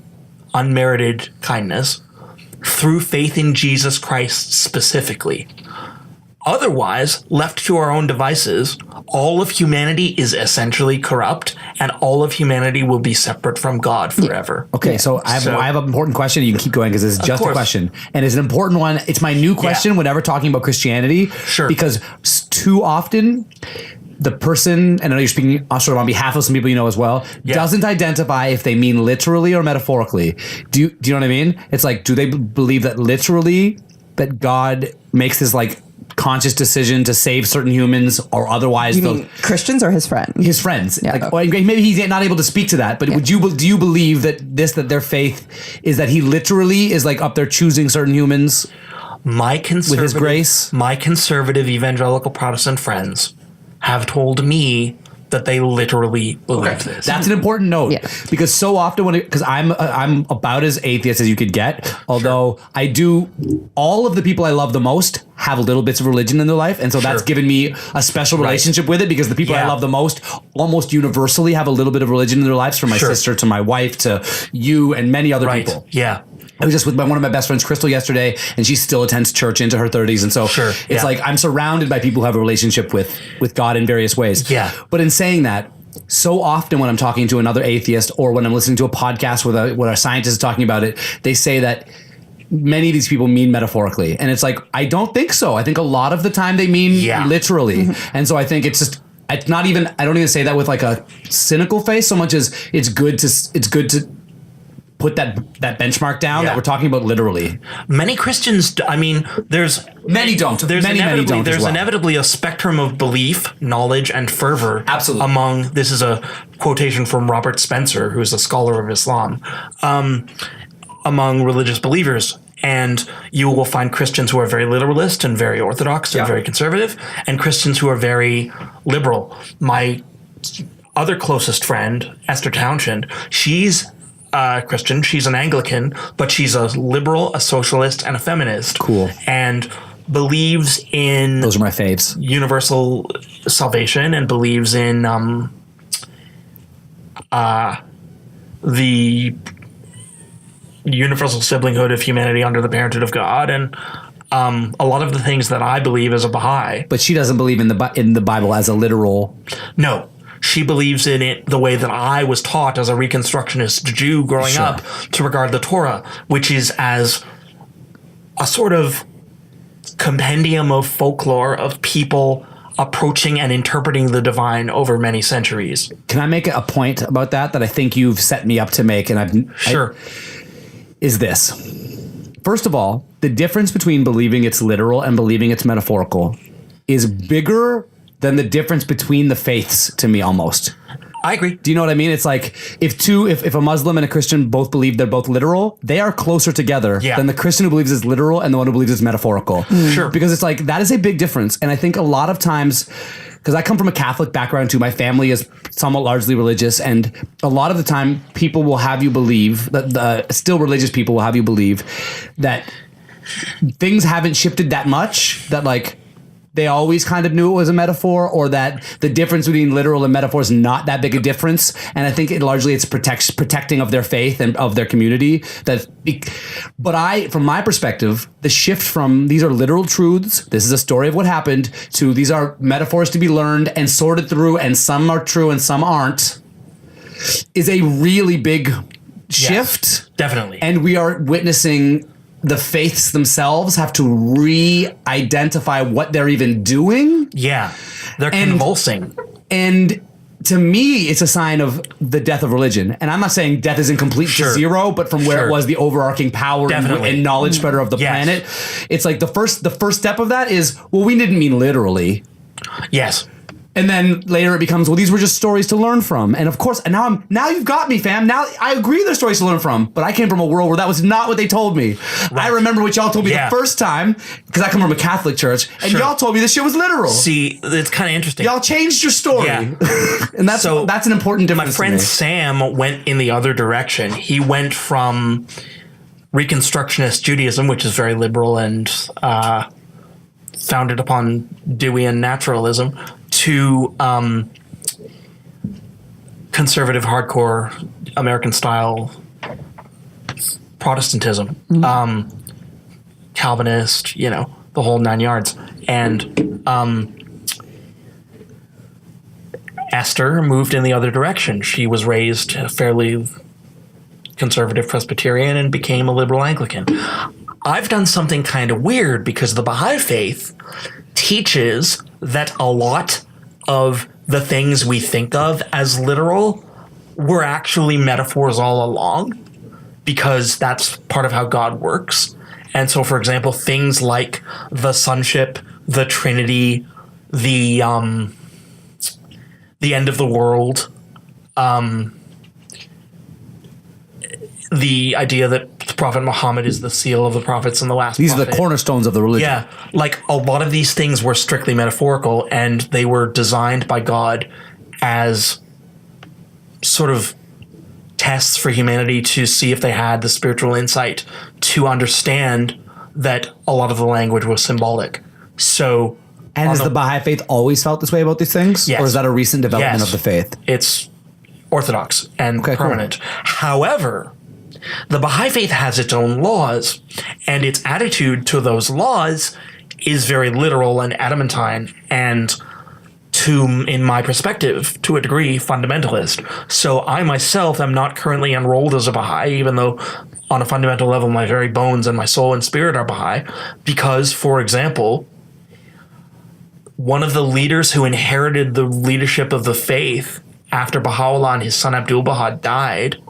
[SPEAKER 2] unmerited kindness, through faith in Jesus Christ specifically. Otherwise, left to our own devices, all of humanity is essentially corrupt, and all of humanity will be separate from God forever.
[SPEAKER 1] Okay, so I have an important question. You can keep going because it's just a question. And it's an important one. It's my new question whenever talking about Christianity.
[SPEAKER 2] Sure.
[SPEAKER 1] Because too often, the person, and I know you're speaking sort of on behalf of some people you know as well, doesn't identify if they mean literally or metaphorically. Do you know what I mean? It's like, do they believe that literally that God makes this conscious decision to save certain humans, or otherwise
[SPEAKER 3] you mean Christians or his friends?
[SPEAKER 1] His friends.
[SPEAKER 3] Yeah.
[SPEAKER 1] Maybe he's not able to speak to that, but do you believe that their faith is that he literally is up there choosing certain humans with his grace?
[SPEAKER 2] My conservative evangelical Protestant friends have told me that they literally believe this.
[SPEAKER 1] That's an important note because so often because I'm about as atheist as you could get, although I do, all of the people I love the most have little bits of religion in their life, and so that's given me a special relationship with it, because the people I love the most almost universally have a little bit of religion in their lives, from my sister to my wife to you and many other people.
[SPEAKER 2] Yeah.
[SPEAKER 1] I was just with one of my best friends, Crystal, yesterday, and she still attends church into her 30s. And so it's I'm surrounded by people who have a relationship with God in various ways.
[SPEAKER 2] Yeah.
[SPEAKER 1] But in saying that, so often when I'm talking to another atheist, or when I'm listening to a podcast where a scientist is talking about it, they say that many of these people mean metaphorically. And it's I don't think so. I think a lot of the time they mean literally. And so I think it's not even, I don't even say that with a cynical face so much as it's good to put that benchmark down that we're talking about literally.
[SPEAKER 2] Many Christians, there's
[SPEAKER 1] many don't.
[SPEAKER 2] There's
[SPEAKER 1] many don't.
[SPEAKER 2] There's inevitably a spectrum of belief, knowledge, and fervor.
[SPEAKER 1] Absolutely.
[SPEAKER 2] Among, this is a quotation from Robert Spencer, who's a scholar of Islam, among religious believers. And you will find Christians who are very literalist and very orthodox and very conservative, and Christians who are very liberal. My other closest friend, Esther Townshend, she's Christian. She's an Anglican, but she's a liberal, a socialist, and a feminist.
[SPEAKER 1] Cool.
[SPEAKER 2] And believes in...
[SPEAKER 1] Those are my faves.
[SPEAKER 2] Universal salvation, and believes in the universal siblinghood of humanity under the parenthood of God, and a lot of the things that I believe as a Baha'i.
[SPEAKER 1] But she doesn't believe in the Bible as a literal...
[SPEAKER 2] No. She believes in it the way that I was taught as a Reconstructionist Jew growing up to regard the Torah, which is as a sort of compendium of folklore of people approaching and interpreting the divine over many centuries.
[SPEAKER 1] Can I make a point about that I think you've set me up to make? And
[SPEAKER 2] Sure.
[SPEAKER 1] Is this. First of all, the difference between believing it's literal and believing it's metaphorical is bigger than the difference between the faiths to me almost.
[SPEAKER 2] I agree.
[SPEAKER 1] Do you know what I mean? It's like if a Muslim and a Christian both believe they're both literal, they are closer together than the Christian who believes it's literal and the one who believes it's metaphorical.
[SPEAKER 2] Sure.
[SPEAKER 1] Because it's like, that is a big difference. And I think a lot of times, because I come from a Catholic background too, my family is somewhat largely religious, and a lot of the time people will have you believe, that still religious people will have you believe that things haven't shifted that much, that like they always kind of knew it was a metaphor, or that the difference between literal and metaphor is not that big a difference. And I think it's protecting of their faith and of their community. But from my perspective, the shift from these are literal truths, this is a story of what happened, to these are metaphors to be learned and sorted through, and some are true and some aren't, is a really big shift.
[SPEAKER 2] Yes, definitely.
[SPEAKER 1] And we are witnessing the faiths themselves have to re-identify what they're even doing.
[SPEAKER 2] Yeah. They're convulsing.
[SPEAKER 1] And to me, it's a sign of the death of religion. And I'm not saying death is incomplete to zero, but from where it was the overarching power and knowledge spreader of the planet, it's like the first step of that is, well, we didn't mean literally.
[SPEAKER 2] Yes.
[SPEAKER 1] And then later it becomes, well, these were just stories to learn from. And of course, now you've got me, fam. Now I agree they're stories to learn from, but I came from a world where that was not what they told me. Right. I remember what y'all told me the first time, because I come from a Catholic church, and y'all told me this shit was literal.
[SPEAKER 2] See, it's kind of interesting.
[SPEAKER 1] Y'all changed your story. Yeah. And that's an important difference.
[SPEAKER 2] My friend Sam went in the other direction. He went from Reconstructionist Judaism, which is very liberal and founded upon Deweyan naturalism, to conservative, hardcore, American-style Protestantism, Calvinist, the whole 9 yards. And Esther moved in the other direction. She was raised fairly conservative Presbyterian and became a liberal Anglican. I've done something kind of weird, because the Baha'i faith teaches that a lot of the things we think of as literal were actually metaphors all along, because that's part of how God works. And so, for example, things like the sonship, the Trinity, the end of the world, the idea that Prophet Muhammad is the seal of the prophets and the last
[SPEAKER 1] These
[SPEAKER 2] prophet.
[SPEAKER 1] are the cornerstones of the religion.
[SPEAKER 2] Yeah, like a lot of these things were strictly metaphorical, and they were designed by God as sort of tests for humanity to see if they had the spiritual insight to understand that a lot of the language was symbolic. So,
[SPEAKER 1] and has the Baha'i faith always felt this way about these things?
[SPEAKER 2] Yes.
[SPEAKER 1] Or is that a recent development of the faith?
[SPEAKER 2] It's orthodox and permanent. Cool. However, the Baha'i faith has its own laws, and its attitude to those laws is very literal and adamantine, and in my perspective, to a degree, fundamentalist. So I myself am not currently enrolled as a Baha'i, even though on a fundamental level my very bones and my soul and spirit are Baha'i, because, for example, one of the leaders who inherited the leadership of the faith after Baha'u'llah and his son Abdul-Baha died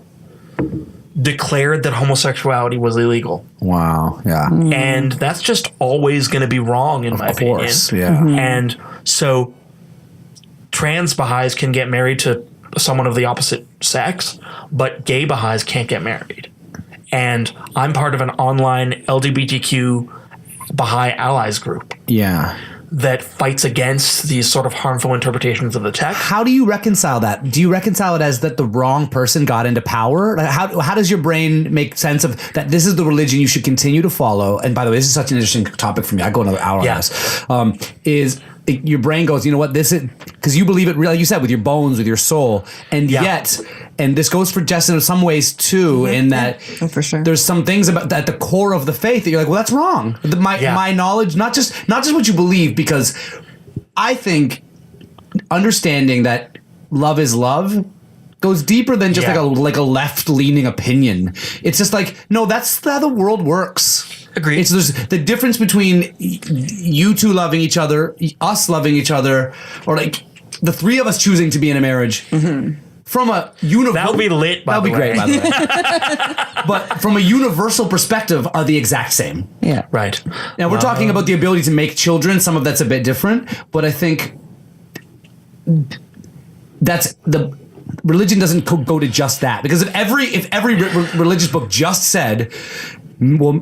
[SPEAKER 2] declared that homosexuality was illegal.
[SPEAKER 1] Wow, yeah.
[SPEAKER 2] And that's just always going to be wrong, in my opinion.
[SPEAKER 1] Yeah.
[SPEAKER 2] And so trans Baha'is can get married to someone of the opposite sex, but gay Baha'is can't get married. And I'm part of an online LGBTQ Baha'i allies group.
[SPEAKER 1] Yeah.
[SPEAKER 2] That fights against these sort of harmful interpretations of the text.
[SPEAKER 1] How do you reconcile that? Do you reconcile it as that the wrong person got into power? Like how does your brain make sense of that this is the religion you should continue to follow? And by the way, this is such an interesting topic for me. I go another hour on this. Your brain goes, you know what, this is, because you believe it, like you said, with your bones, with your soul, and yet, and this goes for Jess in some ways too, in that
[SPEAKER 3] for sure.
[SPEAKER 1] There's some things about at the core of the faith that you're like, well, that's wrong. My knowledge, not just what you believe, because I think understanding that love is love goes deeper than just like a left leaning opinion. It's just like, no, that's how the world works.
[SPEAKER 2] Agreed.
[SPEAKER 1] It's there's the difference between you two loving each other, us loving each other, or like the three of us choosing to be in a marriage. From a universal,
[SPEAKER 2] That would be lit. By
[SPEAKER 1] that would
[SPEAKER 2] the
[SPEAKER 1] be great,
[SPEAKER 2] way.
[SPEAKER 1] by the way. But from a universal perspective, are the exact same.
[SPEAKER 3] Yeah.
[SPEAKER 2] Right.
[SPEAKER 1] Now we're talking about the ability to make children. Some of that's a bit different, but I think that's the religion doesn't go to just that, because if every religious book just said, well,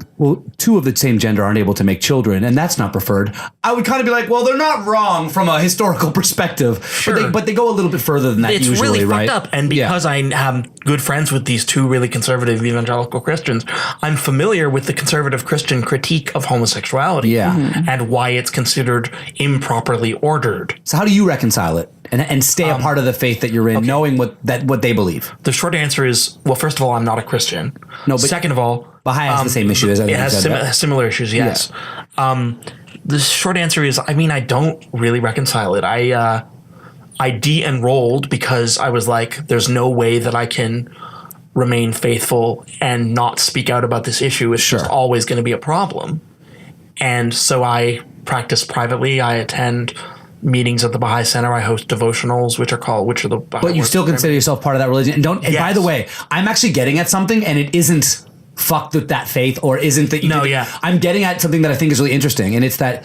[SPEAKER 1] two of the same gender aren't able to make children, and that's not preferred, I would kind of be like, well, they're not wrong from a historical perspective.
[SPEAKER 2] Sure.
[SPEAKER 1] But they go a little bit further than that
[SPEAKER 2] It's
[SPEAKER 1] usually,
[SPEAKER 2] really
[SPEAKER 1] right?
[SPEAKER 2] fucked up. And because I am good friends with these two really conservative evangelical Christians, I'm familiar with the conservative Christian critique of homosexuality and why it's considered improperly ordered.
[SPEAKER 1] So how do you reconcile it and stay a part of the faith that you're in, knowing what they believe?
[SPEAKER 2] The short answer is, well, first of all, I'm not a Christian.
[SPEAKER 1] No, but
[SPEAKER 2] second of all,
[SPEAKER 1] Baha'i has the same issue as
[SPEAKER 2] it has similar issues. Yes. The short answer is, I mean, I don't really reconcile it. I de-enrolled because I was like, there's no way that I can remain faithful and not speak out about this issue. It's just always going to be a problem. And so I practice privately. I attend meetings at the Baha'i Center. I host devotionals, which are the Baha'i.
[SPEAKER 1] But you still consider yourself part of that religion. And by the way, I'm actually getting at something, and it isn't fucked with that faith, or isn't that I'm getting at something that I think is really interesting, and it's that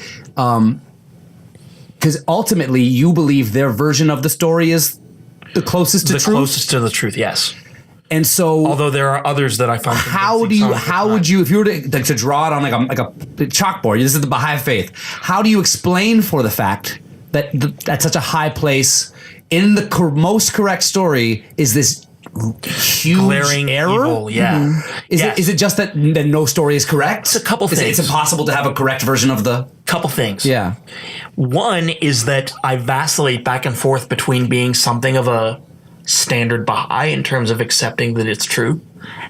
[SPEAKER 1] because ultimately you believe their version of the story is the closest to truth.
[SPEAKER 2] The closest to the truth, yes.
[SPEAKER 1] And so,
[SPEAKER 2] although there are others that I find,
[SPEAKER 1] how would you, if you were to draw it on like a chalkboard, this is the Baha'i faith, how do you explain for the fact that at such a high place in the most correct story is this huge
[SPEAKER 2] glaring
[SPEAKER 1] error?
[SPEAKER 2] Evil, yeah.
[SPEAKER 1] Is it just that no story is correct?
[SPEAKER 2] It's a couple things.
[SPEAKER 1] It's impossible to have a correct version of the...
[SPEAKER 2] Couple things.
[SPEAKER 1] Yeah.
[SPEAKER 2] One is that I vacillate back and forth between being something of a standard Baha'i in terms of accepting that it's true,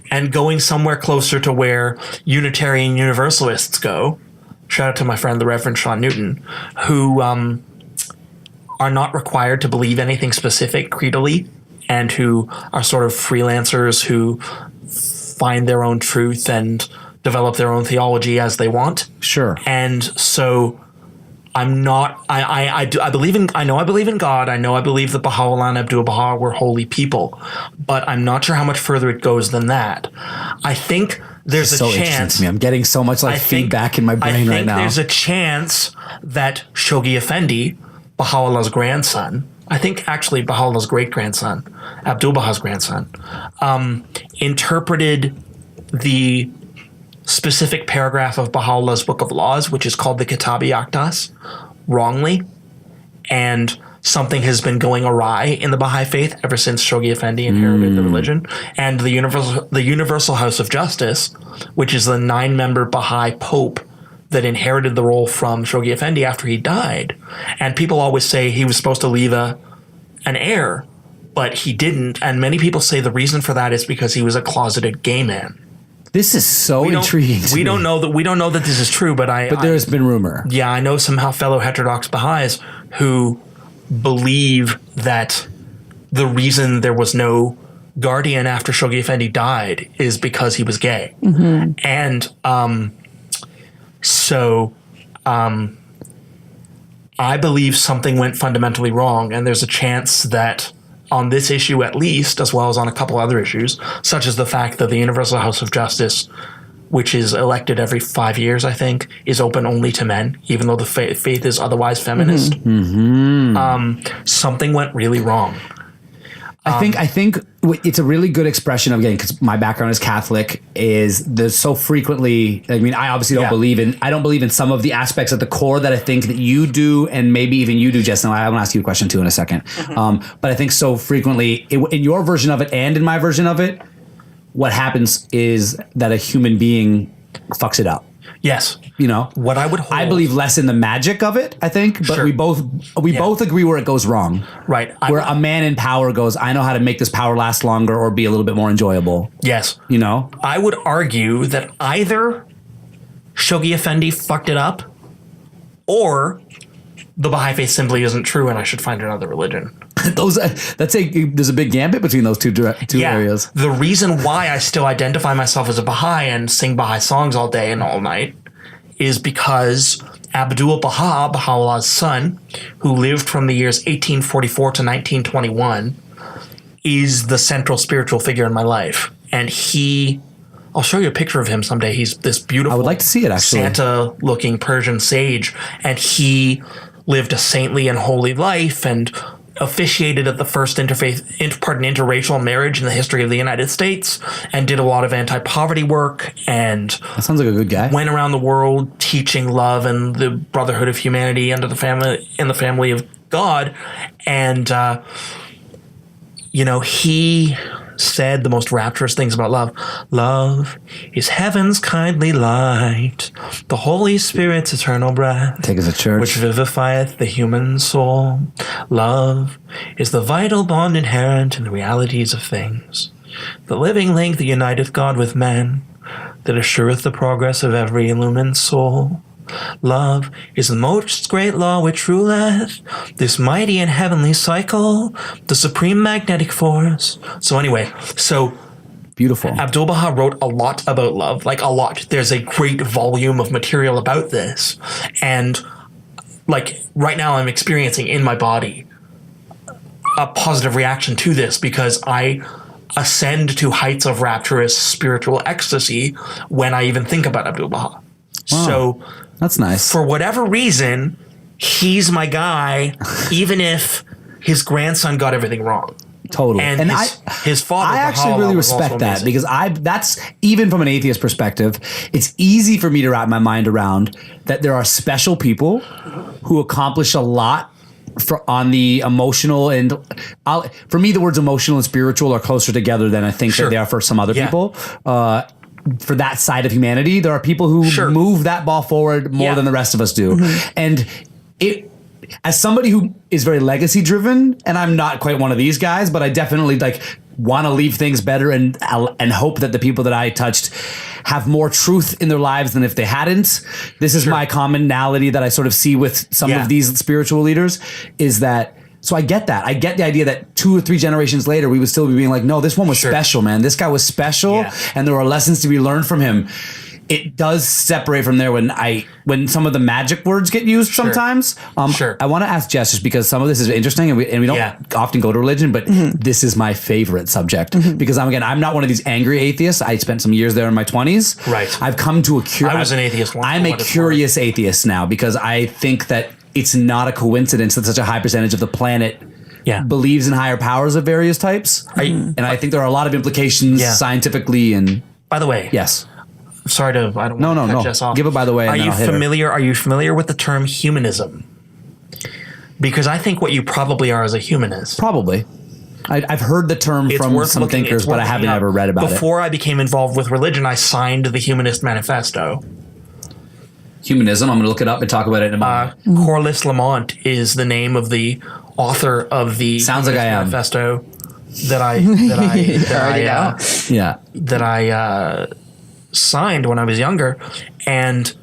[SPEAKER 2] and going somewhere closer to where Unitarian Universalists go. Shout out to my friend, the Reverend Sean Newton, who are not required to believe anything specific creedally, and who are sort of freelancers who find their own truth and develop their own theology as they want.
[SPEAKER 1] Sure.
[SPEAKER 2] And so I'm not, I believe in God. I know I believe that Baha'u'llah and Abdu'l-Baha were holy people, but I'm not sure how much further it goes than that. I think there's a
[SPEAKER 1] so interesting
[SPEAKER 2] chance.
[SPEAKER 1] To me. I'm getting so much feedback in my brain right now.
[SPEAKER 2] There's a chance that Shoghi Effendi, Baha'u'llah's grandson, I think actually Baha'u'llah's great-grandson, Abdu'l-Baha's grandson, interpreted the specific paragraph of Baha'u'llah's Book of Laws, which is called the Kitab-i Aqdas, wrongly. And something has been going awry in the Baha'i faith ever since Shoghi Effendi inherited the religion. And the Universal House of Justice, which is the 9-member Baha'i Pope that inherited the role from Shoghi Effendi after he died. And people always say he was supposed to leave an heir, but he didn't. And many people say the reason for that is because he was a closeted gay man.
[SPEAKER 1] This is so intriguing.
[SPEAKER 2] We don't know that this is true, but
[SPEAKER 1] there's been rumor.
[SPEAKER 2] Yeah, I know some fellow heterodox Baha'is who believe that the reason there was no guardian after Shoghi Effendi died is because he was gay. Mm-hmm. And so I believe something went fundamentally wrong, and there's a chance that on this issue at least, as well as on a couple other issues, such as the fact that the Universal House of Justice, which is elected every 5 years, I think, is open only to men, even though the faith is otherwise feminist. Mm-hmm. Something went really wrong.
[SPEAKER 1] I think it's a really good expression of, again, because my background is Catholic, is there's so frequently, I mean, I obviously don't believe in some of the aspects at the core that I think that you do, and maybe even you do, Jess. And I want to ask you a question too in a second. Mm-hmm. But I think so frequently in your version of it and in my version of it, what happens is that a human being fucks it up.
[SPEAKER 2] Yes.
[SPEAKER 1] You know,
[SPEAKER 2] what I would hold,
[SPEAKER 1] I believe less in the magic of it, I think, but we both agree where it goes wrong.
[SPEAKER 2] Right.
[SPEAKER 1] Where a man in power goes, I know how to make this power last longer or be a little bit more enjoyable.
[SPEAKER 2] Yes.
[SPEAKER 1] You know?
[SPEAKER 2] I would argue that either Shoghi Effendi fucked it up, or the Baha'i faith simply isn't true and I should find another religion.
[SPEAKER 1] There's a big gambit between those two areas.
[SPEAKER 2] The reason why I still identify myself as a Baha'i and sing Baha'i songs all day and all night is because Abdul Baha, Baha'u'llah's son, who lived from the years 1844 to 1921, is the central spiritual figure in my life. And I'll show you a picture of him someday. He's this beautiful,
[SPEAKER 1] I would like to see it, actually.
[SPEAKER 2] Santa-looking Persian sage, and he lived a saintly and holy life and officiated at the first interracial marriage in the history of the United States, and did a lot of anti-poverty work, and
[SPEAKER 1] that sounds like a good guy.
[SPEAKER 2] Went around the world teaching love and the brotherhood of humanity under the family of God, and he said the most rapturous things about love. Love is heaven's kindly light, the Holy Spirit's eternal breath.
[SPEAKER 1] Take us to church.
[SPEAKER 2] Which vivifieth the human soul. Love is the vital bond inherent in the realities of things, the living link that uniteth God with man, that assureth the progress of every illumined soul. Love is the most great law which ruleth this mighty and heavenly cycle, the supreme magnetic force. So
[SPEAKER 1] beautiful.
[SPEAKER 2] Abdul Baha wrote a lot about love, like a lot. There's a great volume of material about this. And like right now I'm experiencing in my body a positive reaction to this because I ascend to heights of rapturous spiritual ecstasy when I even think about Abdul Baha.
[SPEAKER 1] Wow.
[SPEAKER 2] So
[SPEAKER 1] that's nice.
[SPEAKER 2] For whatever reason, he's my guy, even if his grandson got everything wrong.
[SPEAKER 1] Totally.
[SPEAKER 2] And his father,
[SPEAKER 1] I actually really respect that because that's even from an atheist perspective, it's easy for me to wrap my mind around that there are special people who accomplish a lot on the emotional and for me, the words emotional and spiritual are closer together than I think that they are for some other people. For that side of humanity, there are people who move that ball forward more than the rest of us do. And as somebody who is very legacy driven, and I'm not quite one of these guys, but I definitely want to leave things better and hope that the people that I touched have more truth in their lives than if they hadn't. This is my commonality that I sort of see with some of these spiritual leaders is that. So I get that. I get the idea that 2 or 3 generations later, we would still be being like, no, this one was special, man. This guy was special, and there were lessons to be learned from him. It does separate from there when some of the magic words get used sometimes. I want to ask Jess, just because some of this is interesting, and we don't often go to religion, but this is my favorite subject because I'm not one of these angry atheists. I spent some years there in my 20s.
[SPEAKER 2] Right.
[SPEAKER 1] I've come to
[SPEAKER 2] I was an atheist once.
[SPEAKER 1] I'm a curious atheist now because I think that it's not a coincidence that such a high percentage of the planet believes in higher powers of various types. And I think there are a lot of implications scientifically. And
[SPEAKER 2] by the way,
[SPEAKER 1] yes.
[SPEAKER 2] Sorry to, I don't want to cut Jess off.
[SPEAKER 1] Give it by the way.
[SPEAKER 2] Are you familiar with the term humanism? Because I think what you probably are is a humanist.
[SPEAKER 1] Probably. I've heard the term from some thinkers, but I haven't ever read about it.
[SPEAKER 2] Before I became involved with religion, I signed the Humanist Manifesto.
[SPEAKER 1] Humanism. I'm going to look it up and talk about it in a moment.
[SPEAKER 2] Corliss Lamont is the name of the author of the Manifesto that I signed when I was younger, and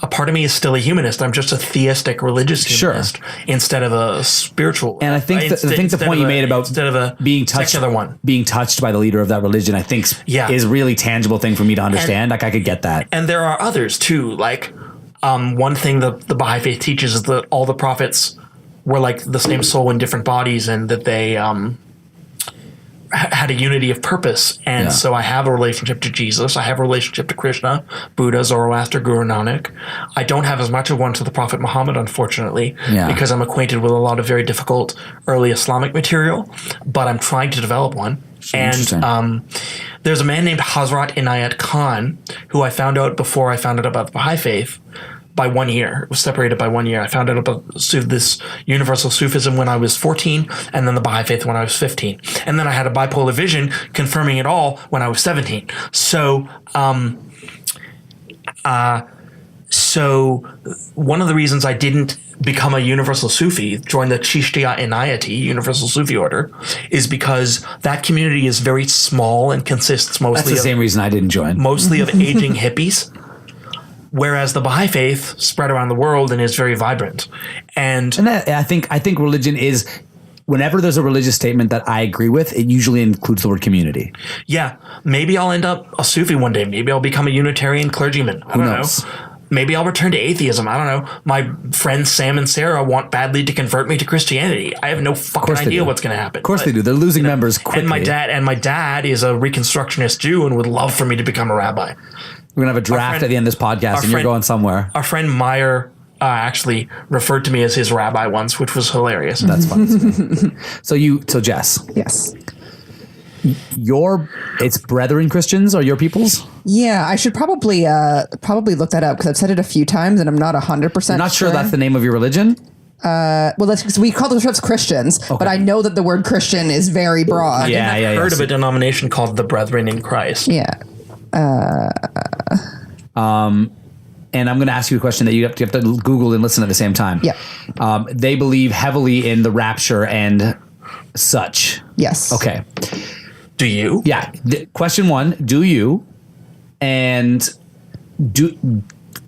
[SPEAKER 2] a part of me is still a humanist. I'm just a theistic religious humanist instead of a spiritual.
[SPEAKER 1] And I think the point you made about being touched by the leader of that religion, I think is a really tangible thing for me to understand. I could get that.
[SPEAKER 2] And there are others too. One thing the Baha'i faith teaches is that all the prophets were like the same soul in different bodies, and that they had a unity of purpose. And so I have a relationship to Jesus. I have a relationship to Krishna, Buddha, Zoroaster, Guru Nanak. I don't have as much of one to the Prophet Muhammad, unfortunately, because I'm acquainted with a lot of very difficult early Islamic material, but I'm trying to develop one. And there's a man named Hazrat Inayat Khan, who I found out before I found out about the Baha'i faith by 1 year. It was separated by 1 year. I found out about this universal Sufism when I was 14, and then the Baha'i faith when I was 15. And then I had a bipolar vision confirming it all when I was 17. So one of the reasons I didn't become a universal Sufi, join the Chishtiya Inayati, universal Sufi order, is because that community is very small and consists mostly
[SPEAKER 1] That's the same reason I didn't join.
[SPEAKER 2] Mostly of aging hippies. Whereas the Baha'i faith spread around the world and is very vibrant. And
[SPEAKER 1] I think religion is, whenever there's a religious statement that I agree with, it usually includes the word community.
[SPEAKER 2] Yeah, maybe I'll end up a Sufi one day. Maybe I'll become a Unitarian clergyman. I don't know. Maybe I'll return to atheism. I don't know. My friends Sam and Sarah want badly to convert me to Christianity. I have no fucking idea what's going to happen.
[SPEAKER 1] Of course they do. They're losing members quickly.
[SPEAKER 2] And my dad is a Reconstructionist Jew and would love for me to become a rabbi.
[SPEAKER 1] We're going to have a draft at the end of this podcast and you're going somewhere.
[SPEAKER 2] Our friend Meyer actually referred to me as his rabbi once, which was hilarious.
[SPEAKER 1] That's fun. So Jess.
[SPEAKER 3] Yes.
[SPEAKER 1] It's Brethren Christians are your peoples?
[SPEAKER 3] Yeah, I should probably look that up because I've said it a few times and I'm not 100%
[SPEAKER 1] Not sure that's the name of your religion?
[SPEAKER 3] Well, that's because we call ourselves Christians, but I know that the word Christian is very broad.
[SPEAKER 2] I've heard of a denomination called the Brethren in Christ.
[SPEAKER 3] Yeah.
[SPEAKER 1] And I'm going to ask you a question that you have to Google and listen at the same time.
[SPEAKER 3] Yeah.
[SPEAKER 1] They believe heavily in the rapture and such.
[SPEAKER 3] Yes.
[SPEAKER 1] Okay.
[SPEAKER 2] Do you?
[SPEAKER 1] Yeah. Question one, do you? And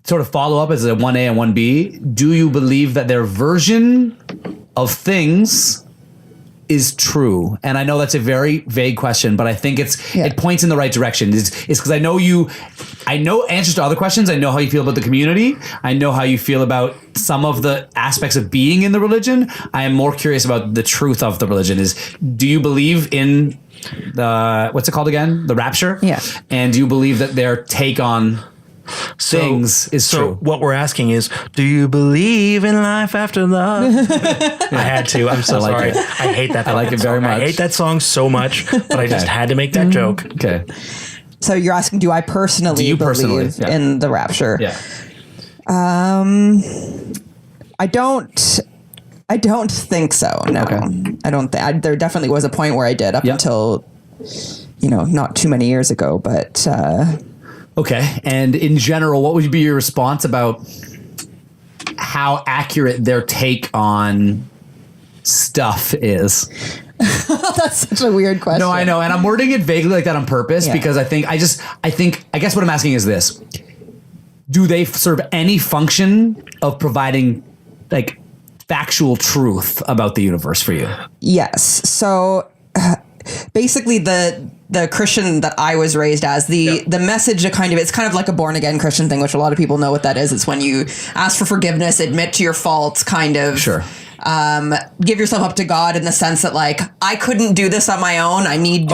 [SPEAKER 1] sort of follow up as a 1A and 1B. Do you believe that their version of things is true? And I know that's a very vague question, but I think it points in the right direction. It's because I know answers to other questions. I know how you feel about the community. I know how you feel about some of the aspects of being in the religion. I am more curious about the truth of the religion. Do you believe in what's it called again? The rapture?
[SPEAKER 3] Yeah.
[SPEAKER 1] And do you believe that their take on things is true?
[SPEAKER 2] So what we're asking is, do you believe in life after love? I had to. I'm so sorry. I hate that.
[SPEAKER 1] I like it very much.
[SPEAKER 2] I hate that song so much, but I just had to make that joke.
[SPEAKER 1] Okay.
[SPEAKER 3] So you're asking, do I personally believe in the rapture?
[SPEAKER 1] Yeah.
[SPEAKER 3] I don't think so. No, okay. I don't think. There definitely was a point where I did up until, not too many years ago, but.
[SPEAKER 1] Okay. And in general, what would be your response about how accurate their take on stuff is?
[SPEAKER 3] That's such a weird question.
[SPEAKER 1] No, I know. And I'm wording it vaguely like that on purpose because I guess what I'm asking is this. Do they serve any function of providing like factual truth about the universe for you?
[SPEAKER 3] Yes. So basically the Christian that I was raised as, the message it's kind of like a born again Christian thing, which a lot of people know what that is. It's when you ask for forgiveness, admit to your faults, kind of give yourself up to God in the sense that like, I couldn't do this on my own. I need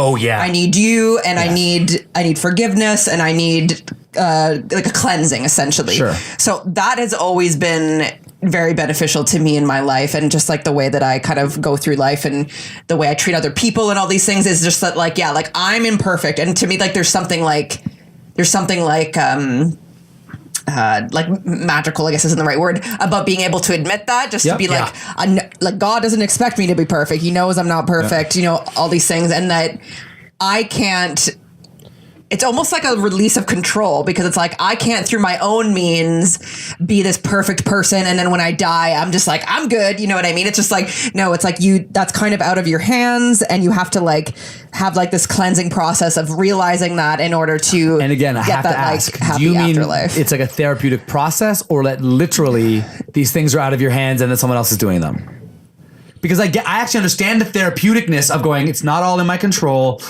[SPEAKER 3] you, and I need forgiveness, and I need like a cleansing essentially.
[SPEAKER 1] Sure.
[SPEAKER 3] So that has always been very beneficial to me in my life, and just like the way that I kind of go through life and the way I treat other people and all these things is just that like I'm imperfect, and to me like there's something like magical, I guess isn't the right word, about being able to admit that, just to be like God doesn't expect me to be perfect. He knows I'm not perfect, all these things, and that I can't. It's almost like a release of control, because it's like I can't through my own means be this perfect person, and then when I die I'm just like I'm good, you know what I mean? It's just like, no, it's like that's kind of out of your hands, and you have to like have like this cleansing process of realizing that in order to
[SPEAKER 1] and again I have to ask, do you mean afterlife. It's like a therapeutic process, or that literally these things are out of your hands and then someone else is doing them? Because I actually understand the therapeuticness of going, it's not all in my control.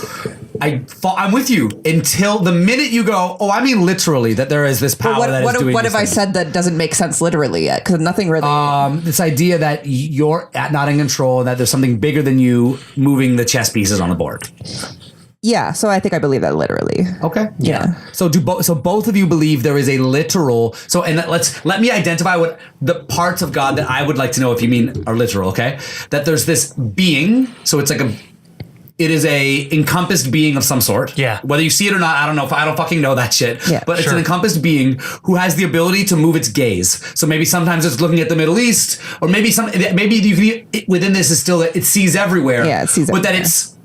[SPEAKER 1] I'm with you until the minute you go, oh, I mean literally that there is this power that is doing
[SPEAKER 3] what have I said that doesn't make sense literally yet? Because nothing really...
[SPEAKER 1] this idea that you're not in control, that there's something bigger than you moving the chess pieces on the board.
[SPEAKER 3] Yeah, so I think I believe that literally.
[SPEAKER 1] Okay.
[SPEAKER 3] Yeah.
[SPEAKER 1] So both of you believe there is a literal. So and let me identify what the parts of God that I would like to know if you mean are literal. Okay, that there's this being. So it's like it is a encompassed being of some sort.
[SPEAKER 2] Yeah.
[SPEAKER 1] Whether you see it or not, I don't know. I don't fucking know that shit.
[SPEAKER 3] Yeah.
[SPEAKER 1] But it's an encompassed being who has the ability to move its gaze. So maybe sometimes it's looking at the Middle East, or maybe within this is still it sees everywhere.
[SPEAKER 3] Yeah, it sees everywhere.
[SPEAKER 1] But that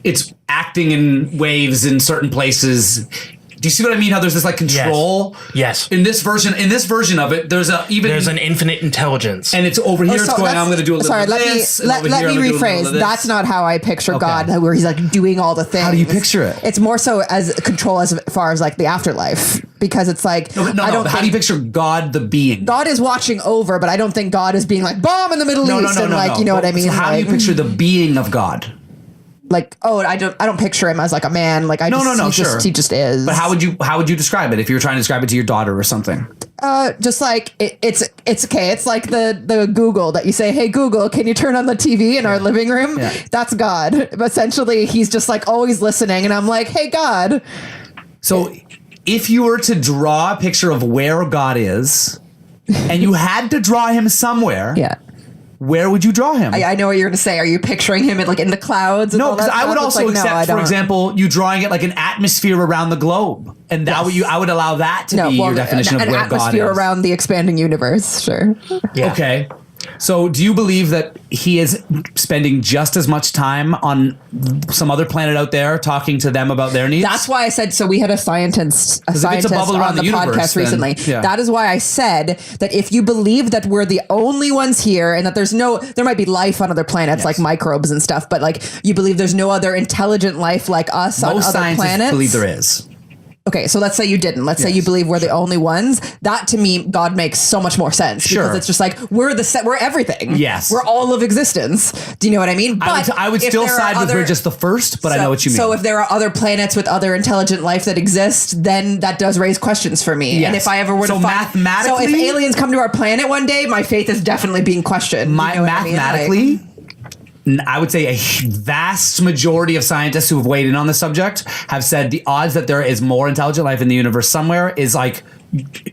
[SPEAKER 1] it's acting in waves in certain places. Do you see what I mean? How there's this like control?
[SPEAKER 2] Yes.
[SPEAKER 1] In this version of it, there's
[SPEAKER 2] an infinite intelligence.
[SPEAKER 1] And it's over here, it's going, I'm going to do a little bit of this.
[SPEAKER 3] Let me rephrase. That's not how I picture God, where he's like doing all the things.
[SPEAKER 1] How do you picture it?
[SPEAKER 3] It's more so as control as far as like the afterlife, because it's like,
[SPEAKER 1] I don't how do you picture God the being?
[SPEAKER 3] God is watching over, but I don't think God is being like bomb in the Middle East and like, you know what I mean?
[SPEAKER 1] So how do you picture the being of God?
[SPEAKER 3] Like, I don't picture him as like a man. Like he just is.
[SPEAKER 1] But how would you describe it if you were trying to describe it to your daughter or something?
[SPEAKER 3] Just like it's okay. It's like the Google that you say, hey Google, can you turn on the TV in our living room? Yeah. That's God. But essentially, he's just like always listening, and I'm like, hey God.
[SPEAKER 1] So if you were to draw a picture of where God is, and you had to draw him somewhere,
[SPEAKER 3] yeah.
[SPEAKER 1] Where would you draw him?
[SPEAKER 3] I know what you're going to say. Are you picturing him in the clouds?
[SPEAKER 1] No, because I would also accept, for example, you drawing it like an atmosphere around the globe, and I would allow that to be your definition of where God is. An atmosphere
[SPEAKER 3] around the expanding universe, sure.
[SPEAKER 1] Yeah. Okay. So do you believe that he is spending just as much time on some other planet out there talking to them about their needs?
[SPEAKER 3] That's why I said, so we had a scientist on the podcast recently. Yeah. That is why I said that if you believe that we're the only ones here and that there might be life on other planets, like microbes and stuff, but like you believe there's no other intelligent life like us on other planets. Most scientists
[SPEAKER 1] believe there is.
[SPEAKER 3] Okay, so let's say you didn't. Let's say you believe we're the only ones. That to me, God makes so much more sense because it's just like we're everything.
[SPEAKER 1] Yes,
[SPEAKER 3] we're all of existence. Do you know what I mean?
[SPEAKER 1] But I would still side with we're just the first. But I know what you mean.
[SPEAKER 3] So if there are other planets with other intelligent life that exist, then that does raise questions for me. Yes. And if I ever were to
[SPEAKER 1] mathematically,
[SPEAKER 3] so if aliens come to our planet one day, my faith is definitely being questioned.
[SPEAKER 1] Mathematically. I would say a vast majority of scientists who have weighed in on the subject have said the odds that there is more intelligent life in the universe somewhere is like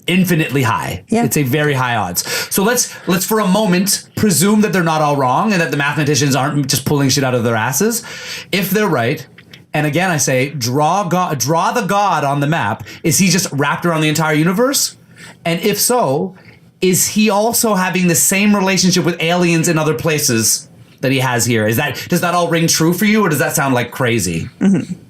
[SPEAKER 1] infinitely high. Yeah. It's a very high odds. So let's for a moment presume that they're not all wrong and that the mathematicians aren't just pulling shit out of their asses. If they're right, and again I say draw the God on the map, is he just wrapped around the entire universe? And if so, is he also having the same relationship with aliens in other places that he has here? Does that all ring true for you, or does that sound like crazy?
[SPEAKER 3] Mm-hmm.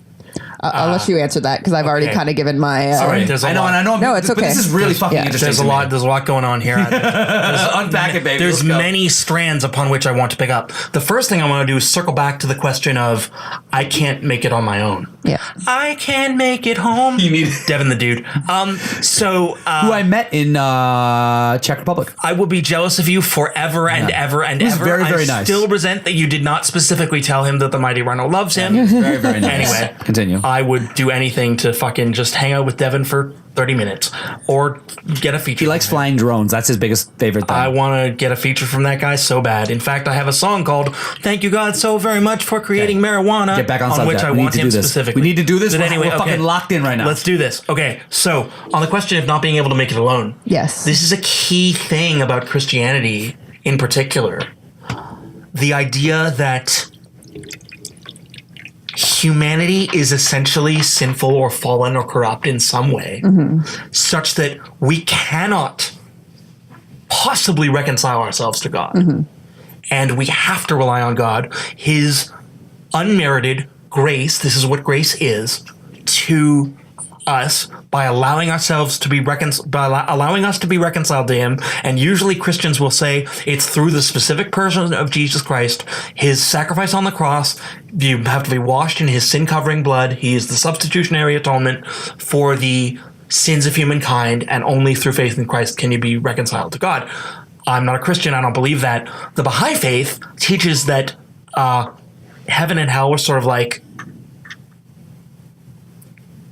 [SPEAKER 3] I'll let you answer that because I've already kind of given my.
[SPEAKER 1] Sorry, I know.
[SPEAKER 3] No, it's okay.
[SPEAKER 1] But this is really fucking interesting.
[SPEAKER 2] There's a lot going on here.
[SPEAKER 1] Unpack it, baby.
[SPEAKER 2] There's many strands upon which I want to pick up. The first thing I want to do is circle back to the question of I can't make it on my own.
[SPEAKER 3] Yeah,
[SPEAKER 2] I can't make it home.
[SPEAKER 1] You need
[SPEAKER 2] Devin the dude. Who
[SPEAKER 1] I met in Czech Republic.
[SPEAKER 2] I will be jealous of you forever and ever and ever.
[SPEAKER 1] Very, very nice.
[SPEAKER 2] I still resent that you did not specifically tell him that the Mighty Rhino loves him.
[SPEAKER 1] Very, very nice.
[SPEAKER 2] Anyway,
[SPEAKER 1] continue.
[SPEAKER 2] I would do anything to fucking just hang out with Devin for 30 minutes or get a feature.
[SPEAKER 1] He likes flying drones. That's his biggest favorite thing.
[SPEAKER 2] I want to get a feature from that guy so bad. In fact, I have a song called Thank You God So Very Much for Creating Marijuana.
[SPEAKER 1] Get back on subject.
[SPEAKER 2] Which I want him specifically.
[SPEAKER 1] We need to do this.
[SPEAKER 2] But anyway,
[SPEAKER 1] we're fucking locked in right now.
[SPEAKER 2] Let's do this. Okay, so on the question of not being able to make it alone.
[SPEAKER 3] Yes.
[SPEAKER 2] This is a key thing about Christianity in particular. The idea that humanity is essentially sinful or fallen or corrupt in some way, such that we cannot possibly reconcile ourselves to God. And we have to rely on God, his unmerited grace, this is what grace is, to us by allowing ourselves to be allowing us to be reconciled to him. And usually Christians will say it's through the specific person of Jesus Christ, his sacrifice on the cross. You have to be washed in his sin covering blood. He is the substitutionary atonement for the sins of humankind, and only through faith in Christ can you be reconciled to God. I'm not a Christian. I don't believe that. The Baha'i faith teaches that heaven and hell were sort of like,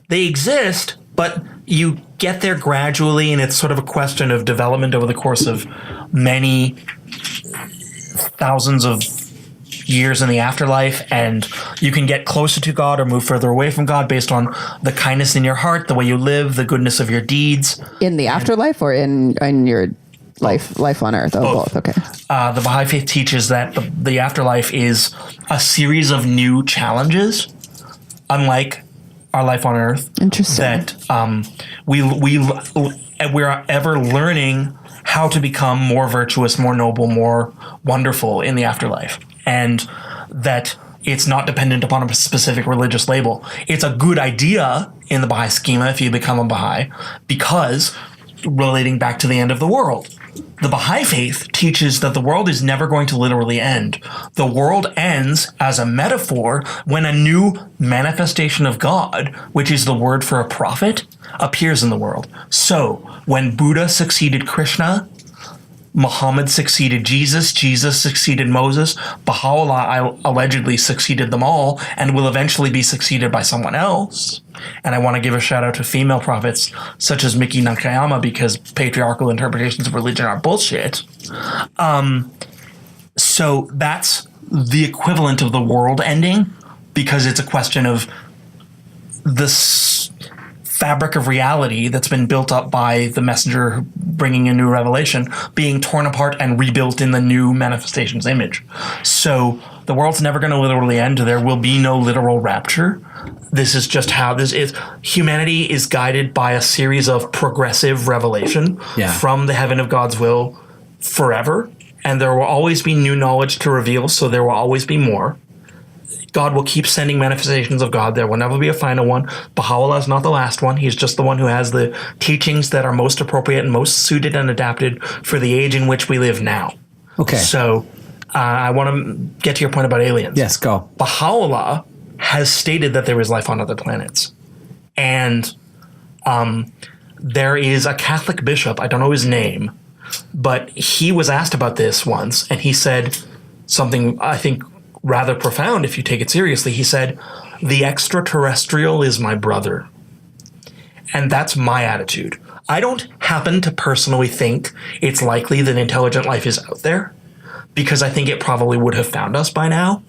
[SPEAKER 2] they exist, but you get there gradually, and it's sort of a question of development over the course of many thousands of years in the afterlife, and you can get closer to God or move further away from God based on the kindness in your heart, the way you live, the goodness of your deeds.
[SPEAKER 3] In the afterlife or in your life on earth? Oh, both. Okay.
[SPEAKER 2] The Baha'i faith teaches that the afterlife is a series of new challenges, unlike our life on earth.
[SPEAKER 3] Interesting.
[SPEAKER 2] That we're ever learning how to become more virtuous, more noble, more wonderful in the afterlife. And that It's not dependent upon a specific religious label. It's a good idea in the Baha'i schema if you become a Baha'i, because relating back to the end of the world, the Baha'i faith teaches that the world is never going to literally end. The world ends as a metaphor when a new manifestation of God, which is the word for a prophet, appears in the world. So when Buddha succeeded Krishna, Muhammad succeeded Jesus, Jesus succeeded Moses, Baha'u'llah allegedly succeeded them all and will eventually be succeeded by someone else. And I want to give a shout out to female prophets such as Miki Nakayama, because patriarchal interpretations of religion are bullshit. So that's the equivalent of the world ending, because it's a question of this fabric of reality that's been built up by the messenger bringing a new revelation being torn apart and rebuilt in the new manifestation's image. So the world's never going to literally end. There will be no literal rapture. This is just how this is. Humanity is guided by a series of progressive revelation from the heaven of God's will forever. And there will always be new knowledge to reveal, so there will always be more. God will keep sending manifestations of God. There will never be a final one. Baha'u'llah is not the last one. He's just the one who has the teachings that are most appropriate and most suited and adapted for the age in which we live now.
[SPEAKER 1] Okay.
[SPEAKER 2] So I want to get to your point about aliens.
[SPEAKER 1] Yes, go.
[SPEAKER 2] Baha'u'llah has stated that there is life on other planets. And there is a Catholic bishop, I don't know his name, but he was asked about this once, and he said something, I think, rather profound if you take it seriously. He said, "The extraterrestrial is my brother." And that's my attitude. I don't happen to personally think it's likely that intelligent life is out there, because I think it probably would have found us by now.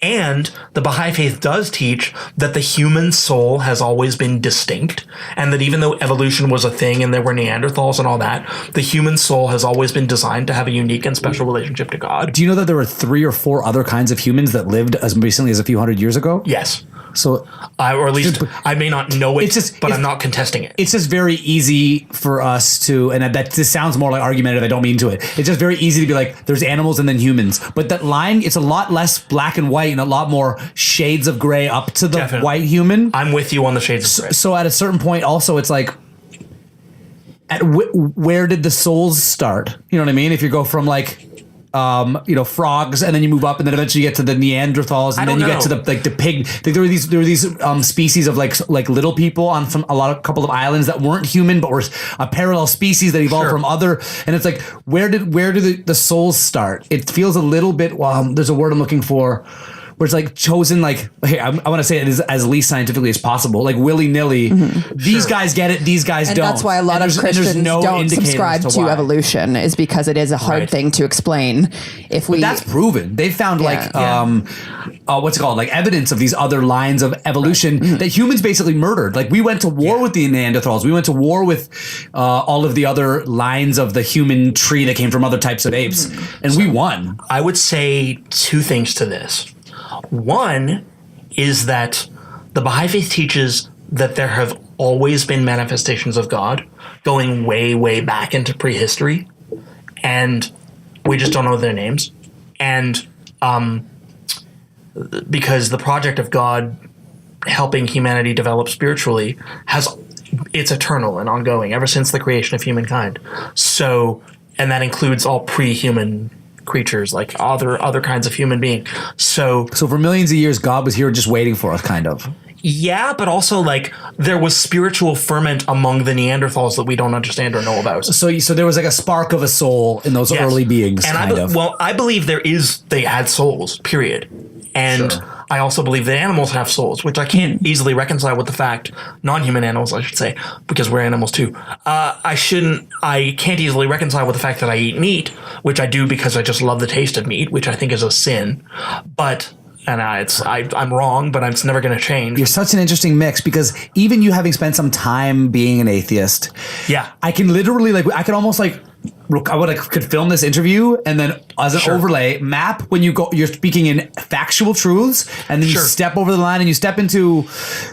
[SPEAKER 2] And the Baha'i faith does teach that the human soul has always been distinct, and that even though evolution was a thing and there were Neanderthals and all that, the human soul has always been designed to have a unique and special relationship to God.
[SPEAKER 1] Do you know that there were 3 or 4 other kinds of humans that lived as recently as a few hundred years ago?
[SPEAKER 2] Yes.
[SPEAKER 1] So,
[SPEAKER 2] or at least I may not know it, but I'm not contesting it.
[SPEAKER 1] It's just very easy for us to, and that this sounds more like argumentative, I don't mean to it. It's just very easy to be like, there's animals and then humans. But that line, it's a lot less black and white and a lot more shades of gray up to the white human.
[SPEAKER 2] I'm with you on the shades of gray.
[SPEAKER 1] So at a certain point also, it's like, where did the souls start? You know what I mean? If you go from like, frogs, and then you move up, and then eventually you get to the Neanderthals, and then you get to the pig. There were these species of like little people on a couple of islands that weren't human, but were a parallel species that evolved from other. And it's like, where do the souls start? It feels a little bit. There's a word I'm looking for, where it's like chosen, like, hey, I want to say it as least scientifically as possible, like willy-nilly. These guys get it, these guys don't.
[SPEAKER 3] And that's why a lot of Christians don't subscribe to evolution, is because it is a hard thing to explain. But
[SPEAKER 1] that's proven. They've found what's it called? Like evidence of these other lines of evolution that humans basically murdered. Like we went to war with the Neanderthals. We went to war with all of the other lines of the human tree that came from other types of apes. And we won.
[SPEAKER 2] I would say 2 things to this. One is that the Baha'i faith teaches that there have always been manifestations of God going way, way back into prehistory, and we just don't know their names. And because the project of God helping humanity develop spiritually it's eternal and ongoing ever since the creation of humankind. So, and that includes all pre-human creatures, like other kinds of human being. So
[SPEAKER 1] for millions of years, God was here just waiting for us, kind of.
[SPEAKER 2] Yeah, but also like there was spiritual ferment among the Neanderthals that we don't understand or know about.
[SPEAKER 1] So there was like a spark of a soul in those early beings,
[SPEAKER 2] and I believe they had souls, period. And I also believe that animals have souls, which I can't easily reconcile with the fact, non-human animals, I should say, because we're animals too. I can't easily reconcile with the fact that I eat meat, which I do because I just love the taste of meat, which I think is a sin. I'm wrong, but it's never going to change.
[SPEAKER 1] You're such an interesting mix, because even you having spent some time being an atheist, I can literally I can almost could film this interview and then as an overlay map when you're speaking in factual truths and then you step over the line and you step into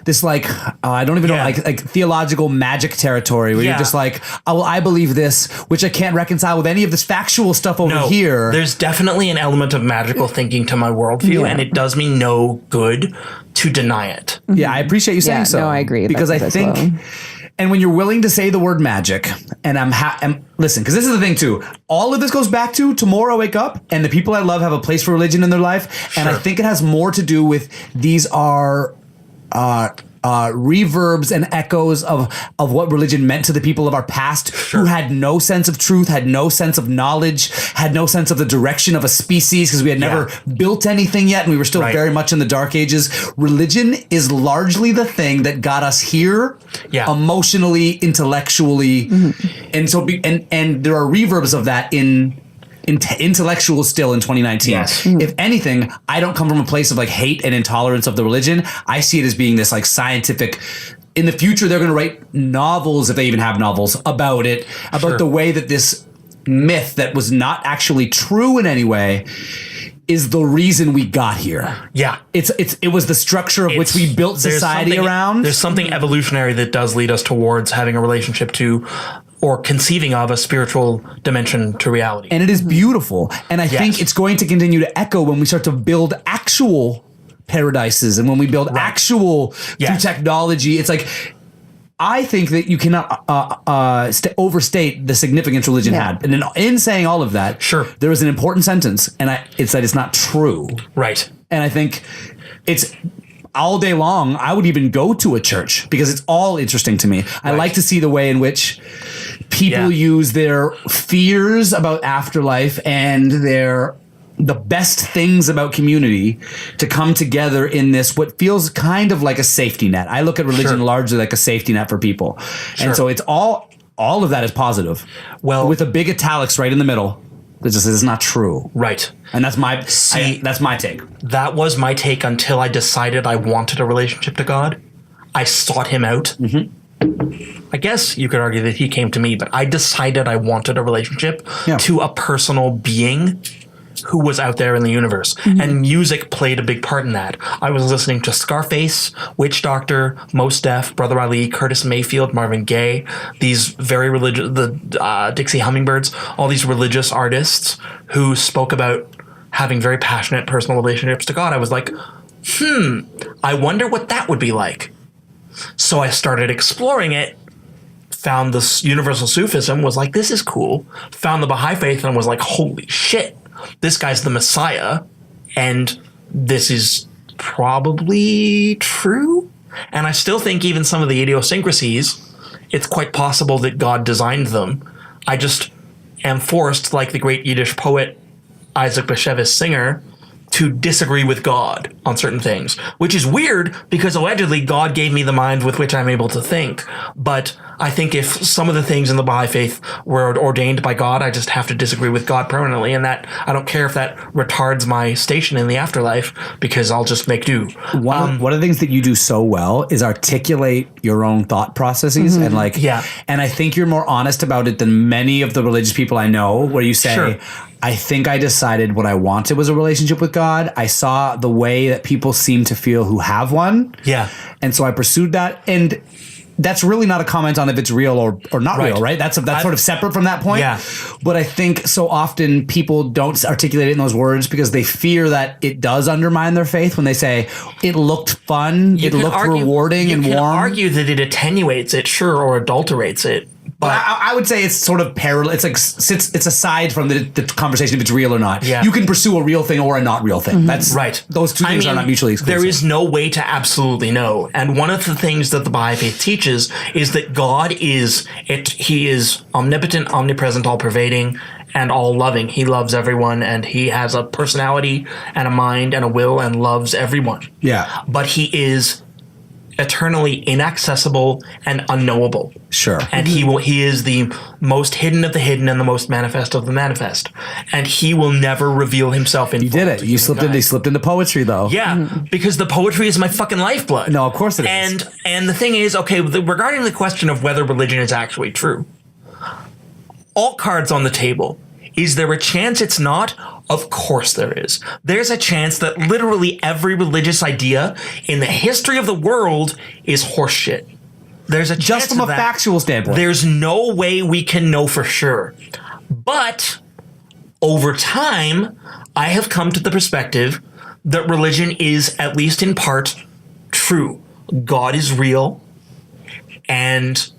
[SPEAKER 1] this like I don't even know like theological magic territory where you're just like, oh, well, I believe this, which I can't reconcile with any of this factual stuff over here.
[SPEAKER 2] There's definitely an element of magical thinking to my worldview, and it does me no good to deny it.
[SPEAKER 1] Yeah, I appreciate you saying so.
[SPEAKER 3] No, I agree.
[SPEAKER 1] Because I think. And when you're willing to say the word magic, and listen, because this is the thing too, all of this goes back to tomorrow I wake up and the people I love have a place for religion in their life. And I think it has more to do with these are reverbs and echoes of what religion meant to the people of our past who had no sense of truth, had no sense of knowledge, had no sense of the direction of a species because we had never built anything yet and we were still very much in the dark ages. Religion is largely the thing that got us here emotionally, intellectually. And so and there are reverbs of that in intellectual still in 2019. If anything, I don't come from a place of like hate and intolerance of the religion. I see it as being this like scientific. In the future, they're going to write novels, if they even have novels, about it, about the way that this myth that was not actually true in any way is the reason we got here. Yeah. It was the structure of which we built society around.
[SPEAKER 2] There's something evolutionary that does lead us towards having a relationship to or conceiving of a spiritual dimension to reality.
[SPEAKER 1] And it is beautiful. And I think it's going to continue to echo when we start to build actual paradises and when we build actual through technology. It's like, I think that you cannot overstate the significance religion had. And in saying all of that, there is an important sentence, and it's that it's not true.
[SPEAKER 2] Right.
[SPEAKER 1] And I think it's all day long, I would even go to a church because it's all interesting to me. I like to see the way in which people use their fears about afterlife and the best things about community to come together in this, what feels kind of like a safety net. I look at religion largely like a safety net for people. And so it's all of that is positive. Well, with a big italics right in the middle. That just says it's not true.
[SPEAKER 2] Right.
[SPEAKER 1] And that's my take.
[SPEAKER 2] That was my take until I decided I wanted a relationship to God. I sought him out. I guess you could argue that he came to me, but I decided I wanted a relationship to a personal being who was out there in the universe. And music played a big part in that. I was listening to Scarface, Witch Doctor, Mos Def, Brother Ali, Curtis Mayfield, Marvin Gaye, these very religious, the Dixie Hummingbirds, all these religious artists who spoke about having very passionate personal relationships to God. I was like, I wonder what that would be like. So I started exploring it, found this universal Sufism, was like, this is cool. Found the Baha'i faith and was like, holy shit. This guy's the Messiah, and this is probably true. And I still think even some of the idiosyncrasies, it's quite possible that God designed them. I just am forced, like the great Yiddish poet Isaac Bashevis Singer, to disagree with God on certain things, which is weird because allegedly God gave me the mind with which I'm able to think. But I think if some of the things in the Baha'i faith were ordained by God, I just have to disagree with God permanently. And that I don't care if that retards my station in the afterlife because I'll just make do.
[SPEAKER 1] One of the things that you do so well is articulate your own thought processes and and I think you're more honest about it than many of the religious people I know, where you say, I think I decided what I wanted was a relationship with God. I saw the way that people seem to feel who have one. Yeah. And so I pursued that. And that's really not a comment on if it's real or not real, right? That's sort of separate from that point. Yeah. But I think so often people don't articulate it in those words because they fear that it does undermine their faith when they say, it looked fun, it looked rewarding and warm. You can
[SPEAKER 2] argue that it attenuates it, or adulterates it.
[SPEAKER 1] But I would say it's sort of parallel. It's like it's aside from the conversation if it's real or not. Yeah. You can pursue a real thing or a not real thing. That's right. Those two things are not mutually exclusive.
[SPEAKER 2] There is no way to absolutely know. And one of the things that the Baha'i faith teaches is that God is He is omnipotent, omnipresent, all pervading, and all loving. He loves everyone, and he has a personality and a mind and a will and loves everyone. Yeah. But he is eternally inaccessible and unknowable. Sure. And he is the most hidden of the hidden and the most manifest of the manifest. And he will never reveal himself in.
[SPEAKER 1] You did it. You slipped into poetry though.
[SPEAKER 2] Yeah. Because the poetry is my fucking lifeblood.
[SPEAKER 1] No, of course it is.
[SPEAKER 2] And the thing is, okay, regarding the question of whether religion is actually true, all cards on the table. Is there a chance it's not? Of course there is. There's a chance that literally every religious idea in the history of the world is horseshit. There's a chance
[SPEAKER 1] Just from a factual standpoint.
[SPEAKER 2] There's no way we can know for sure. But over time, I have come to the perspective that religion is, at least in part, true. God is real. And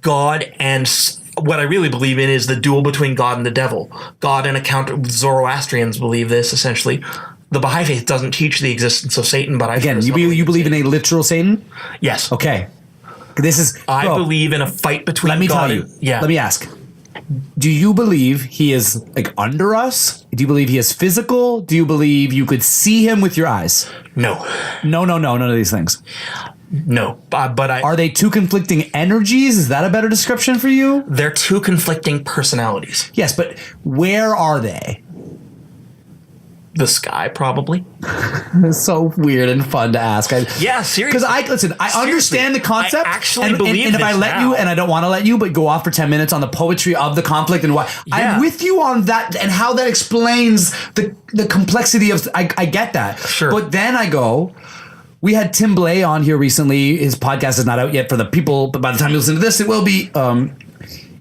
[SPEAKER 2] God and what I really believe in is the duel between God and the devil. God and Zoroastrians believe this, essentially. The Baha'i faith doesn't teach the existence of Satan, but
[SPEAKER 1] you believe in a literal Satan?
[SPEAKER 2] Yes.
[SPEAKER 1] Okay.
[SPEAKER 2] I believe in a fight between
[SPEAKER 1] Let me
[SPEAKER 2] God
[SPEAKER 1] tell you.
[SPEAKER 2] Yeah.
[SPEAKER 1] Let me ask. Do you believe he is like under us? Do you believe he is physical? Do you believe you could see him with your eyes?
[SPEAKER 2] No.
[SPEAKER 1] No, none of these things.
[SPEAKER 2] No. But
[SPEAKER 1] Are they two conflicting energies? Is that a better description for you?
[SPEAKER 2] They're two conflicting personalities.
[SPEAKER 1] Yes, but where are they?
[SPEAKER 2] The sky, probably.
[SPEAKER 1] It's so weird and fun to ask.
[SPEAKER 2] Yeah, seriously.
[SPEAKER 1] Because I understand the concept.
[SPEAKER 2] I actually believe
[SPEAKER 1] and if I
[SPEAKER 2] this
[SPEAKER 1] let
[SPEAKER 2] now.
[SPEAKER 1] you, and I don't want to let you, but go off for 10 minutes on the poetry of the conflict and why.
[SPEAKER 2] Yeah.
[SPEAKER 1] I'm with you on that and how that explains the complexity of. I get that.
[SPEAKER 2] Sure.
[SPEAKER 1] But then I go. We had Tim Blay on here recently. His podcast is not out yet for the people, but by the time you listen to this, it will be.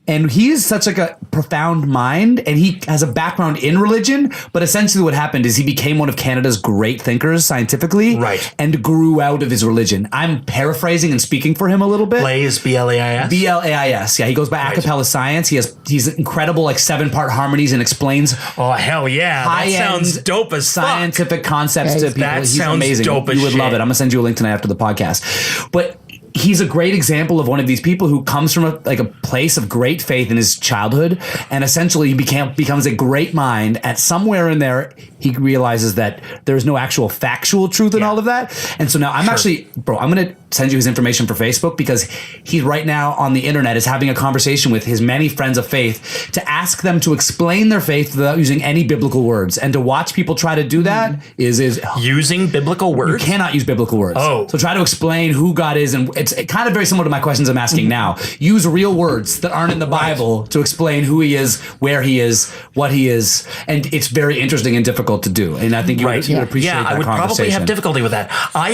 [SPEAKER 1] And he is such like a profound mind, and he has a background in religion. But essentially, what happened is he became one of Canada's great thinkers scientifically,
[SPEAKER 2] right?
[SPEAKER 1] And grew out of his religion. I'm paraphrasing and speaking for him a little bit.
[SPEAKER 2] Blais, Blais.
[SPEAKER 1] Blais. Yeah, he goes by a cappella science. He's incredible, like 7-part harmonies, and explains.
[SPEAKER 2] Oh hell yeah! That sounds dope as
[SPEAKER 1] scientific concepts to people.
[SPEAKER 2] That
[SPEAKER 1] He's
[SPEAKER 2] sounds
[SPEAKER 1] amazing.
[SPEAKER 2] dope as
[SPEAKER 1] You would
[SPEAKER 2] shit.
[SPEAKER 1] love it. I'm gonna send you a link tonight after the podcast. But he's a great example of one of these people who comes from a place of great faith in his childhood, and essentially he becomes a great mind. At somewhere in there, he realizes that there's no actual factual truth in all of that. And so now I'm going to send you his information for Facebook, because he right now on the internet is having a conversation with his many friends of faith to ask them to explain their faith without using any biblical words. And to watch people try to do that is
[SPEAKER 2] using biblical words.
[SPEAKER 1] You cannot use biblical words.
[SPEAKER 2] Oh.
[SPEAKER 1] So try to explain who God is, and it's kind of very similar to my questions I'm asking now. Use real words that aren't in the Bible to explain who he is, where he is, what he is, and it's very interesting and difficult to do. And I think you would appreciate that
[SPEAKER 2] I would probably
[SPEAKER 1] conversation.
[SPEAKER 2] have difficulty with that. I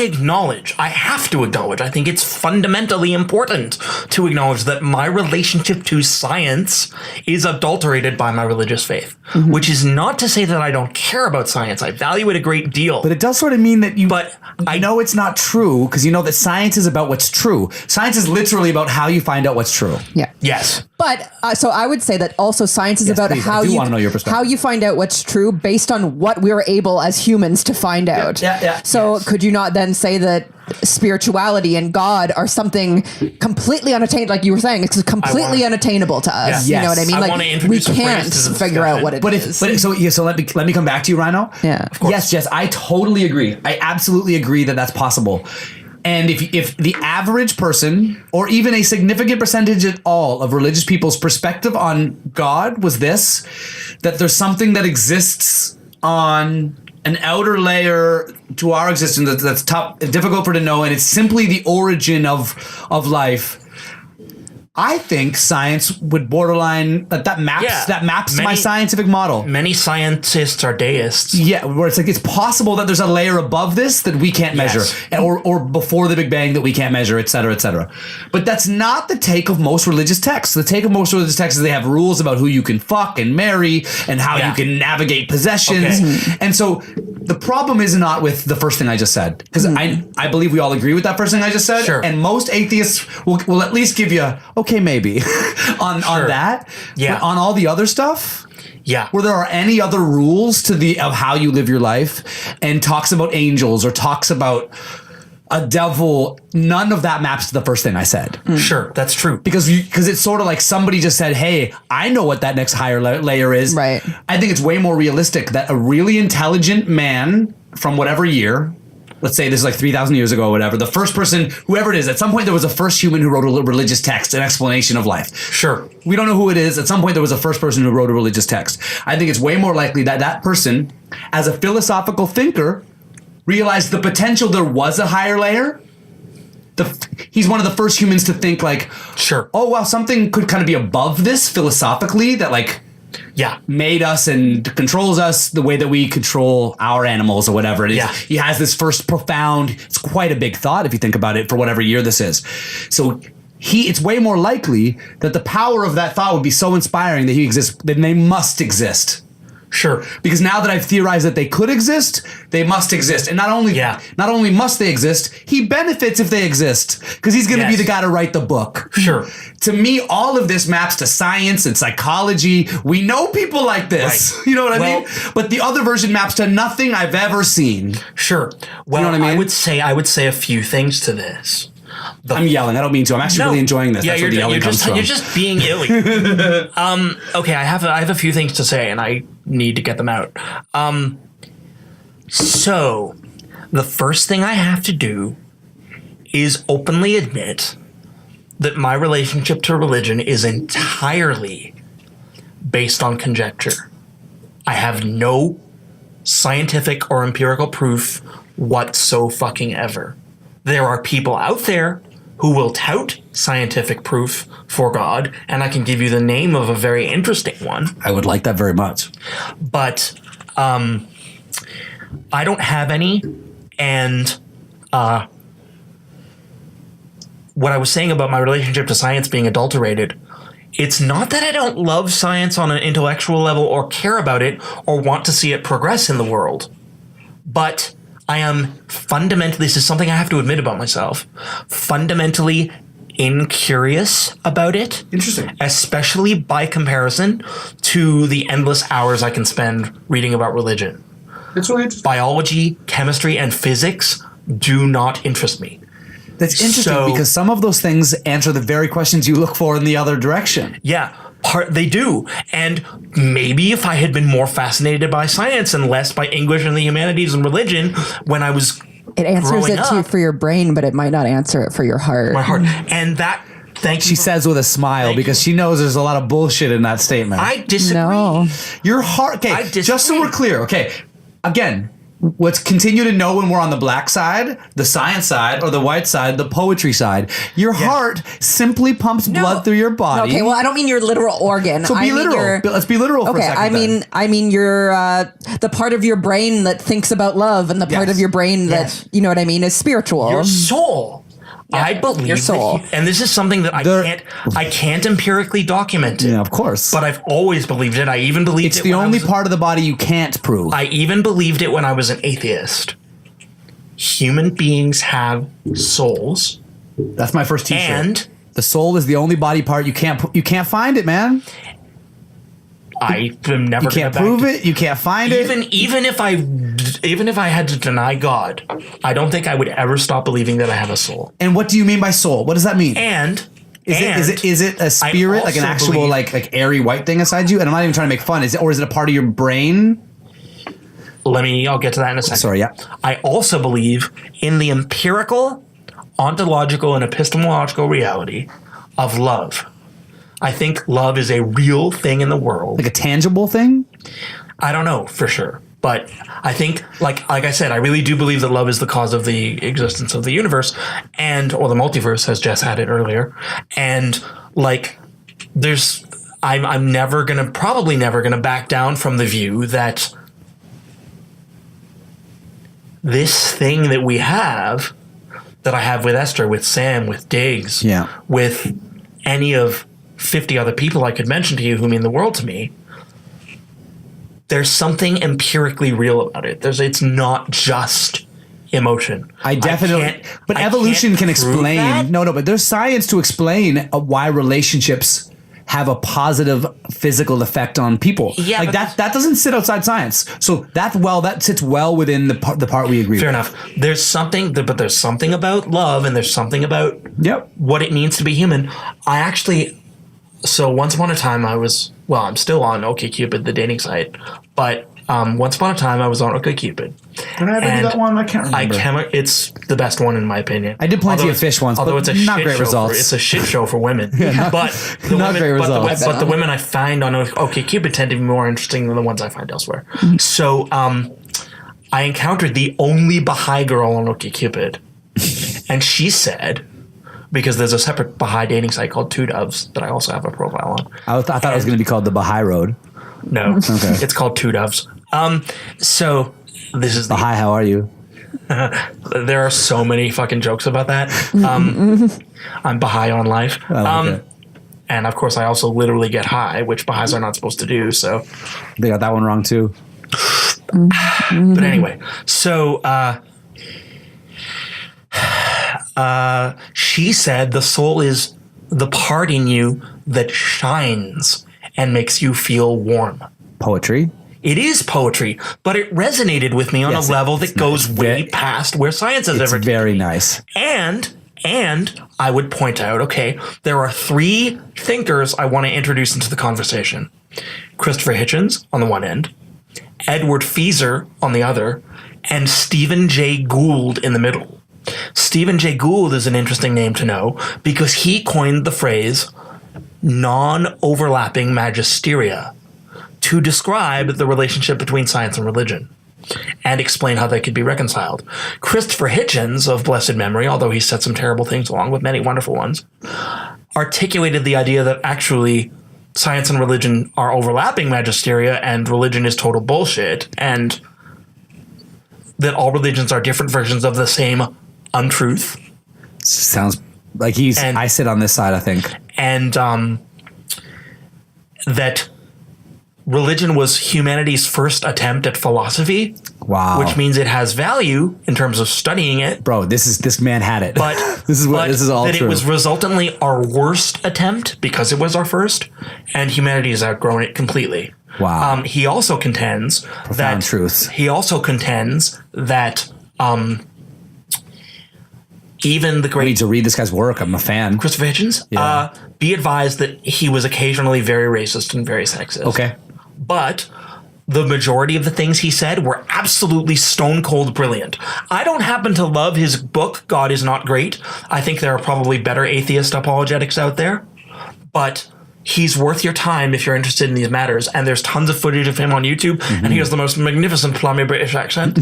[SPEAKER 2] have to acknowledge, I think it's fundamentally important to acknowledge that my relationship to science is adulterated by my religious faith, which is not to say that I don't care about science. I value it a great deal.
[SPEAKER 1] But it does sort of mean that I
[SPEAKER 2] I
[SPEAKER 1] know it's not true, because you know that science is about what's true. Science is literally about how you find out what's true.
[SPEAKER 3] Yeah.
[SPEAKER 2] Yes.
[SPEAKER 3] But so I would say that also science is about
[SPEAKER 1] please.
[SPEAKER 3] how
[SPEAKER 1] I do wanna know your perspective.
[SPEAKER 3] how you find out what's true based on what we're able as humans to find out.
[SPEAKER 1] Yeah.
[SPEAKER 3] So could you not then say that spirituality and God are something completely unattainable? Like you were saying, it's completely unattainable to us.
[SPEAKER 1] Yeah.
[SPEAKER 3] You know what I mean?
[SPEAKER 2] I wanna
[SPEAKER 3] Like
[SPEAKER 2] introduce
[SPEAKER 3] we
[SPEAKER 2] some
[SPEAKER 3] can't
[SPEAKER 2] phrases to the
[SPEAKER 3] figure out
[SPEAKER 2] discussion.
[SPEAKER 3] what it
[SPEAKER 1] But
[SPEAKER 3] is.
[SPEAKER 1] so let me come back to you, Rhino.
[SPEAKER 3] Yeah. Of
[SPEAKER 2] course.
[SPEAKER 1] Yes, Jess, I totally agree. I absolutely agree that that's possible. And if the average person, or even a significant percentage at all of religious people's perspective on God was this, that there's something that exists on an outer layer to our existence that's tough, difficult for to know, and it's simply the origin of life. I think science would borderline that maps to my scientific model.
[SPEAKER 2] Many scientists are deists.
[SPEAKER 1] Yeah, where it's like it's possible that there's a layer above this that we can't measure, or before the Big Bang that we can't measure, et cetera, et cetera. But that's not the take of most religious texts. The take of most religious texts is they have rules about who you can fuck and marry and how you can navigate possessions.
[SPEAKER 2] Okay.
[SPEAKER 1] And so the problem is not with the first thing I just said, because I believe we all agree with that first thing I just said.
[SPEAKER 2] Sure.
[SPEAKER 1] And most atheists will at least give you, okay, maybe on that.
[SPEAKER 2] Yeah.
[SPEAKER 1] But on all the other stuff,
[SPEAKER 2] Yeah.
[SPEAKER 1] where there are any other rules of how you live your life, and talks about angels or talks about a devil, none of that maps to the first thing I said.
[SPEAKER 2] Sure, that's true.
[SPEAKER 1] Because it's sort of like somebody just said, hey, I know what that next higher layer is.
[SPEAKER 3] Right.
[SPEAKER 1] I think it's way more realistic that a really intelligent man from whatever year, let's say this is like 3,000 years ago or whatever, the first person, whoever it is, at some point there was a first human who wrote a religious text, an explanation of life.
[SPEAKER 2] Sure.
[SPEAKER 1] We don't know who it is. At some point there was a first person who wrote a religious text. I think it's way more likely that that person, as a philosophical thinker, realized the potential there was a higher layer, he's one of the first humans to think like,
[SPEAKER 2] Sure.
[SPEAKER 1] oh well, something could kind of be above this philosophically that like made us and controls us the way that we control our animals or whatever it is.
[SPEAKER 2] Yeah.
[SPEAKER 1] He has this first profound, it's quite a big thought if you think about it for whatever year this is. So it's way more likely that the power of that thought would be so inspiring that he exists, then they must exist.
[SPEAKER 2] Sure.
[SPEAKER 1] Because now that I've theorized that they could exist, they must exist. And not only must they exist, he benefits if they exist. Because he's going to be the guy to write the book.
[SPEAKER 2] Sure.
[SPEAKER 1] To me, all of this maps to science and psychology. We know people like this. Right. You know what I mean? But the other version maps to nothing I've ever seen.
[SPEAKER 2] Sure. Well,
[SPEAKER 1] you know what I mean?
[SPEAKER 2] I would say a few things to this.
[SPEAKER 1] I'm yelling. I don't mean to. I'm actually really enjoying this.
[SPEAKER 2] Yeah,
[SPEAKER 1] That's where the yelling comes from.
[SPEAKER 2] You're just being illy. Okay, I have a few things to say, and I need to get them out. So, the first thing I have to do is openly admit that my relationship to religion is entirely based on conjecture. I have no scientific or empirical proof whatsoever. There are people out there who will tout scientific proof for God, and I can give you the name of a very interesting one.
[SPEAKER 1] I would like that very much.
[SPEAKER 2] But I don't have any, and what I was saying about my relationship to science being adulterated, it's not that I don't love science on an intellectual level or care about it or want to see it progress in the world, but I am fundamentally, this is something I have to admit about myself, fundamentally incurious about it.
[SPEAKER 1] Interesting.
[SPEAKER 2] Especially by comparison to the endless hours I can spend reading about religion.
[SPEAKER 1] It's really interesting.
[SPEAKER 2] Biology, chemistry, and physics do not interest me.
[SPEAKER 1] That's interesting because some of those things answer the very questions you look for in the other direction.
[SPEAKER 2] Yeah. They do. And maybe if I had been more fascinated by science and less by English and the humanities and religion when I was
[SPEAKER 3] it answers it for your brain, but it might not answer it for your heart.
[SPEAKER 2] My heart. And that,
[SPEAKER 1] she says with a smile because she knows there's a lot of bullshit in that statement.
[SPEAKER 2] I disagree.
[SPEAKER 3] No.
[SPEAKER 1] Your heart. Okay, just so we're clear. Okay, again, let's continue to know when we're on the black side, the science side, or the white side, the poetry side. Your heart simply pumps blood through your body.
[SPEAKER 3] Okay, well, I don't mean your literal organ.
[SPEAKER 1] So be literal. Let's be literal for a second.
[SPEAKER 3] I mean your the part of your brain that thinks about love and the part of your brain that, you know what I mean, is spiritual.
[SPEAKER 2] Your soul. Yeah, I believe
[SPEAKER 3] your soul.
[SPEAKER 2] And this is something that I can't empirically document it.
[SPEAKER 1] Yeah, of course.
[SPEAKER 2] But I've always believed it. I even believed
[SPEAKER 1] it's the only part of the body you can't prove.
[SPEAKER 2] I even believed it when I was an atheist. Human beings have souls.
[SPEAKER 1] That's my first t-shirt.
[SPEAKER 2] And
[SPEAKER 1] the soul is the only body part you can't find it, man.
[SPEAKER 2] I am never.
[SPEAKER 1] You can't prove it. You can't find it.
[SPEAKER 2] Even if I had to deny God, I don't think I would ever stop believing that I have a soul.
[SPEAKER 1] And what do you mean by soul? What does that mean? Is it a spirit, like an actual like airy white thing inside you? And I'm not even trying to make fun. Is it a part of your brain?
[SPEAKER 2] I'll get to that in a second.
[SPEAKER 1] Sorry, yeah.
[SPEAKER 2] I also believe in the empirical, ontological, and epistemological reality of love. I think love is a real thing in the world.
[SPEAKER 1] Like a tangible thing?
[SPEAKER 2] I don't know for sure. But I think, like I said, I really do believe that love is the cause of the existence of the universe or the multiverse, as Jess had it earlier. And like, I'm probably never gonna back down from the view that this thing that we have, that I have with Esther, with Sam, with Diggs, with any of 50 other people I could mention to you who mean the world to me, there's something empirically real about it. It's not just emotion.
[SPEAKER 1] But evolution can explain. That. No, but there's science to explain why relationships have a positive physical effect on people. Yeah, like that doesn't sit outside science. So that sits well within the part we agree.
[SPEAKER 2] Fair enough. There's something about love, and there's something about what it means to be human. So once upon a time I'm still on OkCupid, the dating site, but once upon a time I was on OkCupid.
[SPEAKER 1] Did I ever do that one? I can't remember.
[SPEAKER 2] It's the best one in my opinion.
[SPEAKER 1] I did plenty of fish once, although it's
[SPEAKER 2] not great results. It's a shit show for women. But the women I find on OkCupid tend to be more interesting than the ones I find elsewhere. So I encountered the only Baha'i girl on OkCupid. And she said, because there's a separate Baha'i dating site called Two Doves that I also have a profile on.
[SPEAKER 1] I thought it was going to be called the Baha'i Road.
[SPEAKER 2] No, it's called Two Doves. So this is
[SPEAKER 1] Baha'i, how are you?
[SPEAKER 2] there are so many fucking jokes about that. I'm Baha'i on life.
[SPEAKER 1] I like it.
[SPEAKER 2] And of course, I also literally get high, which Baha'is are not supposed to do. So
[SPEAKER 1] They got that one wrong too.
[SPEAKER 2] But anyway, so she said the soul is the part in you that shines and makes you feel warm.
[SPEAKER 1] Poetry.
[SPEAKER 2] It is poetry, but it resonated with me on a level that goes way past where science has ever.
[SPEAKER 1] It's very nice.
[SPEAKER 2] And I would point out, okay, there are three thinkers I want to introduce into the conversation. Christopher Hitchens on the one end, Edward Feser on the other, and Stephen Jay Gould in the middle. Stephen Jay Gould is an interesting name to know because he coined the phrase non-overlapping magisteria to describe the relationship between science and religion and explain how they could be reconciled. Christopher Hitchens of blessed memory, although he said some terrible things along with many wonderful ones, articulated the idea that actually science and religion are overlapping magisteria and religion is total bullshit, and that all religions are different versions of the same untruth.
[SPEAKER 1] Sounds like I sit on this side, I think.
[SPEAKER 2] And that religion was humanity's first attempt at philosophy.
[SPEAKER 1] Wow.
[SPEAKER 2] Which means it has value in terms of studying it.
[SPEAKER 1] Bro, this man had it.
[SPEAKER 2] But
[SPEAKER 1] this is all
[SPEAKER 2] that
[SPEAKER 1] true.
[SPEAKER 2] It was resultantly our worst attempt because it was our first, and humanity has outgrown it completely.
[SPEAKER 1] Wow.
[SPEAKER 2] He also contends
[SPEAKER 1] Profound truths.
[SPEAKER 2] He also contends that even the great.
[SPEAKER 1] I need to read this guy's work. I'm a fan.
[SPEAKER 2] Christopher Hitchens.
[SPEAKER 1] Yeah.
[SPEAKER 2] Be advised that he was occasionally very racist and very sexist.
[SPEAKER 1] Okay.
[SPEAKER 2] But the majority of the things he said were absolutely stone cold brilliant. I don't happen to love his book, God Is Not Great. I think there are probably better atheist apologetics out there. But he's worth your time if you're interested in these matters. And there's tons of footage of him on YouTube. And he has the most magnificent plummy British accent.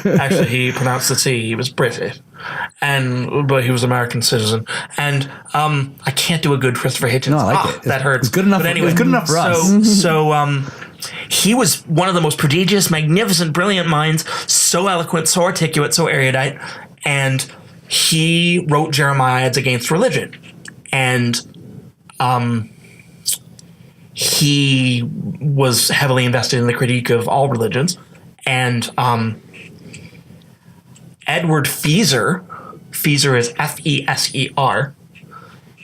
[SPEAKER 2] Actually, he pronounced the T. He was British. But he was an American citizen. And I can't do a good Christopher Hitchens.
[SPEAKER 1] No, I like it.
[SPEAKER 2] That hurts.
[SPEAKER 1] It's good enough.
[SPEAKER 2] But anyway,
[SPEAKER 1] It was good enough for us.
[SPEAKER 2] So he was one of the most prodigious, magnificent, brilliant minds. So eloquent, so articulate, so erudite. And he wrote Jeremiads Against Religion. And he was heavily invested in the critique of all religions. And Edward Feser is Feser.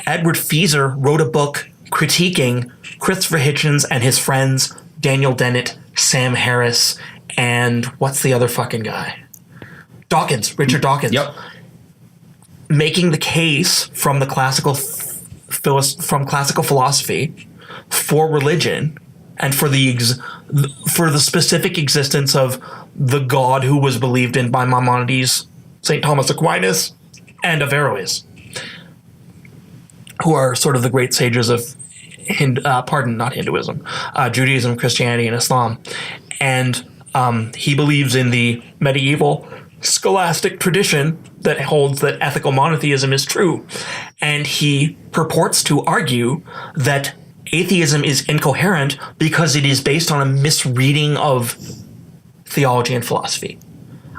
[SPEAKER 2] Edward Feser wrote a book critiquing Christopher Hitchens and his friends Daniel Dennett, Sam Harris, and what's the other fucking guy? Richard Dawkins.
[SPEAKER 1] Yep.
[SPEAKER 2] Making the case from the classical philosophy for religion and for the specific existence of the God who was believed in by Maimonides, St. Thomas Aquinas, and Averroes, who are sort of the great sages of Judaism, Christianity, and Islam. And he believes in the medieval scholastic tradition that holds that ethical monotheism is true. And he purports to argue that atheism is incoherent because it is based on a misreading of theology and philosophy.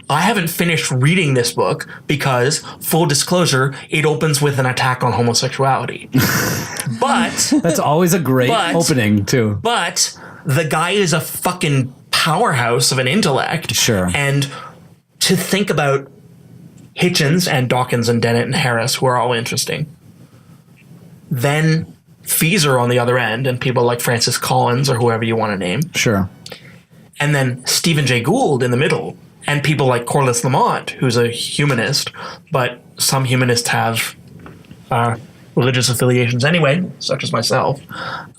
[SPEAKER 2] I haven't finished reading this book because, full disclosure, it opens with an attack on homosexuality. But
[SPEAKER 1] that's always a great opening too.
[SPEAKER 2] But the guy is a fucking powerhouse of an intellect.
[SPEAKER 1] Sure.
[SPEAKER 2] And to think about Hitchens and Dawkins and Dennett and Harris, who are all interesting, then Feser on the other end, and people like Francis Collins or whoever you want to name.
[SPEAKER 1] Sure.
[SPEAKER 2] And then Stephen Jay Gould in the middle, and people like Corliss Lamont, who's a humanist, but some humanists have religious affiliations anyway, such as myself.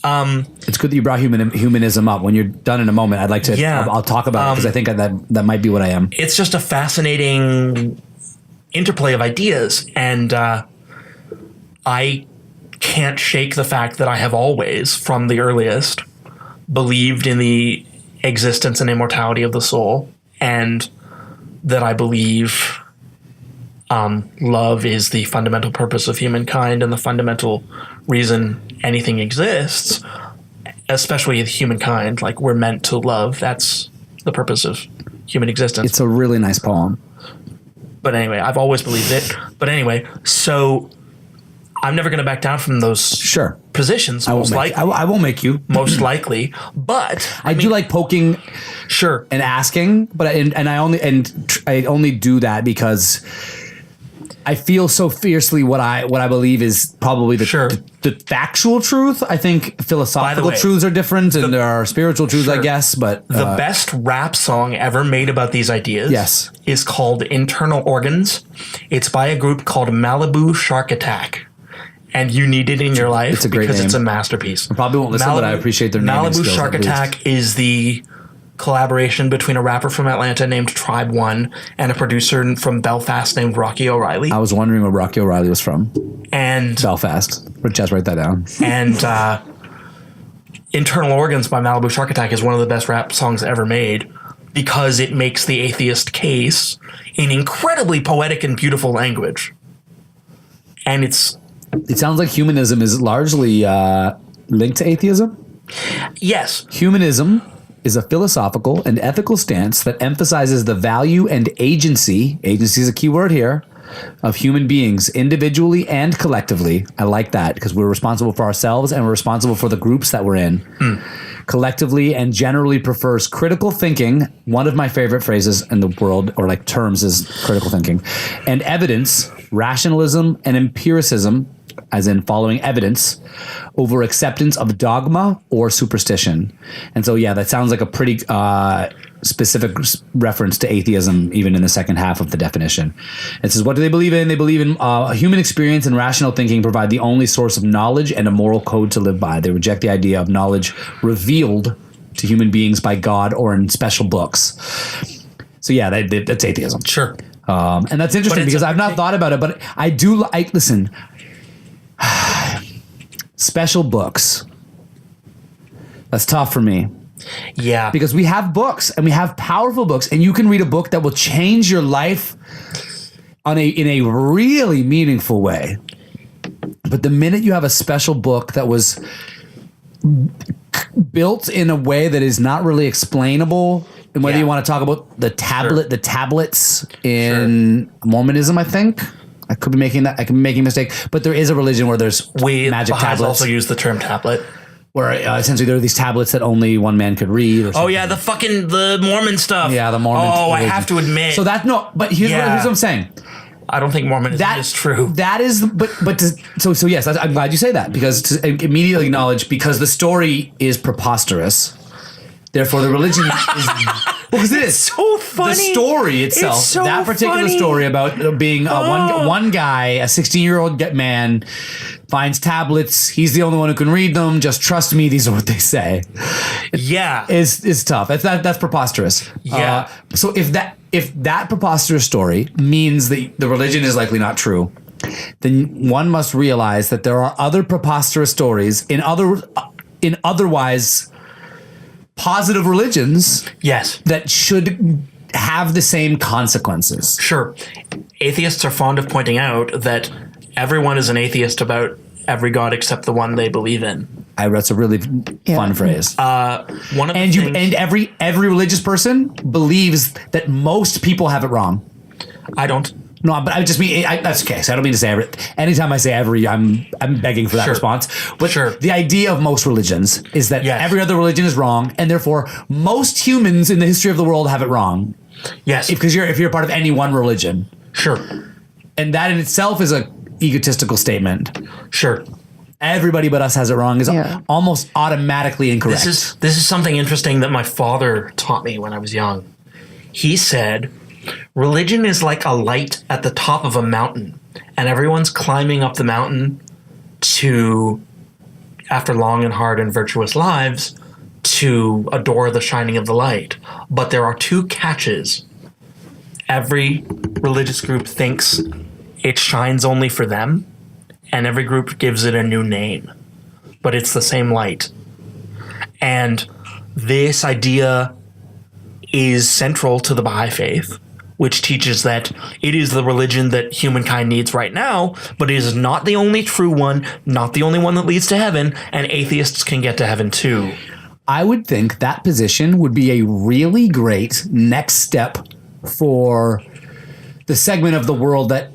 [SPEAKER 1] It's good that you brought humanism up. When you're done in a moment, I'd like to.
[SPEAKER 2] Yeah.
[SPEAKER 1] I'll talk about it because I think that might be what I am.
[SPEAKER 2] It's just a fascinating interplay of ideas, and I can't shake the fact that I have always, from the earliest, believed in the existence and immortality of the soul, and that I believe love is the fundamental purpose of humankind and the fundamental reason anything exists, especially humankind. Like, we're meant to love. That's the purpose of human existence.
[SPEAKER 1] It's a really nice poem.
[SPEAKER 2] But anyway, I've always believed it. But anyway, so I'm never going to back down from those positions.
[SPEAKER 1] I won't make you.
[SPEAKER 2] Most likely. But
[SPEAKER 1] I do like poking and asking, but I only do that because I feel so fiercely what I believe is probably the factual truth. I think philosophical truths are different, and there are spiritual truths, I guess. But
[SPEAKER 2] the best rap song ever made about these ideas is called "Internal Organs." It's by a group called Malibu Shark Attack, and you need it in your life.
[SPEAKER 1] It's a great
[SPEAKER 2] because
[SPEAKER 1] name.
[SPEAKER 2] It's a masterpiece.
[SPEAKER 1] I probably won't listen, but I appreciate their name.
[SPEAKER 2] Malibu Shark Attack is the collaboration between a rapper from Atlanta named Tribe One and a producer from Belfast named Rocky O'Reilly.
[SPEAKER 1] I was wondering where Rocky O'Reilly was from.
[SPEAKER 2] And
[SPEAKER 1] Belfast. Just write that down.
[SPEAKER 2] And Internal Organs by Malibu Shark Attack is one of the best rap songs ever made because it makes the atheist case in incredibly poetic and beautiful language. And it
[SPEAKER 1] sounds like humanism is largely linked to atheism.
[SPEAKER 2] Yes.
[SPEAKER 1] Humanism is a philosophical and ethical stance that emphasizes the value and agency is a key word here, of human beings individually and collectively. I like that because we're responsible for ourselves and we're responsible for the groups that we're in. Collectively, and generally prefers critical thinking. One of my favorite phrases in the world, or like terms, is critical thinking, and evidence, rationalism, and empiricism, as in following evidence, over acceptance of dogma or superstition. And so, yeah, that sounds like a pretty specific reference to atheism, even in the second half of the definition. It says, what do they believe in? They believe in human experience and rational thinking provide the only source of knowledge and a moral code to live by. They reject the idea of knowledge revealed to human beings by God or in special books. So, yeah, that's atheism.
[SPEAKER 2] Sure.
[SPEAKER 1] And that's interesting because I've not thought about it, but I do listen. Special books. That's tough for me.
[SPEAKER 2] Yeah.
[SPEAKER 1] Because we have books and we have powerful books, and you can read a book that will change your life in a really meaningful way. But the minute you have a special book that was built in a way that is not really explainable, and whether you want to talk about the tablets in Mormonism, I think. I could be making a mistake, but there is a religion where there's magic tablets.
[SPEAKER 2] Also use the term tablet.
[SPEAKER 1] Where essentially there are these tablets that only one man could read. Or something.
[SPEAKER 2] Oh yeah, the Mormon stuff.
[SPEAKER 1] Yeah, the Mormon.
[SPEAKER 2] Oh,
[SPEAKER 1] religion.
[SPEAKER 2] I have to admit.
[SPEAKER 1] So that's but here's what I'm saying.
[SPEAKER 2] I don't think Mormonism is true.
[SPEAKER 1] That is, so yes, I'm glad you say that, because to immediately acknowledge, because the story is preposterous, therefore the religion is. Well, because it is
[SPEAKER 2] so funny.
[SPEAKER 1] The story itself,
[SPEAKER 2] so
[SPEAKER 1] that particular
[SPEAKER 2] funny.
[SPEAKER 1] story about being one guy, a 16-year-old man, finds tablets. He's the only one who can read them. Just trust me. These are what they say. Is tough. That's preposterous.
[SPEAKER 2] Yeah.
[SPEAKER 1] So if that preposterous story means that the religion is likely not true, then one must realize that there are other preposterous stories in otherwise positive religions, that should have the same consequences.
[SPEAKER 2] Sure. Atheists are fond of pointing out that everyone is an atheist about every god except the one they believe in.
[SPEAKER 1] That's a really fun phrase. And every religious person believes that most people have it wrong.
[SPEAKER 2] I don't.
[SPEAKER 1] No, but I just mean that's okay. So I don't mean to say every. Anytime I say every, I'm begging for that response. But the idea of most religions is that every other religion is wrong, and therefore most humans in the history of the world have it wrong.
[SPEAKER 2] Yes,
[SPEAKER 1] because if you're part of any one religion, and that in itself is a egotistical statement. Everybody but us has it wrong is almost automatically incorrect.
[SPEAKER 2] This is something interesting that my father taught me when I was young. He said, religion is like a light at the top of a mountain, and everyone's climbing up the mountain after long and hard and virtuous lives, to adore the shining of the light. But there are two catches. Every religious group thinks it shines only for them, and every group gives it a new name. But it's the same light. And this idea is central to the Baha'i faith. which teaches that it is the religion that humankind needs right now, but it is not the only true one, not the only one that leads to heaven, and atheists can get to heaven too.
[SPEAKER 1] I would think that position would be a really great next step for the segment of the world that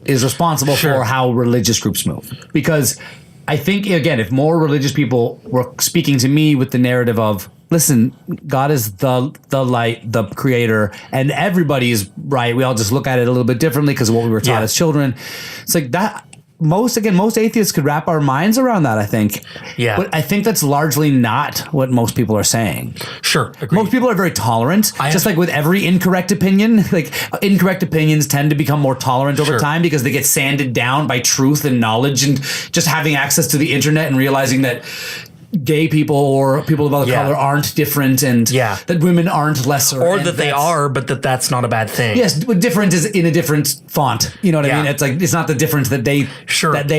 [SPEAKER 1] is responsible for how religious groups move. Because I think, again, if more religious people were speaking to me with the narrative of, listen, God is the light, the creator, and everybody is right. We all just look at it a little bit differently because of what we were taught as children. It's like that. Most atheists could wrap our minds around that, I think.
[SPEAKER 2] Yeah.
[SPEAKER 1] But I think that's largely not what most people are saying.
[SPEAKER 2] Sure. Agreed.
[SPEAKER 1] Most people are very tolerant. Just like with every incorrect opinion, like incorrect opinions tend to become more tolerant over time because they get sanded down by truth and knowledge and just having access to the internet and realizing that gay people or people of other color aren't different and that women aren't lesser.
[SPEAKER 2] Or that they are, but that's not a bad thing.
[SPEAKER 1] Yes, different is in a different font. You know what I mean? It's like, it's not the difference that they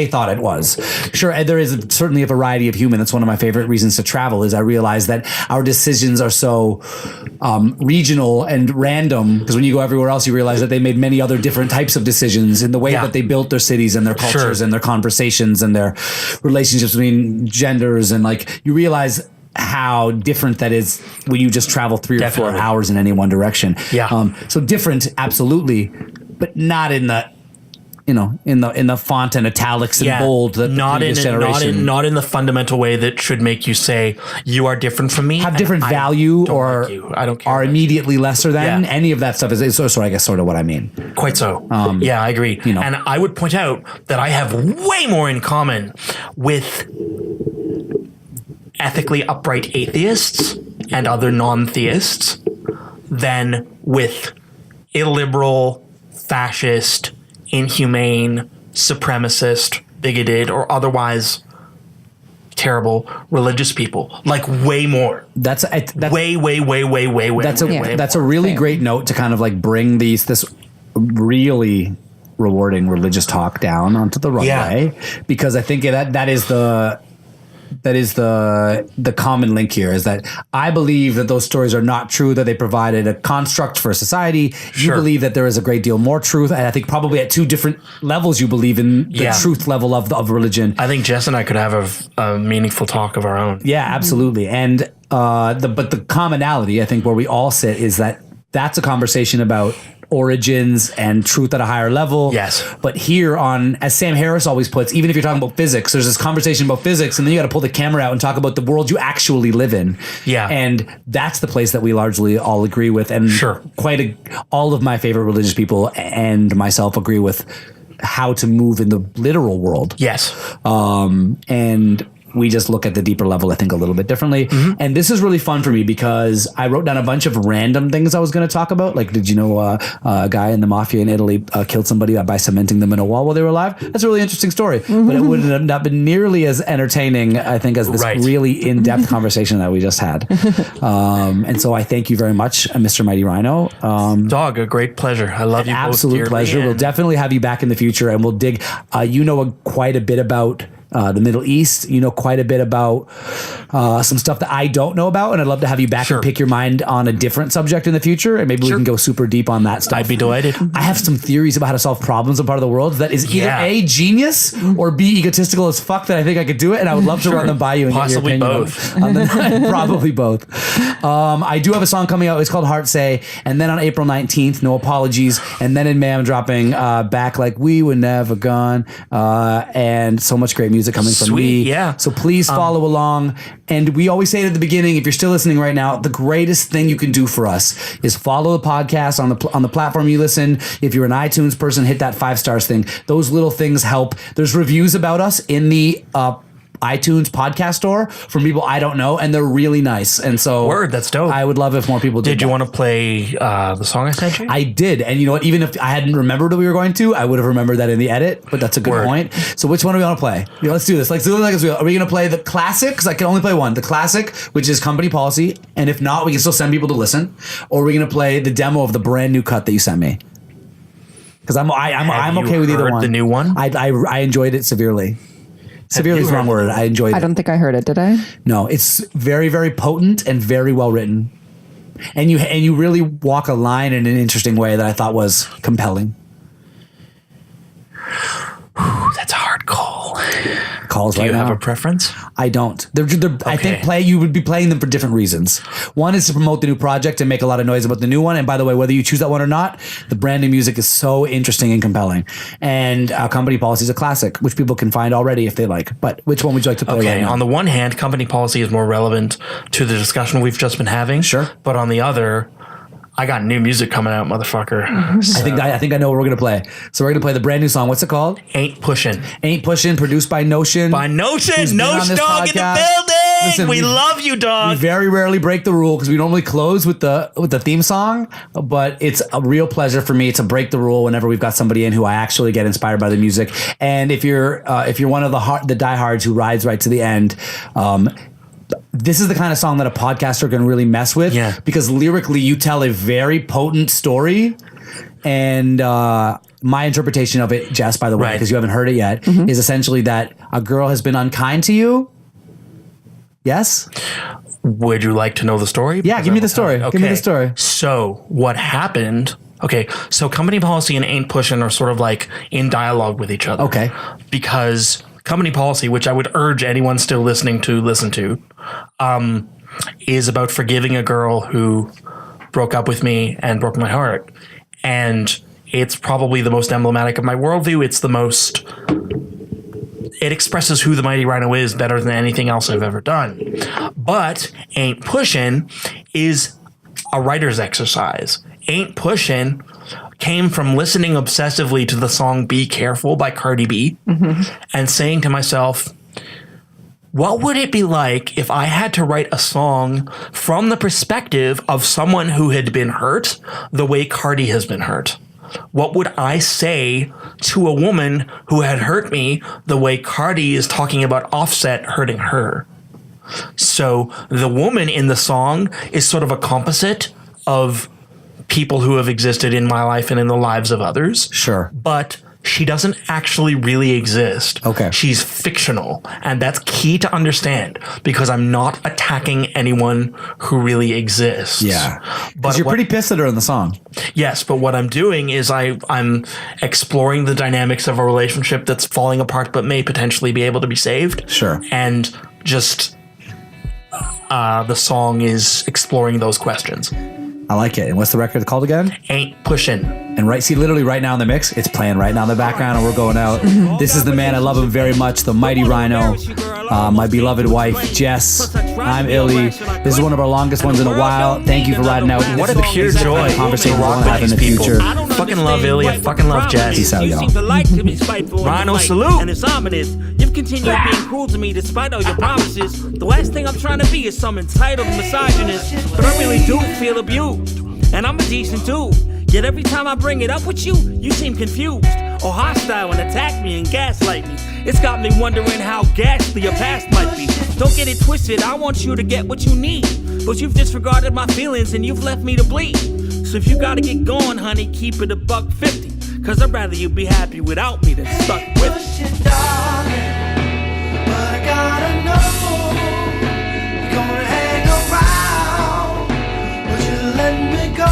[SPEAKER 1] thought it was. Sure, and there is certainly a variety of human. That's one of my favorite reasons to travel is I realize that our decisions are so regional and random because when you go everywhere else, you realize that they made many other different types of decisions in the way that they built their cities and their cultures and their conversations and their relationships between genders and like you realize how different that is when you just travel 3 or 4 hours in any one direction. So different, absolutely, but not in the in the font and italics and bold that
[SPEAKER 2] not in the fundamental way that should make you say you are different from me,
[SPEAKER 1] have different value, or
[SPEAKER 2] like I don't care
[SPEAKER 1] are immediately lesser than any of that stuff is I guess sort of what I mean.
[SPEAKER 2] Quite so. I agree. And I would point out that I have way more in common with ethically upright atheists and other non-theists than with illiberal, fascist, inhumane, supremacist, bigoted, or otherwise terrible religious people. Like way more. That's way.
[SPEAKER 1] That's a really great note to kind of like bring this really rewarding religious talk down onto the runway because I think that is the common link here is that I believe that those stories are not true, that they provided a construct for society. You believe that there is a great deal more truth. And I think probably at 2 different levels you believe in the truth level of religion.
[SPEAKER 2] I think Jess and I could have a meaningful talk of our own.
[SPEAKER 1] Yeah, absolutely. And but the commonality, I think, where we all sit is that that's a conversation about origins and truth at a higher level.
[SPEAKER 2] Yes.
[SPEAKER 1] But here as Sam Harris always puts, even if you're talking about physics, there's this conversation about physics and then you got to pull the camera out and talk about the world you actually live in.
[SPEAKER 2] Yeah.
[SPEAKER 1] And that's the place that we largely all agree with. And all of my favorite religious people and myself agree with how to move in the literal world.
[SPEAKER 2] Yes.
[SPEAKER 1] And we just look at the deeper level, I think, a little bit differently. Mm-hmm. And this is really fun for me because I wrote down a bunch of random things I was going to talk about. Like, did you know a guy in the mafia in Italy killed somebody by cementing them in a wall while they were alive? That's a really interesting story. Mm-hmm. But it would have not been nearly as entertaining, I think, as this really in-depth conversation that we just had. And so I thank you very much, Mr. Mighty Rhino.
[SPEAKER 2] Dog, a great pleasure. I love you both.
[SPEAKER 1] Absolute pleasure. We'll definitely have you back in the future and we'll dig. Quite a bit about the Middle East, quite a bit about some stuff that I don't know about, and I'd love to have you back and pick your mind on a different subject in the future, and maybe we can go super deep on that stuff.
[SPEAKER 2] I'd be delighted.
[SPEAKER 1] I have some theories about how to solve problems in part of the world that is either A, genius, or B, egotistical as fuck that I think I could do it, and I would love to run them by you and
[SPEAKER 2] possibly
[SPEAKER 1] get your opinion
[SPEAKER 2] both.
[SPEAKER 1] on them. Probably both. I do have a song coming out. It's called Heart Say, and then on April 19th, No Apologies, and then in May I'm dropping Back Like We Were Never Gone, and so much great music coming from me.
[SPEAKER 2] Yeah.
[SPEAKER 1] So please follow along. And we always say it at the beginning, if you're still listening right now, the greatest thing you can do for us is follow the podcast on the platform you listen. If you're an iTunes person, hit that 5 stars thing. Those little things help. There's reviews about us in the iTunes podcast store from people I don't know, and they're really nice. And so
[SPEAKER 2] that's dope.
[SPEAKER 1] I would love if more people did.
[SPEAKER 2] Did you want to play the song I sent you?
[SPEAKER 1] I did. And you know what? Even if I hadn't remembered what we were going to, I would have remembered that in the edit, but that's a good point. So which one do we want to play? Let's do this. Are we going to play the classic? Because I can only play one. The classic, which is Company Policy. And if not, we can still send people to listen. Or are we going to play the demo of the brand new cut that you sent me? Because I'm okay with either one.
[SPEAKER 2] The new one?
[SPEAKER 1] I enjoyed it severely. Severely is the wrong word. I enjoyed it.
[SPEAKER 3] I don't think I heard it, did I?
[SPEAKER 1] No, it's very, very potent and very well written. And you really walk a line in an interesting way that I thought was compelling.
[SPEAKER 2] That's a hard call.
[SPEAKER 1] Calls
[SPEAKER 2] Do
[SPEAKER 1] right
[SPEAKER 2] you
[SPEAKER 1] now.
[SPEAKER 2] have a preference?
[SPEAKER 1] I don't. I think you would be playing them for different reasons. One is to promote the new project and make a lot of noise about the new one. And by the way, whether you choose that one or not, the brand new music is so interesting and compelling. And Company Policy is a classic, which people can find already if they like. But which one would you like to play right now?
[SPEAKER 2] On the one hand, Company Policy is more relevant to the discussion we've just been having.
[SPEAKER 1] Sure.
[SPEAKER 2] But on the other, I got new music coming out, motherfucker. So,
[SPEAKER 1] I think I know what we're gonna play. So we're gonna play the brand new song. What's it called?
[SPEAKER 2] Ain't Pushin'.
[SPEAKER 1] Ain't Pushin', produced by Notion.
[SPEAKER 2] Notion, Dog in the building.
[SPEAKER 1] Listen,
[SPEAKER 2] we love you, dog.
[SPEAKER 1] We very rarely break the rule because we normally close with the theme song, but it's a real pleasure for me to break the rule whenever we've got somebody in who I actually get inspired by the music. And if you're one of the diehards who rides right to the end, this is the kind of song that a podcaster can really mess with, because lyrically you tell a very potent story. And my interpretation of it, Jess, by the way, because you haven't heard it yet, is essentially that a girl has been unkind to you. Yes?
[SPEAKER 2] Would you like to know the story?
[SPEAKER 1] Yeah, give me the story.
[SPEAKER 2] Okay.
[SPEAKER 1] Give me the story.
[SPEAKER 2] So what happened? Okay, so Company Policy and Ain't Pushin' are sort of like in dialogue with each other.
[SPEAKER 1] Okay.
[SPEAKER 2] Because Company Policy, which I would urge anyone still listening to listen to, is about forgiving a girl who broke up with me and broke my heart. And it's probably the most emblematic of my worldview. It expresses who the Mighty Rhino is better than anything else I've ever done. But Ain't Pushin' is a writer's exercise. Ain't Pushin' came from listening obsessively to the song Be Careful by Cardi B and saying to myself, what would it be like if I had to write a song from the perspective of someone who had been hurt the way Cardi has been hurt? What would I say to a woman who had hurt me the way Cardi is talking about Offset hurting her? So the woman in the song is sort of a composite of people who have existed in my life and in the lives of others.
[SPEAKER 1] Sure.
[SPEAKER 2] But she doesn't actually really exist.
[SPEAKER 1] Okay.
[SPEAKER 2] She's fictional. And that's key to understand because I'm not attacking anyone who really exists.
[SPEAKER 1] Yeah. But you're pretty pissed at her in the song.
[SPEAKER 2] Yes, but what I'm doing is I'm exploring the dynamics of a relationship that's falling apart but may potentially be able to be saved.
[SPEAKER 1] Sure.
[SPEAKER 2] And just the song is exploring those questions.
[SPEAKER 1] I like it. And what's the record called again?
[SPEAKER 2] Ain't Pushin'.
[SPEAKER 1] And literally right now in the mix, it's playing right now in the background and we're going out. This is the man. I love him very much. The Mighty Rhino. My beloved wife, Jess. I'm Illy. This is one of our longest ones in a while. Thank you for riding out.
[SPEAKER 2] What a pure joy.
[SPEAKER 1] Conversation we're going to have in the future.
[SPEAKER 2] I fucking love Illy. I fucking love Jess.
[SPEAKER 1] Peace out, y'all.
[SPEAKER 2] Rhino salute.
[SPEAKER 5] And it's ominous. You've continued being cruel to me despite all your promises. The last thing I'm trying to be is some entitled misogynist. But I really do feel abused. And I'm a decent dude. Yet every time I bring it up with you, you seem confused or hostile and attack me and gaslight me. It's got me wondering how ghastly your past might be. Don't get it twisted, I want you to get what you need. But you've disregarded my feelings and you've left me to bleed. So if you gotta get going, honey, keep it $1.50. Cause I'd rather you be happy without me than stuck with it.
[SPEAKER 6] But I gotta know you're gonna hang around. Would you let me go?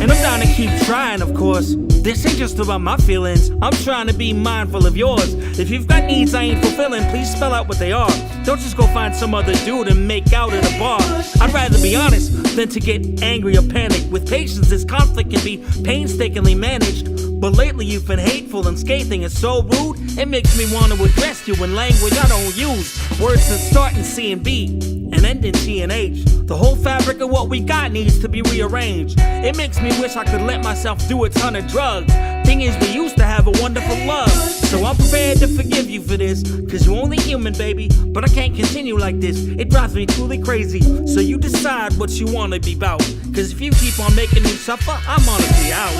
[SPEAKER 5] And I'm down to keep trying, of course. This ain't just about my feelings. I'm trying to be mindful of yours. If you've got needs I ain't fulfilling, please spell out what they are. Don't just go find some other dude and make out at a bar. I'd rather be honest than to get angry or panic. With patience, this conflict can be painstakingly managed. But lately you've been hateful and scathing and so rude, it makes me want to address you in language I don't use. Words that start in C and B and end in T and H. The whole fabric of what we got needs to be rearranged. It makes me wish I could let myself do a ton of drugs. Thing is, we used to have a wonderful love. So I'm prepared to forgive you for this, cause you're only human, baby. But I can't continue like this, it drives me truly crazy. So you decide what you wanna be about. Cause if you keep on making me suffer, I'm honestly out.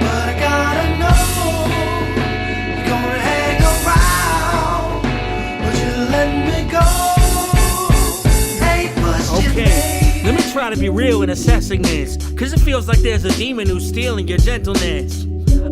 [SPEAKER 6] But I gotta know you're gonna hang around. Would you let me go? Hey,
[SPEAKER 5] okay, let me try to be real in assessing this. Cause it feels like there's a demon who's stealing your gentleness.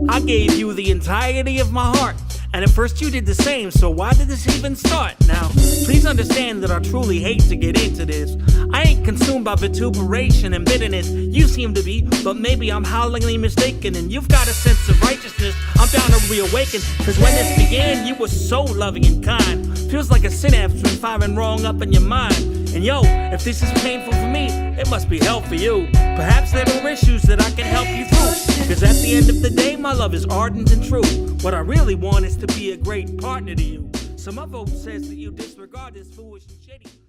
[SPEAKER 5] I gave you the entirety of my heart, And at first you did the same, so why did this even start? Now, please understand that I truly hate to get into this. I ain't consumed by vituperation and bitterness. You seem to be, but maybe I'm howlingly mistaken. And you've got a sense of righteousness I'm down to reawaken. Cause when this began, you were so loving and kind. Feels like a synapse been firing wrong up in your mind. And yo, if this is painful for me, it must be hell for you. Perhaps there are issues that I can help you through. Cause at the end of the day, my love is ardent and true. What I really want is to be a great partner to you. Some other vote says that you disregard this foolish and shitty.